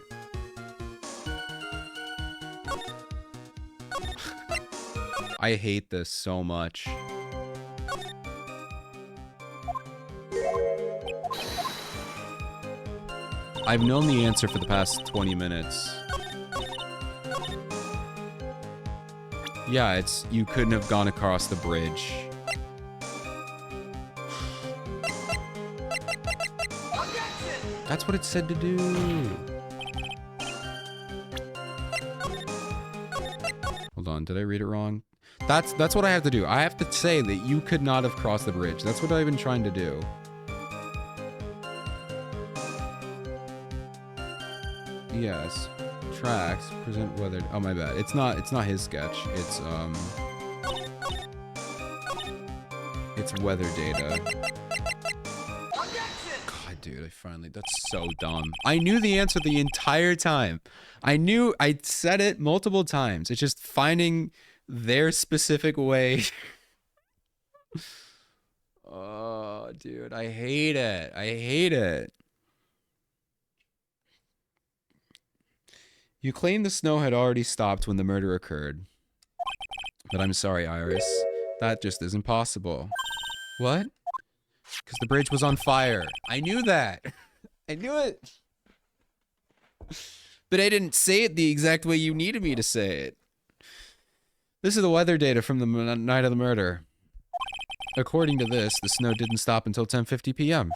[SPEAKER 1] I hate this so much. I've known the answer for the past 20 minutes. Yeah, it's you couldn't have gone across the bridge. That's what it said to do. Hold on, did I read it wrong? That's what I have to do. I have to say that you could not have crossed the bridge. That's what I've been trying to do.
[SPEAKER 2] yes. Tracks, present weather. Oh, my bad. It's not his sketch. It's weather data. God, dude, that's so dumb. I knew the answer the entire time. I said it multiple times. It's just finding their specific way. Oh, dude, I hate it. I hate it. You claim the snow had already stopped when the murder occurred. But I'm sorry, Iris. That just isn't possible. What? Because the bridge was on fire. I knew that. I knew it. But I didn't say it the exact way you needed me to say it. This is the weather data from the night of the murder. According to this, the snow didn't stop until 10:50 p.m.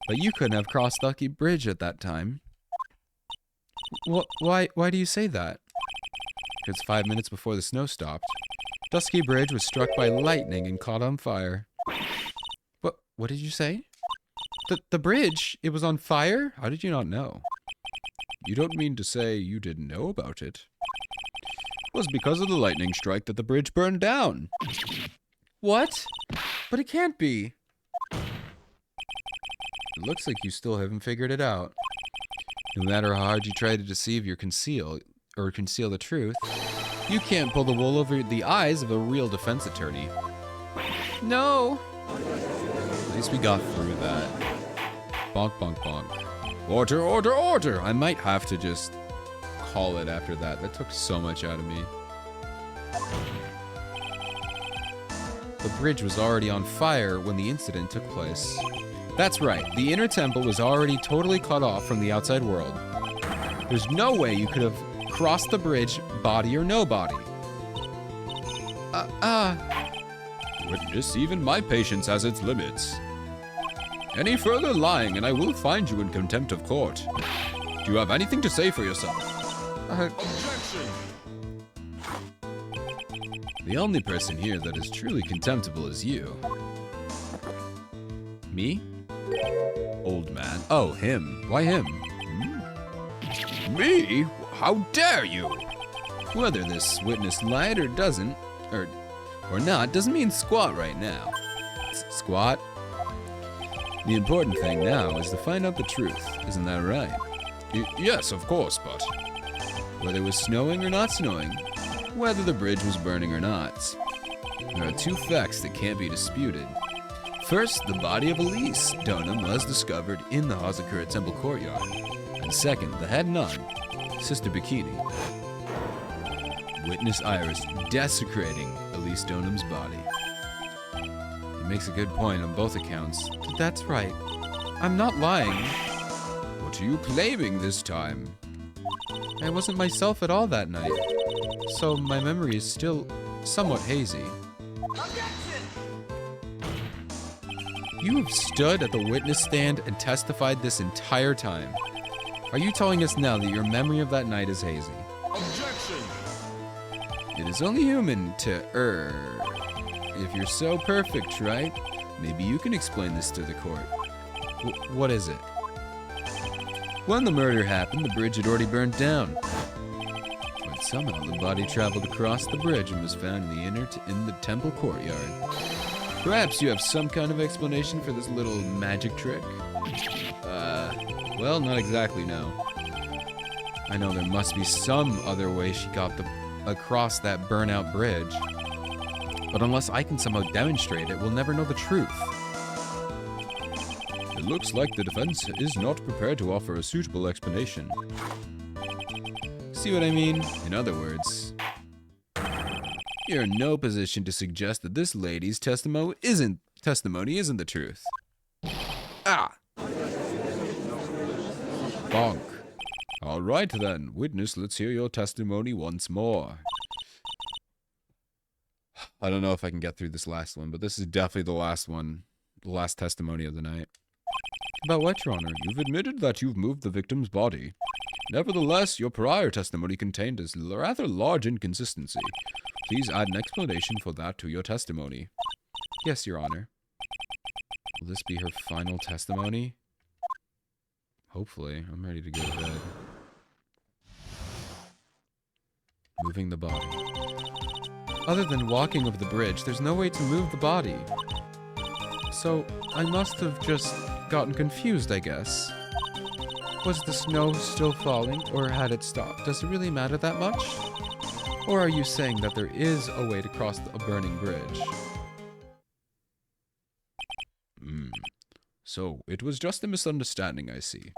[SPEAKER 2] But you couldn't have crossed Lucky Bridge at that time. Why do you say that? Because 5 minutes before the snow stopped, Dusky Bridge was struck by lightning and caught on fire. What did you say? The bridge? It was on fire? How did you not know? You don't mean to say you didn't know about it? It was because of the lightning strike that the bridge burned down. What? But it can't be. It looks like you still haven't figured it out. No matter how hard you try to deceive or conceal the truth, you can't pull the wool over the eyes of a real defense attorney. No. At least we got through that. Bonk, bonk, bonk. Order, order, order! I might have to just call it after that. That took so much out of me. The bridge was already on fire when the incident took place. That's right, the inner temple was already totally cut off from the outside world. There's no way you could have crossed the bridge, body or no body. Witness, even my patience has its limits. Any further lying and I will find you in contempt of court. Do you have anything to say for yourself? Objection! The only person here that is truly contemptible is you. Me? Old man. Oh, him. Why him? Me? How dare you? Whether this witness lied or doesn't, or not, doesn't mean squat right now. Squat? The important thing now is to find out the truth. Isn't that right? Yes, of course, but whether it was snowing or not snowing, whether the bridge was burning or not, there are two facts that can't be disputed. First, the body of Elise Donham was discovered in the Hazakura Temple courtyard. And second, the head nun, Sister Bikini. Witness Iris desecrating Elise Donham's body. He makes a good point on both accounts. That's right. I'm not lying. What are you claiming this time? I wasn't myself at all that night, so my memory is still somewhat hazy. You have stood at the witness stand and testified this entire time. Are you telling us now that your memory of that night is hazy? Objection! It is only human to err. If you're so perfect, right? Maybe you can explain this to the court. What is it? When the murder happened, the bridge had already burned down. But somehow the body traveled across the bridge and was found in the temple courtyard. Perhaps you have some kind of explanation for this little magic trick? Well, not exactly, no. I know there must be some other way she got across that burnout bridge. But unless I can somehow demonstrate it, we'll never know the truth. It looks like the defense is not prepared to offer a suitable explanation. See what I mean? In other words, you're in no position to suggest that this lady's testimony isn't the truth. Ah! Bonk. All right then, witness, let's hear your testimony once more. I don't know if I can get through this last one, but this is definitely the last one. The last testimony of the night. About what, Your Honor? You've admitted that you've moved the victim's body. Nevertheless, your prior testimony contained a rather large inconsistency. Please add an explanation for that to your testimony. Yes, Your Honor. Will this be her final testimony? Hopefully. I'm ready to go to bed.
[SPEAKER 1] Moving the body. Other than walking over the bridge, there's no way to move the body. So, I must have just gotten confused, I guess. Was the snow still falling, or had it stopped? Does it really matter that much? Or are you saying that there is a way to cross a burning bridge?
[SPEAKER 2] So, it was just a misunderstanding, I see.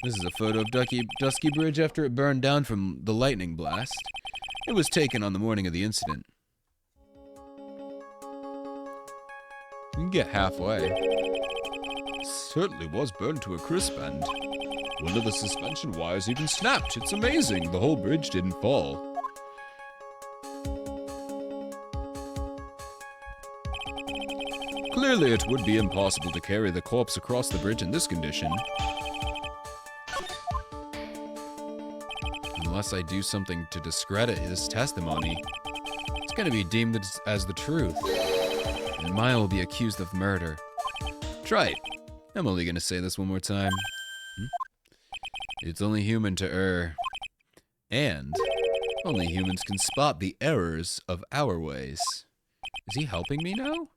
[SPEAKER 2] This is a photo of Dusky Bridge after it burned down from the lightning blast. It was taken on the morning of the incident. You can get halfway. Certainly was burned to a crisp end. One of the suspension wires even snapped. It's amazing. The whole bridge didn't fall. Clearly, it would be impossible to carry the corpse across the bridge in this condition. Unless I do something to discredit his testimony, it's going to be deemed as the truth. And Maya will be accused of murder. Try it. I'm only going to say this one more time. It's only human to err. And only humans can spot the errors of our ways. Is he helping me now?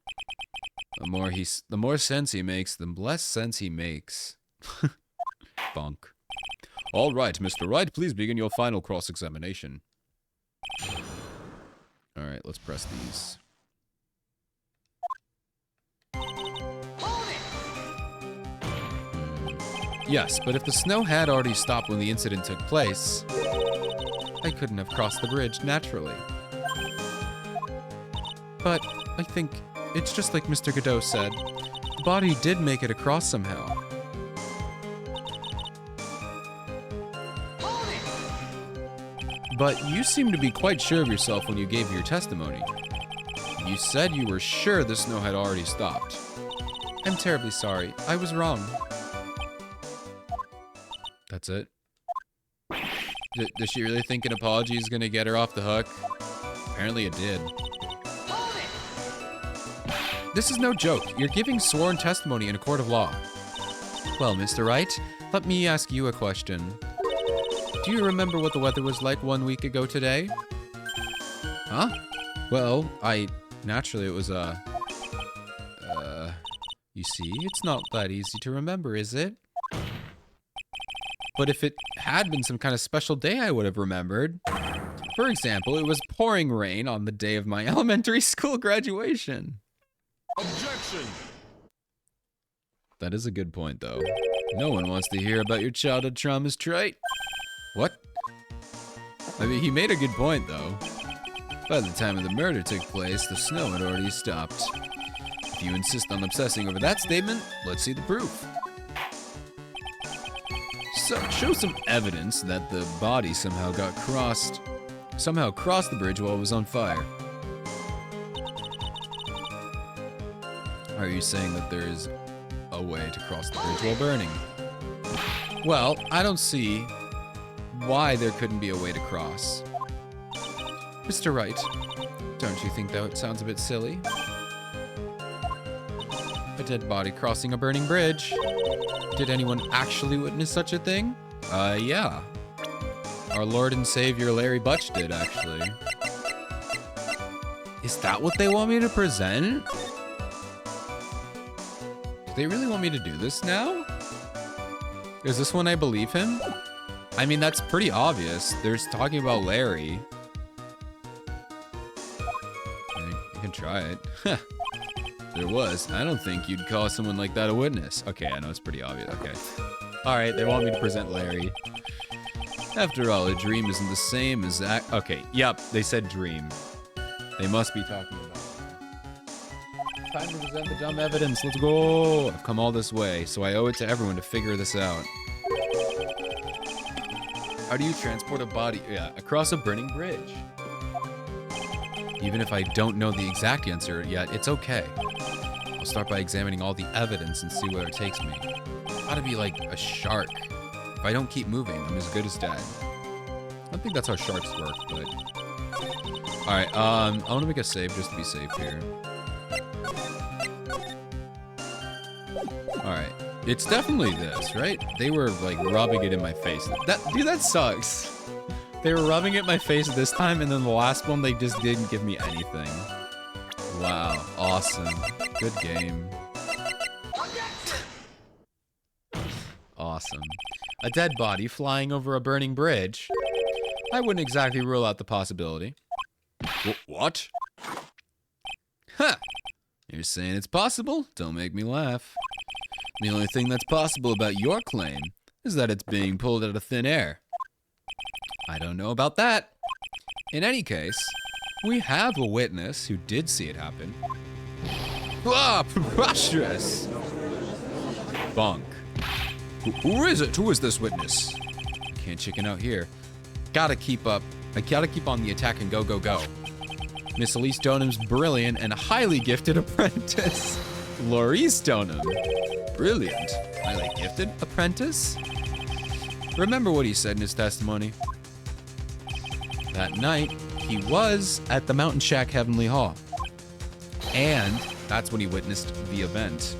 [SPEAKER 2] The more sense he makes, the less sense he makes. Bonk. All right, Mr. Wright, please begin your final cross-examination. All right, let's press these. Yes, but if the snow had already stopped when the incident took place, I couldn't have crossed the bridge naturally. But I think it's just like Mr. Godot said. The body did make it across somehow. But you seem to be quite sure of yourself when you gave your testimony. You said you were sure the snow had already stopped. I'm terribly sorry. I was wrong. That's it? Does she really think an apology is going to get her off the hook? Apparently it did. This is no joke. You're giving sworn testimony in a court of law. Well, Mr. Wright, let me ask you a question. Do you remember what the weather was like 1 week ago today? Huh? Well, naturally it was, you see, it's not that easy to remember, is it? But if it had been some kind of special day, I would have remembered. For example, it was pouring rain on the day of my elementary school graduation. Objection! That is a good point, though. No one wants to hear about your childhood traumas, Trite. What? I mean, he made a good point, though. By the time of the murder took place, the snow had already stopped. If you insist on obsessing over that statement, let's see the proof. So, show some evidence that the body somehow crossed the bridge while it was on fire. Are you saying that there is a way to cross the bridge while burning? Well, I don't see why there couldn't be a way to cross. Mr. Wright, don't you think that sounds a bit silly? A dead body crossing a burning bridge. Did anyone actually witness such a thing? Yeah. Our Lord and Savior Larry Butch did, actually. Is that what they want me to present? Do they really want me to do this now? Is this when I believe him? I mean, that's pretty obvious. They're talking about Larry. You can try it. There was. I don't think you'd call someone like that a witness. Okay, I know it's pretty obvious. Okay. Alright, they want me to present Larry. After all, a dream isn't the same as that. Okay, yep, they said dream. They must be talking about it. Time to present the dumb evidence. Let's go. I've come all this way, so I owe it to everyone to figure this out. How do you transport a body across a burning bridge? Even if I don't know the exact answer yet, it's okay. I'll start by examining all the evidence and see where it takes me. I ought to be like a shark. If I don't keep moving, I'm as good as dead. I don't think that's how sharks work, but... Alright, I want to make a save just to be safe here. Alright. It's definitely this, right? They were, like, rubbing it in my face. Dude, that sucks.
[SPEAKER 1] They were rubbing it in my face this time, and then the last one, they just didn't give me anything. Wow. Awesome. Good game. Awesome. A dead body flying over a burning bridge. I wouldn't exactly rule out the possibility.
[SPEAKER 2] What?
[SPEAKER 1] Huh. You're saying it's possible? Don't make me laugh. The only thing that's possible about your claim is that it's being pulled out of thin air. I don't know about that. In any case, we have a witness who did see it happen.
[SPEAKER 2] Ah, preposterous!
[SPEAKER 1] Bonk.
[SPEAKER 2] Who is it? Who is this witness?
[SPEAKER 1] Can't chicken out here. Gotta keep up. I gotta keep on the attack and go, go, go. Miss Elise Stonham's brilliant and highly gifted apprentice, Laurie Stoneham.
[SPEAKER 2] Brilliant.
[SPEAKER 1] Highly gifted apprentice? Remember what he said in his testimony? That night, he was at the Mountain Shack Heavenly Hall. And that's when he witnessed the event.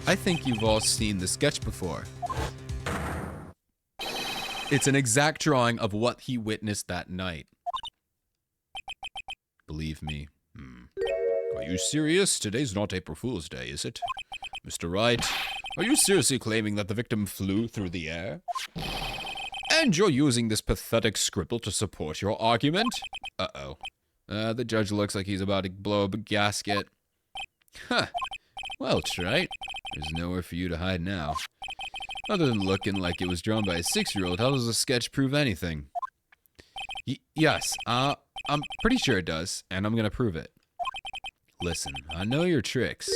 [SPEAKER 1] I think you've all seen the sketch before. It's an exact drawing of what he witnessed that night. Believe me.
[SPEAKER 2] Are you serious? Today's not April Fool's Day, is it? Mr. Wright, are you seriously claiming that the victim flew through the air? And you're using this pathetic scribble to support your argument? Uh-oh. The judge looks like he's about to blow up a gasket.
[SPEAKER 1] Huh. Well, Trite, there's nowhere for you to hide now. Other than looking like it was drawn by a 6-year-old, how does the sketch prove anything? Yes, I'm pretty sure it does, and I'm gonna prove it. Listen, I know your tricks.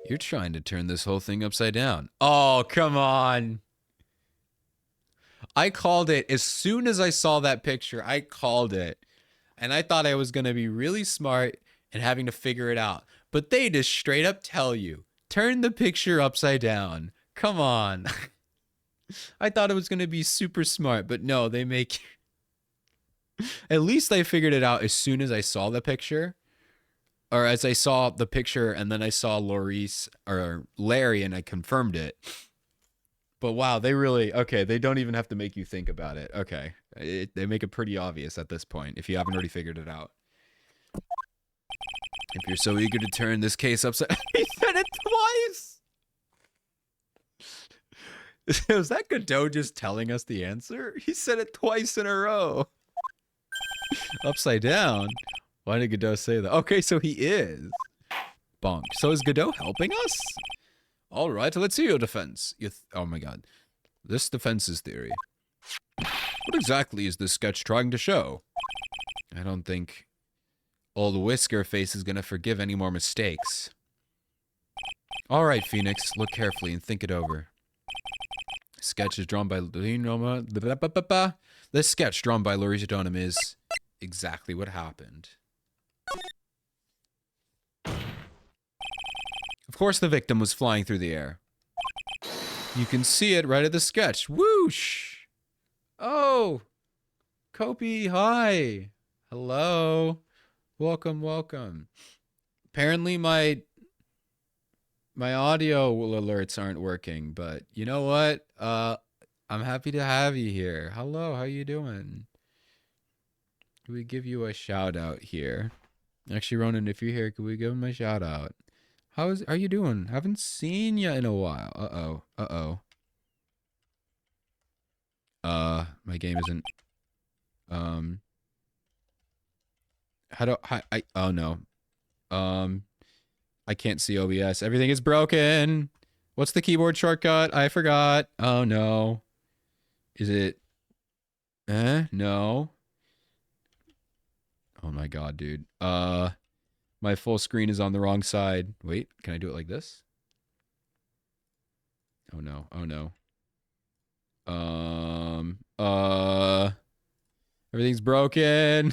[SPEAKER 1] You're trying to turn this whole thing upside down. Oh, come on. I called it. As soon as I saw that picture, I called it. And I thought I was gonna be really smart and having to figure it out. But they just straight up tell you, turn the picture upside down. Come on. I thought it was going to be super smart, but no, they make... At least I figured it out as soon as I saw the picture. Or as I saw the picture and then I saw Larry and I confirmed it. But wow, they really... Okay, they don't even have to make you think about it. Okay. They make it pretty obvious at this point, if you haven't already figured it out. If you're so eager to turn this case upside... He said it twice! Was that Godot just telling us the answer? He said it twice in a row. Upside down? Why did Godot say that? Okay, so he is. Bonk. So is Godot helping us?
[SPEAKER 2] All right, let's see your defense. Oh my god. This defense's theory. What exactly is this sketch trying to show?
[SPEAKER 1] I don't think old Whisker Face is gonna forgive any more mistakes. All right, Phoenix, look carefully and think it over. Sketch is drawn by this sketch drawn by Laurie Stoneham is exactly what happened. Of course, the victim was flying through the air. You can see it right at the sketch. Whoosh! Oh, Kopi, hi. Hello. Welcome, welcome. Apparently my audio alerts aren't working, but you know what? I'm happy to have you here. Hello, how you doing? Can we give you a shout out here? Actually, Ronan, if you're here, can we give him a shout out? Are you doing? Haven't seen you in a while. My game isn't oh no. I can't see OBS. Everything is broken. What's the keyboard shortcut? I forgot. Oh no. Is it? No. Oh my god, dude. My full screen is on the wrong side. Wait, can I do it like this? Oh no. Oh no. Everything's broken.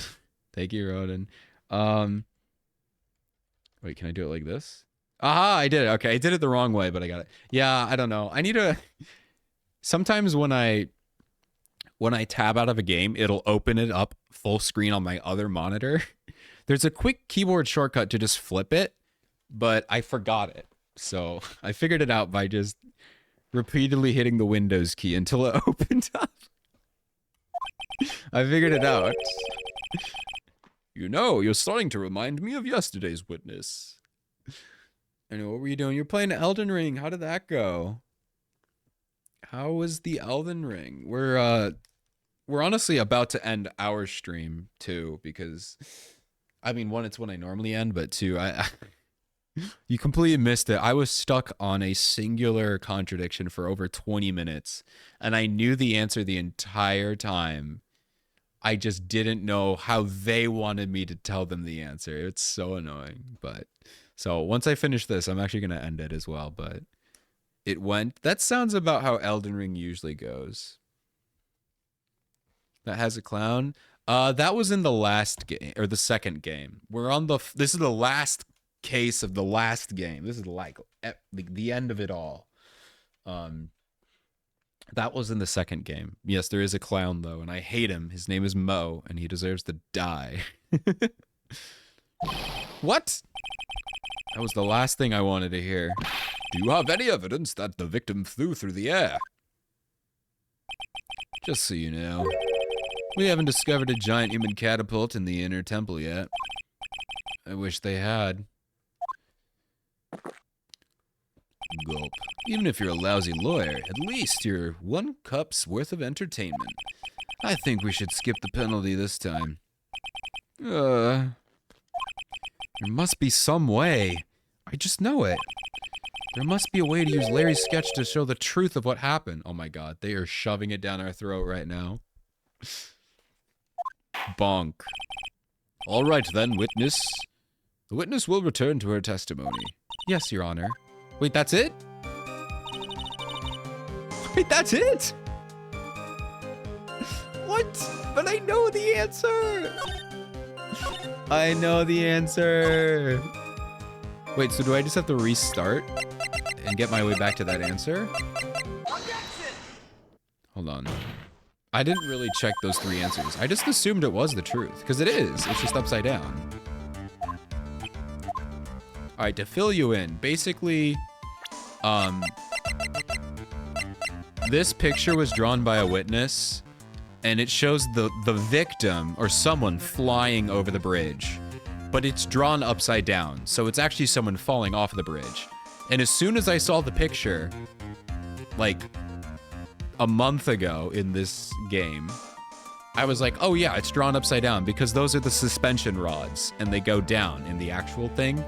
[SPEAKER 1] Thank you, Roden. Wait, can I do it like this? Aha, I did it. Okay, I did it the wrong way, but I got it. Yeah, I don't know. I need to... Sometimes when I tab out of a game, it'll open it up full screen on my other monitor. There's a quick keyboard shortcut to just flip it, but I forgot it. So I figured it out by just repeatedly hitting the Windows key until it opened up. I figured it out.
[SPEAKER 2] You know, you're starting to remind me of yesterday's witness.
[SPEAKER 1] Anyway, what were you doing? You're playing Elden Ring. How did that go? How was the Elden Ring? We're honestly about to end our stream too, because I mean, one, it's when I normally end, but two, you completely missed it. I was stuck on a singular contradiction for over 20 minutes, and I knew the answer the entire time. I just didn't know how they wanted me to tell them the answer. It's so annoying. But so once I finish this, I'm actually going to end it as well. But it went. That sounds about how Elden Ring usually goes. That has a clown. That was in the last game, or the second game. We're on the. This is the last case of the last game. This is like the end of it all. That was in the second game. Yes, there is a clown, though, and I hate him. His name is Mo, and he deserves to die. What? That was the last thing I wanted to hear.
[SPEAKER 2] Do you have any evidence that the victim flew through the air?
[SPEAKER 1] Just so you know, we haven't discovered a giant human catapult in the inner temple yet. I wish they had. Gulp. Even if you're a lousy lawyer, at least you're 1 cup's worth of entertainment. I think we should skip the penalty this time. There must be some way. I just know it. There must be a way to use Larry's sketch to show the truth of what happened. Oh my god, they are shoving it down our throat right now. Bonk.
[SPEAKER 2] All right then, witness. The witness will return to her testimony.
[SPEAKER 1] Yes, Your Honor. Wait, that's it? Wait, that's it? What? But I know the answer. I know the answer. Wait, so do I just have to restart and get my way back to that answer? Hold on. I didn't really check those 3 answers. I just assumed it was the truth, because it is. It's just upside down. All right, to fill you in, basically, this picture was drawn by a witness, and it shows the victim or someone flying over the bridge, but it's drawn upside down, so it's actually someone falling off the bridge. And as soon as I saw the picture, like a month ago in this game, I was like, oh yeah, it's drawn upside down because those are the suspension rods and they go down in the actual thing.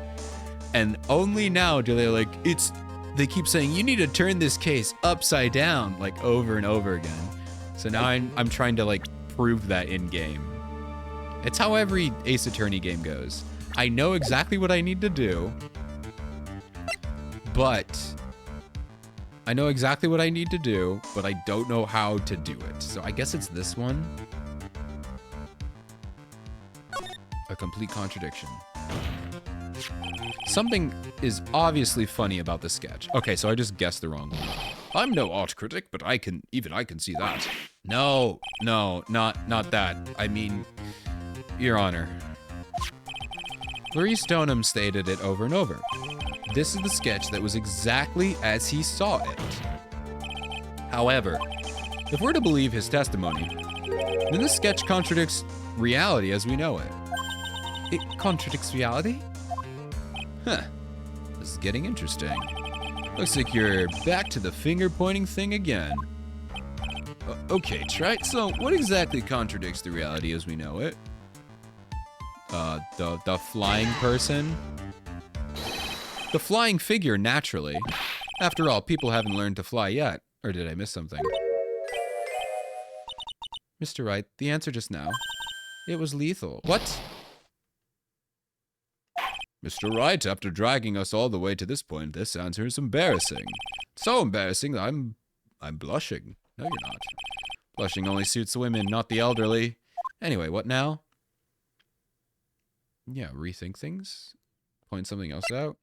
[SPEAKER 1] And only now do they they keep saying, you need to turn this case upside down, like over and over again. So now I'm trying to like prove that in game. It's how every Ace Attorney game goes. I know exactly what I need to do, but I don't know how to do it. So I guess it's this one. A complete contradiction. Something is obviously funny about the sketch. Okay, so I just guessed the wrong one.
[SPEAKER 2] I'm no art critic, but I can see that.
[SPEAKER 1] No, not that. I mean, Your Honor. Larry Stoneham stated it over and over. This is the sketch that was exactly as he saw it. However, if we're to believe his testimony, then the sketch contradicts reality as we know it. It contradicts reality? Huh. This is getting interesting. Looks like you're back to the finger-pointing thing again. Okay, Trite, so what exactly contradicts the reality as we know it? The flying person? The flying figure, naturally. After all, people haven't learned to fly yet. Or did I miss something? Mr. Wright, the answer just now. It was lethal. What?
[SPEAKER 2] Mr. Wright, after dragging us all the way to this point, this answer is embarrassing. So embarrassing that I'm blushing. No, you're not. Blushing only suits women, not the elderly. Anyway, what now?
[SPEAKER 1] Yeah, rethink things. Point something else out.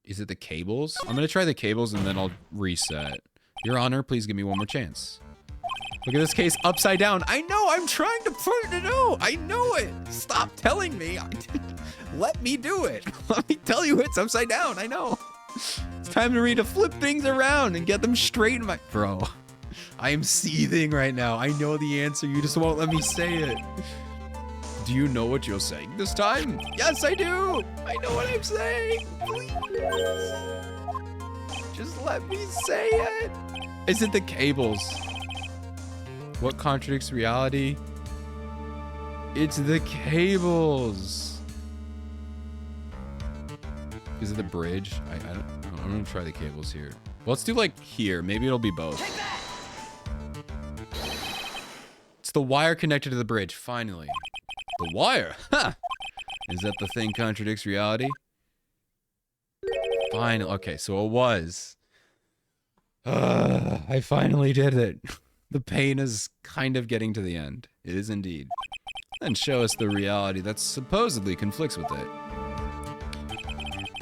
[SPEAKER 1] Is it the cables? I'm gonna try the cables and then I'll reset. Your Honor, please give me one more chance. Look at this case upside down. I know, I'm trying to point it out. I know it. Stop telling me. Let me do it. Let me tell you it's upside down. I know. It's time for me to flip things around and get them straight in my... Bro. I am seething right now. I know the answer. You just won't let me say it.
[SPEAKER 2] Do you know what you're saying this time?
[SPEAKER 1] Yes, I do. I know what I'm saying. Please. Just let me say it. Is it the cables? What contradicts reality? It's the cables. Is it the bridge? I'm gonna try the cables here. Well, let's do like here. Maybe it'll be both. It's the wire connected to the bridge, finally.
[SPEAKER 2] The wire?
[SPEAKER 1] Ha! Is that the thing contradicts reality? Fine. Okay, so it was. I finally did it. The pain is kind of getting to the end. It is indeed. Then show us the reality that supposedly conflicts with it.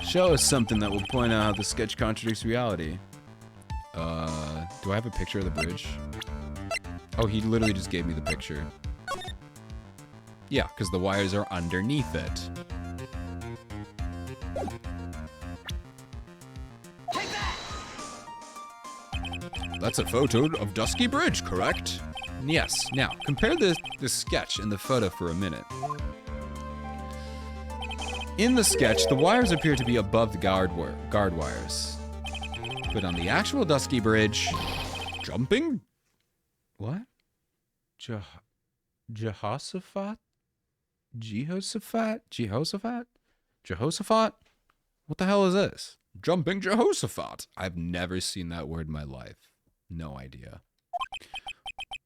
[SPEAKER 1] Show us something that will point out how the sketch contradicts reality. Do I have a picture of the bridge? Oh, he literally just gave me the picture. Yeah, because the wires are underneath it.
[SPEAKER 2] That's a photo of Dusky Bridge, correct?
[SPEAKER 1] Yes. Now, compare the sketch and the photo for a minute. In the sketch, the wires appear to be above the guard wires. But on the actual Dusky Bridge...
[SPEAKER 2] Jumping?
[SPEAKER 1] What? Jehoshaphat? Jehoshaphat? Jehoshaphat? Jehoshaphat? What the hell is this?
[SPEAKER 2] Jumping Jehoshaphat. I've never seen that word in my life. No idea.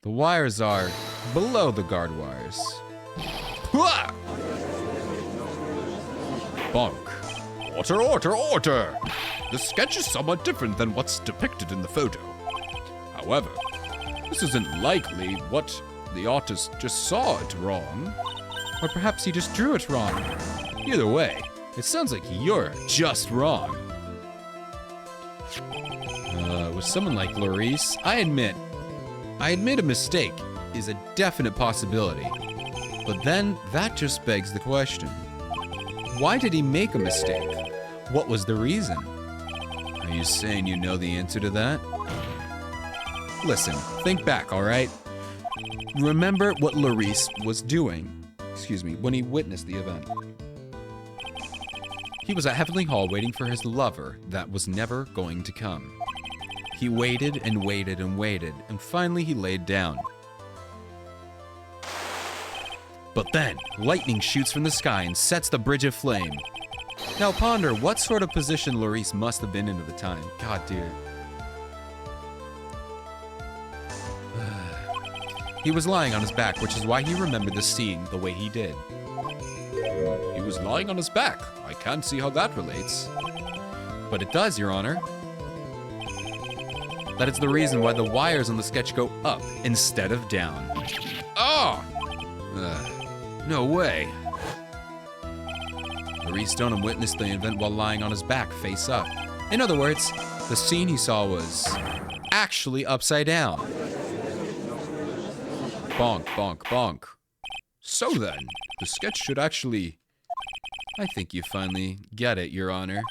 [SPEAKER 1] The wires are below the guard wires.
[SPEAKER 2] Hua! Bonk. Order! The sketch is somewhat different than what's depicted in the photo. However, this isn't likely what the artist just saw it wrong.
[SPEAKER 1] Or perhaps he just drew it wrong. Either way, it sounds like you're just wrong. With someone like Larice, I admit a mistake is a definite possibility. But then, that just begs the question. Why did he make a mistake? What was the reason? Are you saying you know the answer to that? Listen, think back, alright? Remember what Larice was doing, when he witnessed the event. He was at Heavenly Hall waiting for his lover that was never going to come. He waited and waited and waited, and finally he laid down. But then, lightning shoots from the sky and sets the bridge aflame. Now ponder what sort of position Larice must have been in at the time. God, dude. He was lying on his back, which is why he remembered the scene the way he did.
[SPEAKER 2] He was lying on his back. I can't see how that relates.
[SPEAKER 1] But it does, Your Honor. That is the reason why the wires on the sketch go up instead of down.
[SPEAKER 2] Ah!
[SPEAKER 1] No way. Larice Stoneham witnessed the event while lying on his back, face up. In other words, the scene he saw was actually upside down. Bonk, bonk, bonk.
[SPEAKER 2] So then, the sketch should actually...
[SPEAKER 1] I think you finally get it, Your Honor.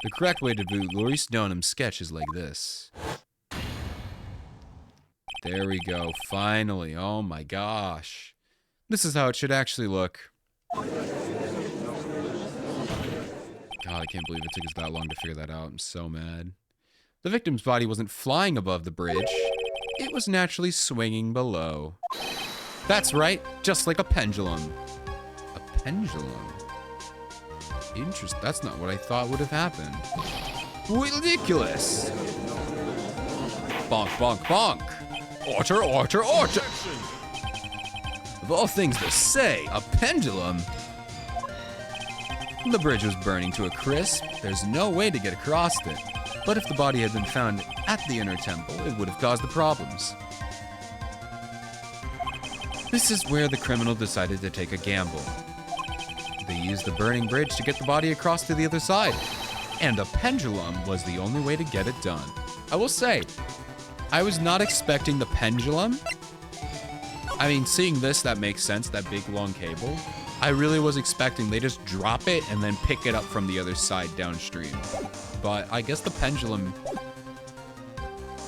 [SPEAKER 1] The correct way to view Larice Stoneham sketch is like this. There we go, finally. Oh my gosh. This is how it should actually look. God, I can't believe it took us that long to figure that out. I'm so mad. The victim's body wasn't flying above the bridge. It was naturally swinging below. That's right, just like a pendulum. A pendulum? Interesting. That's not what I thought would have happened. Ridiculous! Bonk, bonk, bonk!
[SPEAKER 2] Order!
[SPEAKER 1] Of all things to say, a pendulum? The bridge was burning to a crisp. There's no way to get across it. But if the body had been found at the inner temple, it would have caused the problems. This is where the criminal decided to take a gamble. They used the burning bridge to get the body across to the other side. And a pendulum was the only way to get it done. I will say, I was not expecting the pendulum. I mean, seeing this, that makes sense, that big long cable. I really was expecting they just drop it and then pick it up from the other side downstream. But I guess the pendulum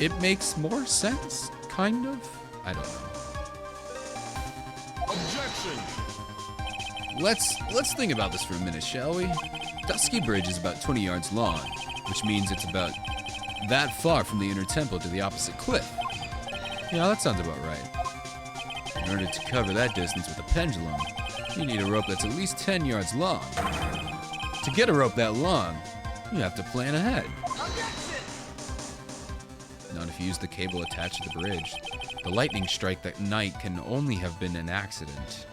[SPEAKER 1] it makes more sense, kind of. I don't know.
[SPEAKER 2] Objection!
[SPEAKER 1] Let's think about this for a minute, shall we? Dusky Bridge is about 20 yards long, which means it's about that far from the inner temple to the opposite cliff. Yeah, that sounds about right. In order to cover that distance with a pendulum, you need a rope that's at least 10 yards long. To get a rope that long, you have to plan ahead. Not if you use the cable attached to the bridge. The lightning strike that night can only have been an accident.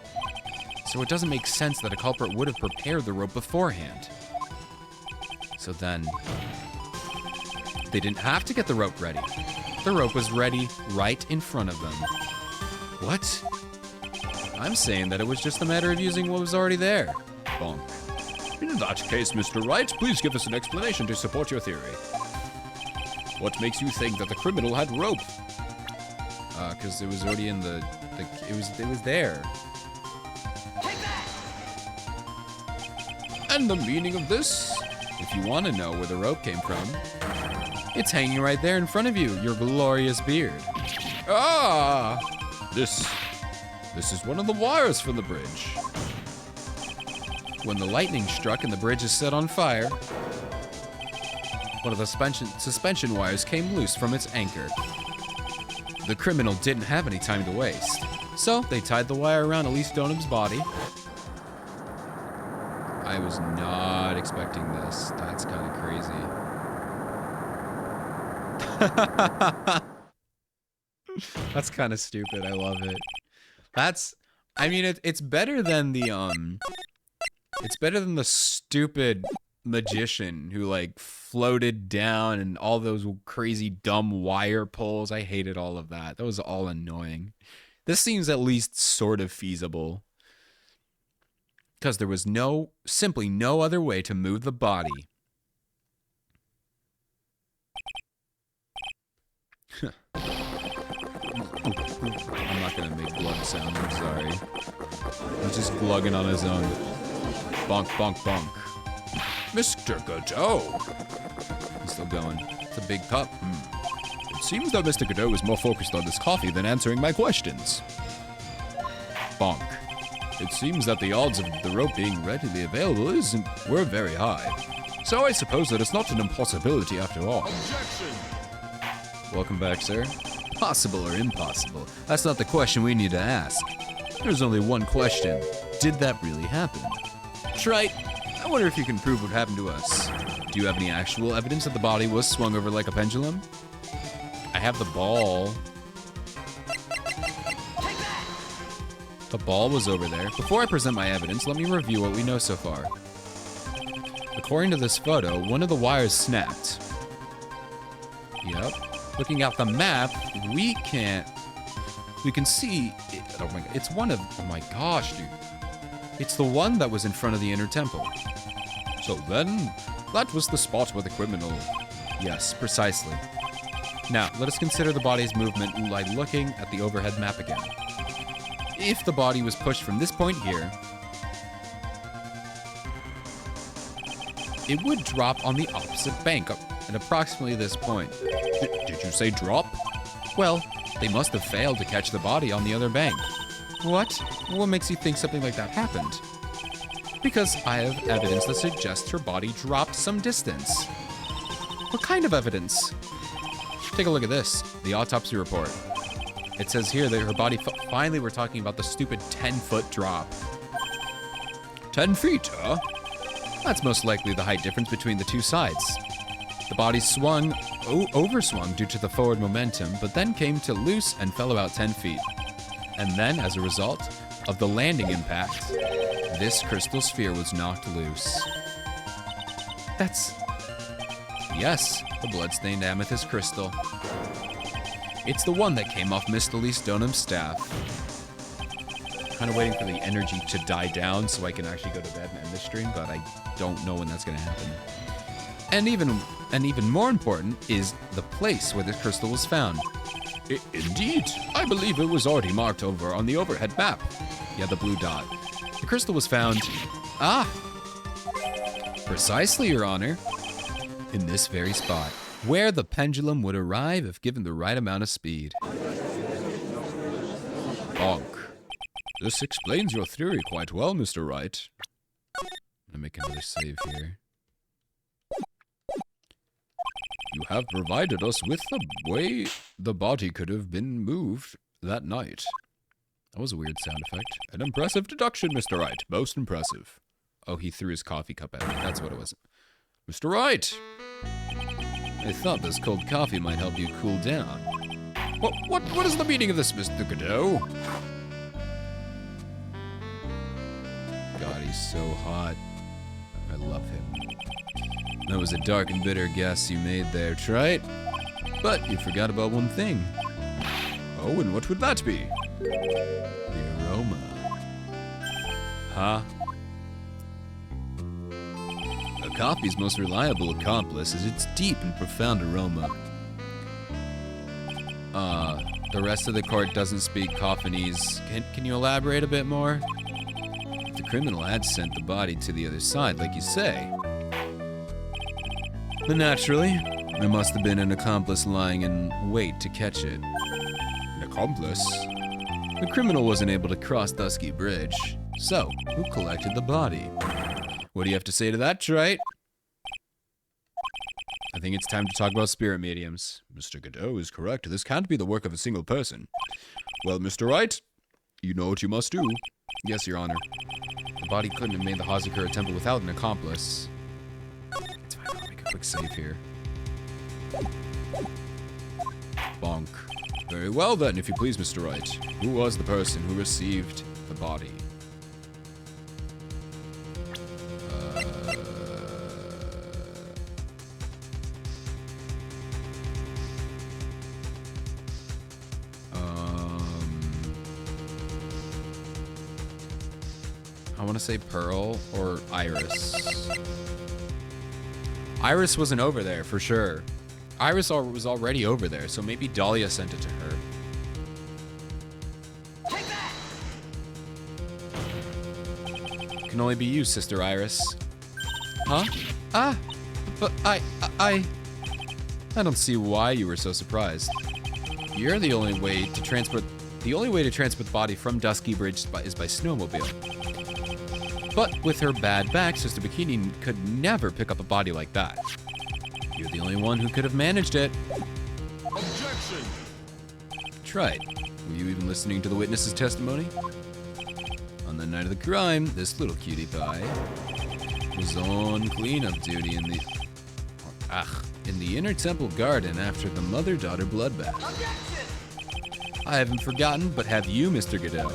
[SPEAKER 1] So it doesn't make sense that a culprit would have prepared the rope beforehand. So then, they didn't have to get the rope ready. The rope was ready right in front of them. What? I'm saying that it was just a matter of using what was already there.
[SPEAKER 2] Bonk. In that case, Mr. Wright, please give us an explanation to support your theory. What makes you think that the criminal had rope?
[SPEAKER 1] Because it was already in it was there.
[SPEAKER 2] And the meaning of this?
[SPEAKER 1] If you want to know where the rope came from, it's hanging right there in front of you, your glorious beard.
[SPEAKER 2] Ah! This is one of the wires from the bridge.
[SPEAKER 1] When the lightning struck and the bridge is set on fire, one of the suspension wires came loose from its anchor. The criminal didn't have any time to waste, so they tied the wire around Elise Donham's body. I was not expecting this. That's kind of crazy. That's kind of stupid. I love it. It's better than it's better than the stupid magician who like floated down and all those crazy dumb wire pulls. I hated all of that. That was all annoying. This seems at least sort of feasible. Because there was simply no other way to move the body. I'm not gonna make glug sound, I'm sorry. He's just glugging on his own. Bonk, bonk, bonk.
[SPEAKER 2] Mr. Godot!
[SPEAKER 1] He's still going. It's a big cup.
[SPEAKER 2] It seems that Mr. Godot is more focused on this coffee than answering my questions.
[SPEAKER 1] Bonk.
[SPEAKER 2] It seems that the odds of the rope being readily available were very high. So I suppose that it's not an impossibility after all.
[SPEAKER 3] Objection!
[SPEAKER 1] Welcome back, sir. Possible or impossible? That's not the question we need to ask. There's only one question. Did that really happen? Trite, I wonder if you can prove what happened to us. Do you have any actual evidence that the body was swung over like a pendulum? I have the ball. The ball was over there. Before I present my evidence, let me review what we know so far. According to this photo, one of the wires snapped. Yep. Looking at the map, we can see, oh my god, it's one of, oh my gosh, dude. It's the one that was in front of the inner temple.
[SPEAKER 2] So then, that was the spot where the criminal...
[SPEAKER 1] Yes, precisely. Now, let us consider the body's movement by looking at the overhead map again. If the body was pushed from this point here, it would drop on the opposite bank at approximately this point.
[SPEAKER 2] Did you say drop?
[SPEAKER 1] Well, they must have failed to catch the body on the other bank. What? What makes you think something like that happened? Because I have evidence that suggests her body dropped some distance. What kind of evidence? Take a look at this, the autopsy report. It says here that her body, finally we're talking about the stupid 10-foot drop.
[SPEAKER 2] 10 feet, huh?
[SPEAKER 1] That's most likely the height difference between the two sides. The body swung, overswung due to the forward momentum, but then came to loose and fell about 10 feet. And then, as a result of the landing impact, this crystal sphere was knocked loose. Yes, the blood-stained amethyst crystal. It's the one that came off Miss Elise Donham's staff. Kind of waiting for the energy to die down so I can actually go to bed and end the stream, but I don't know when that's going to happen. And even more important is the place where this crystal was found.
[SPEAKER 2] Indeed, I believe it was already marked over on the overhead map.
[SPEAKER 1] Yeah, the blue dot. The crystal was found... Ah! Precisely, Your Honor. In this very spot. where the pendulum would arrive if given the right amount of speed.
[SPEAKER 2] Bonk. This explains your theory quite well, Mr. Wright.
[SPEAKER 1] I'm gonna make another save here.
[SPEAKER 2] You have provided us with the way the body could have been moved that night.
[SPEAKER 1] That was a weird sound effect.
[SPEAKER 2] An impressive deduction, Mr. Wright. Most impressive.
[SPEAKER 1] Oh, he threw his coffee cup at me. That's what it was.
[SPEAKER 2] Mr. Wright!
[SPEAKER 1] I thought this cold coffee might help you cool down.
[SPEAKER 2] What is the meaning of this, Mr. Godot?
[SPEAKER 1] God, he's so hot. I love him. That was a dark and bitter guess you made there, Trite. But you forgot about one thing.
[SPEAKER 2] Oh, and what would that be?
[SPEAKER 1] The aroma. Huh? A coffee's most reliable accomplice is its deep and profound aroma. The rest of the court doesn't speak Coffinese. Can you elaborate a bit more? If the criminal had sent the body to the other side, like you say, then naturally, there must have been an accomplice lying in wait to catch it.
[SPEAKER 2] An accomplice?
[SPEAKER 1] The criminal wasn't able to cross Dusky Bridge, so who collected the body? What do you have to say to that, Trite? I think it's time to talk about spirit mediums.
[SPEAKER 2] Mr. Godot is correct. This can't be the work of a single person. Well, Mr. Wright, you know what you must do.
[SPEAKER 1] Yes, Your Honor. The body couldn't have made the Hazakura Temple without an accomplice. It's fine, I'll make a quick save here.
[SPEAKER 2] Bonk. Very well then, if you please, Mr. Wright. Who was the person who received the body?
[SPEAKER 1] I want to say Pearl or Iris. Iris wasn't over there for sure. Iris was already over there, so maybe Dahlia sent it to her. Take that! Can only be you, Sister Iris. Huh? Ah! But I don't see why you were so surprised. You're the only way to transport the body from Dusky Bridge is by snowmobile. But with her bad back, Sister Bikini could never pick up a body like that. You're the only one who could have managed it.
[SPEAKER 2] Objection!
[SPEAKER 1] Trite. Were you even listening to the witness's testimony? On the night of the crime, this little cutie pie was on cleanup duty in the inner temple garden after the mother-daughter bloodbath. Objection! I haven't forgotten, but have you, Mr. Godot?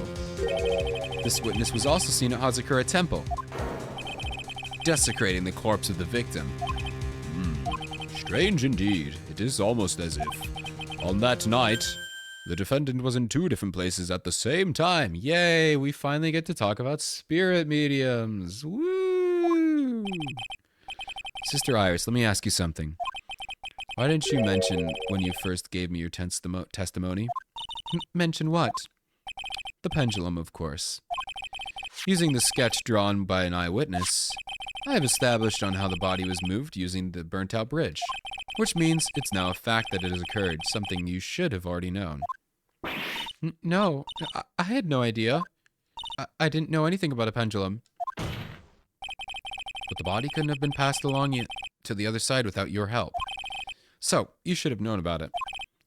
[SPEAKER 1] This witness was also seen at Hazakura Temple, desecrating the corpse of the victim.
[SPEAKER 2] Strange indeed. It is almost as if, on that night, the defendant was in two different places at the same time.
[SPEAKER 1] Yay, we finally get to talk about spirit mediums. Woo! Sister Iris, let me ask you something. Why didn't you mention when you first gave me your testimony? Mention what? The pendulum, of course. Using the sketch drawn by an eyewitness, I have established on how the body was moved using the burnt-out bridge, which means it's now a fact that it has occurred, something you should have already known. No, I had no idea. I didn't know anything about a pendulum. But the body couldn't have been passed along to the other side without your help. So, you should have known about it.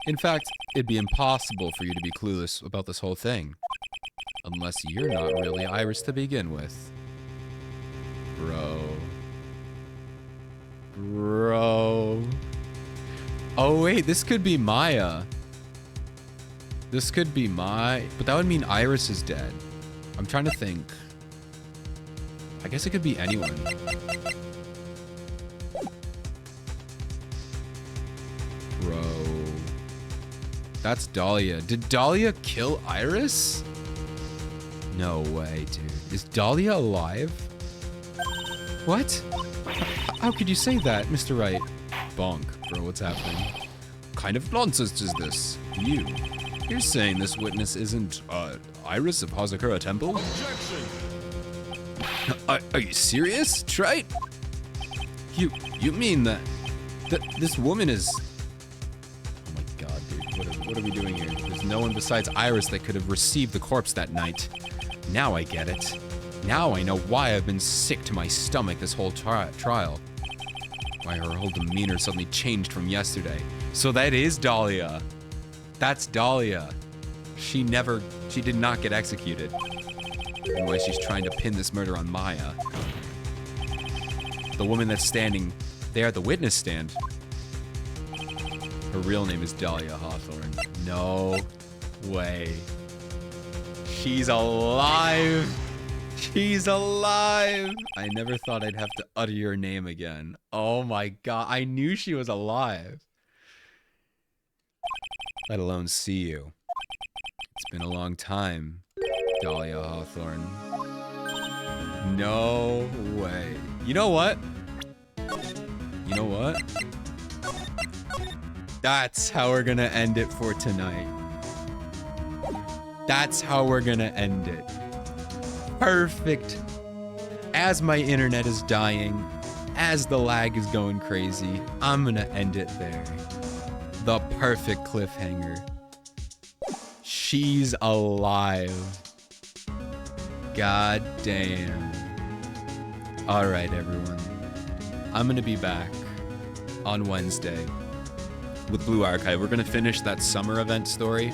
[SPEAKER 1] In fact, it'd be impossible for you to be clueless about this whole thing. Unless you're not really Iris to begin with. Bro. Oh wait, this could be Maya. This could be but that would mean Iris is dead. I'm trying to think. I guess it could be anyone. Bro. That's Dahlia. Did Dahlia kill Iris? No way, dude. Is Dahlia alive? What? How could you say that, Mr. Wright? Bonk, bro, what's happening?
[SPEAKER 2] What kind of nonsense is this?
[SPEAKER 1] You're saying this witness isn't,
[SPEAKER 2] Iris of Hazakura Temple?
[SPEAKER 1] Objection! Are you serious, Trite? You mean that
[SPEAKER 2] This woman is... Oh my god, dude. What are we doing here? There's no one besides Iris that could have received the corpse that night. Now I get it. Now I know why I've been sick to my stomach this whole trial. Why her whole demeanor suddenly changed from yesterday. So that is Dahlia. That's Dahlia. She did not get executed. And why she's trying to pin this murder on Maya. The woman that's standing there at the witness stand. Her real name is Dahlia Hawthorne. No way. She's alive. She's alive. I never thought I'd have to utter your name again. Oh my god. I knew she was alive. Let alone see you. It's been a long time, Dahlia Hawthorne. No way. You know what? You know what? That's how we're gonna end it for tonight. That's how we're gonna end it. Perfect. As my internet is dying, as the lag is going crazy, I'm gonna end it there. The perfect cliffhanger. She's alive. God damn. All right, everyone. I'm gonna be back on Wednesday with Blue Archive. We're gonna finish that summer event story.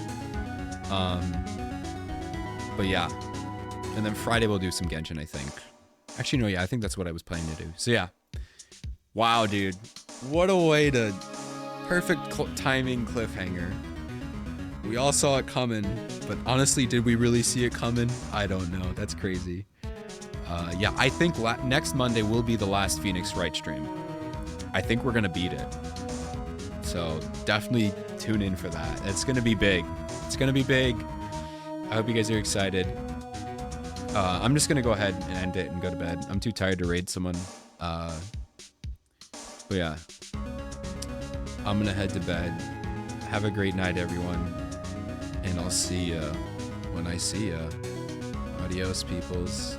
[SPEAKER 2] But yeah. And then Friday we'll do some Genshin, I think. Actually, no, yeah, I think that's what I was planning to do. So yeah. Wow, dude. What a way to... Perfect timing cliffhanger. We all saw it coming, but honestly, did we really see it coming? I don't know. That's crazy. Yeah, I think next Monday will be the last Phoenix Wright stream. I think we're gonna beat it. So definitely tune in for that. It's gonna be big. It's gonna be big. I hope you guys are excited. I'm just gonna go ahead and end it and go to bed. I'm too tired to raid someone. But yeah. I'm gonna head to bed. Have a great night, everyone. And I'll see ya when I see ya. Adios, peoples.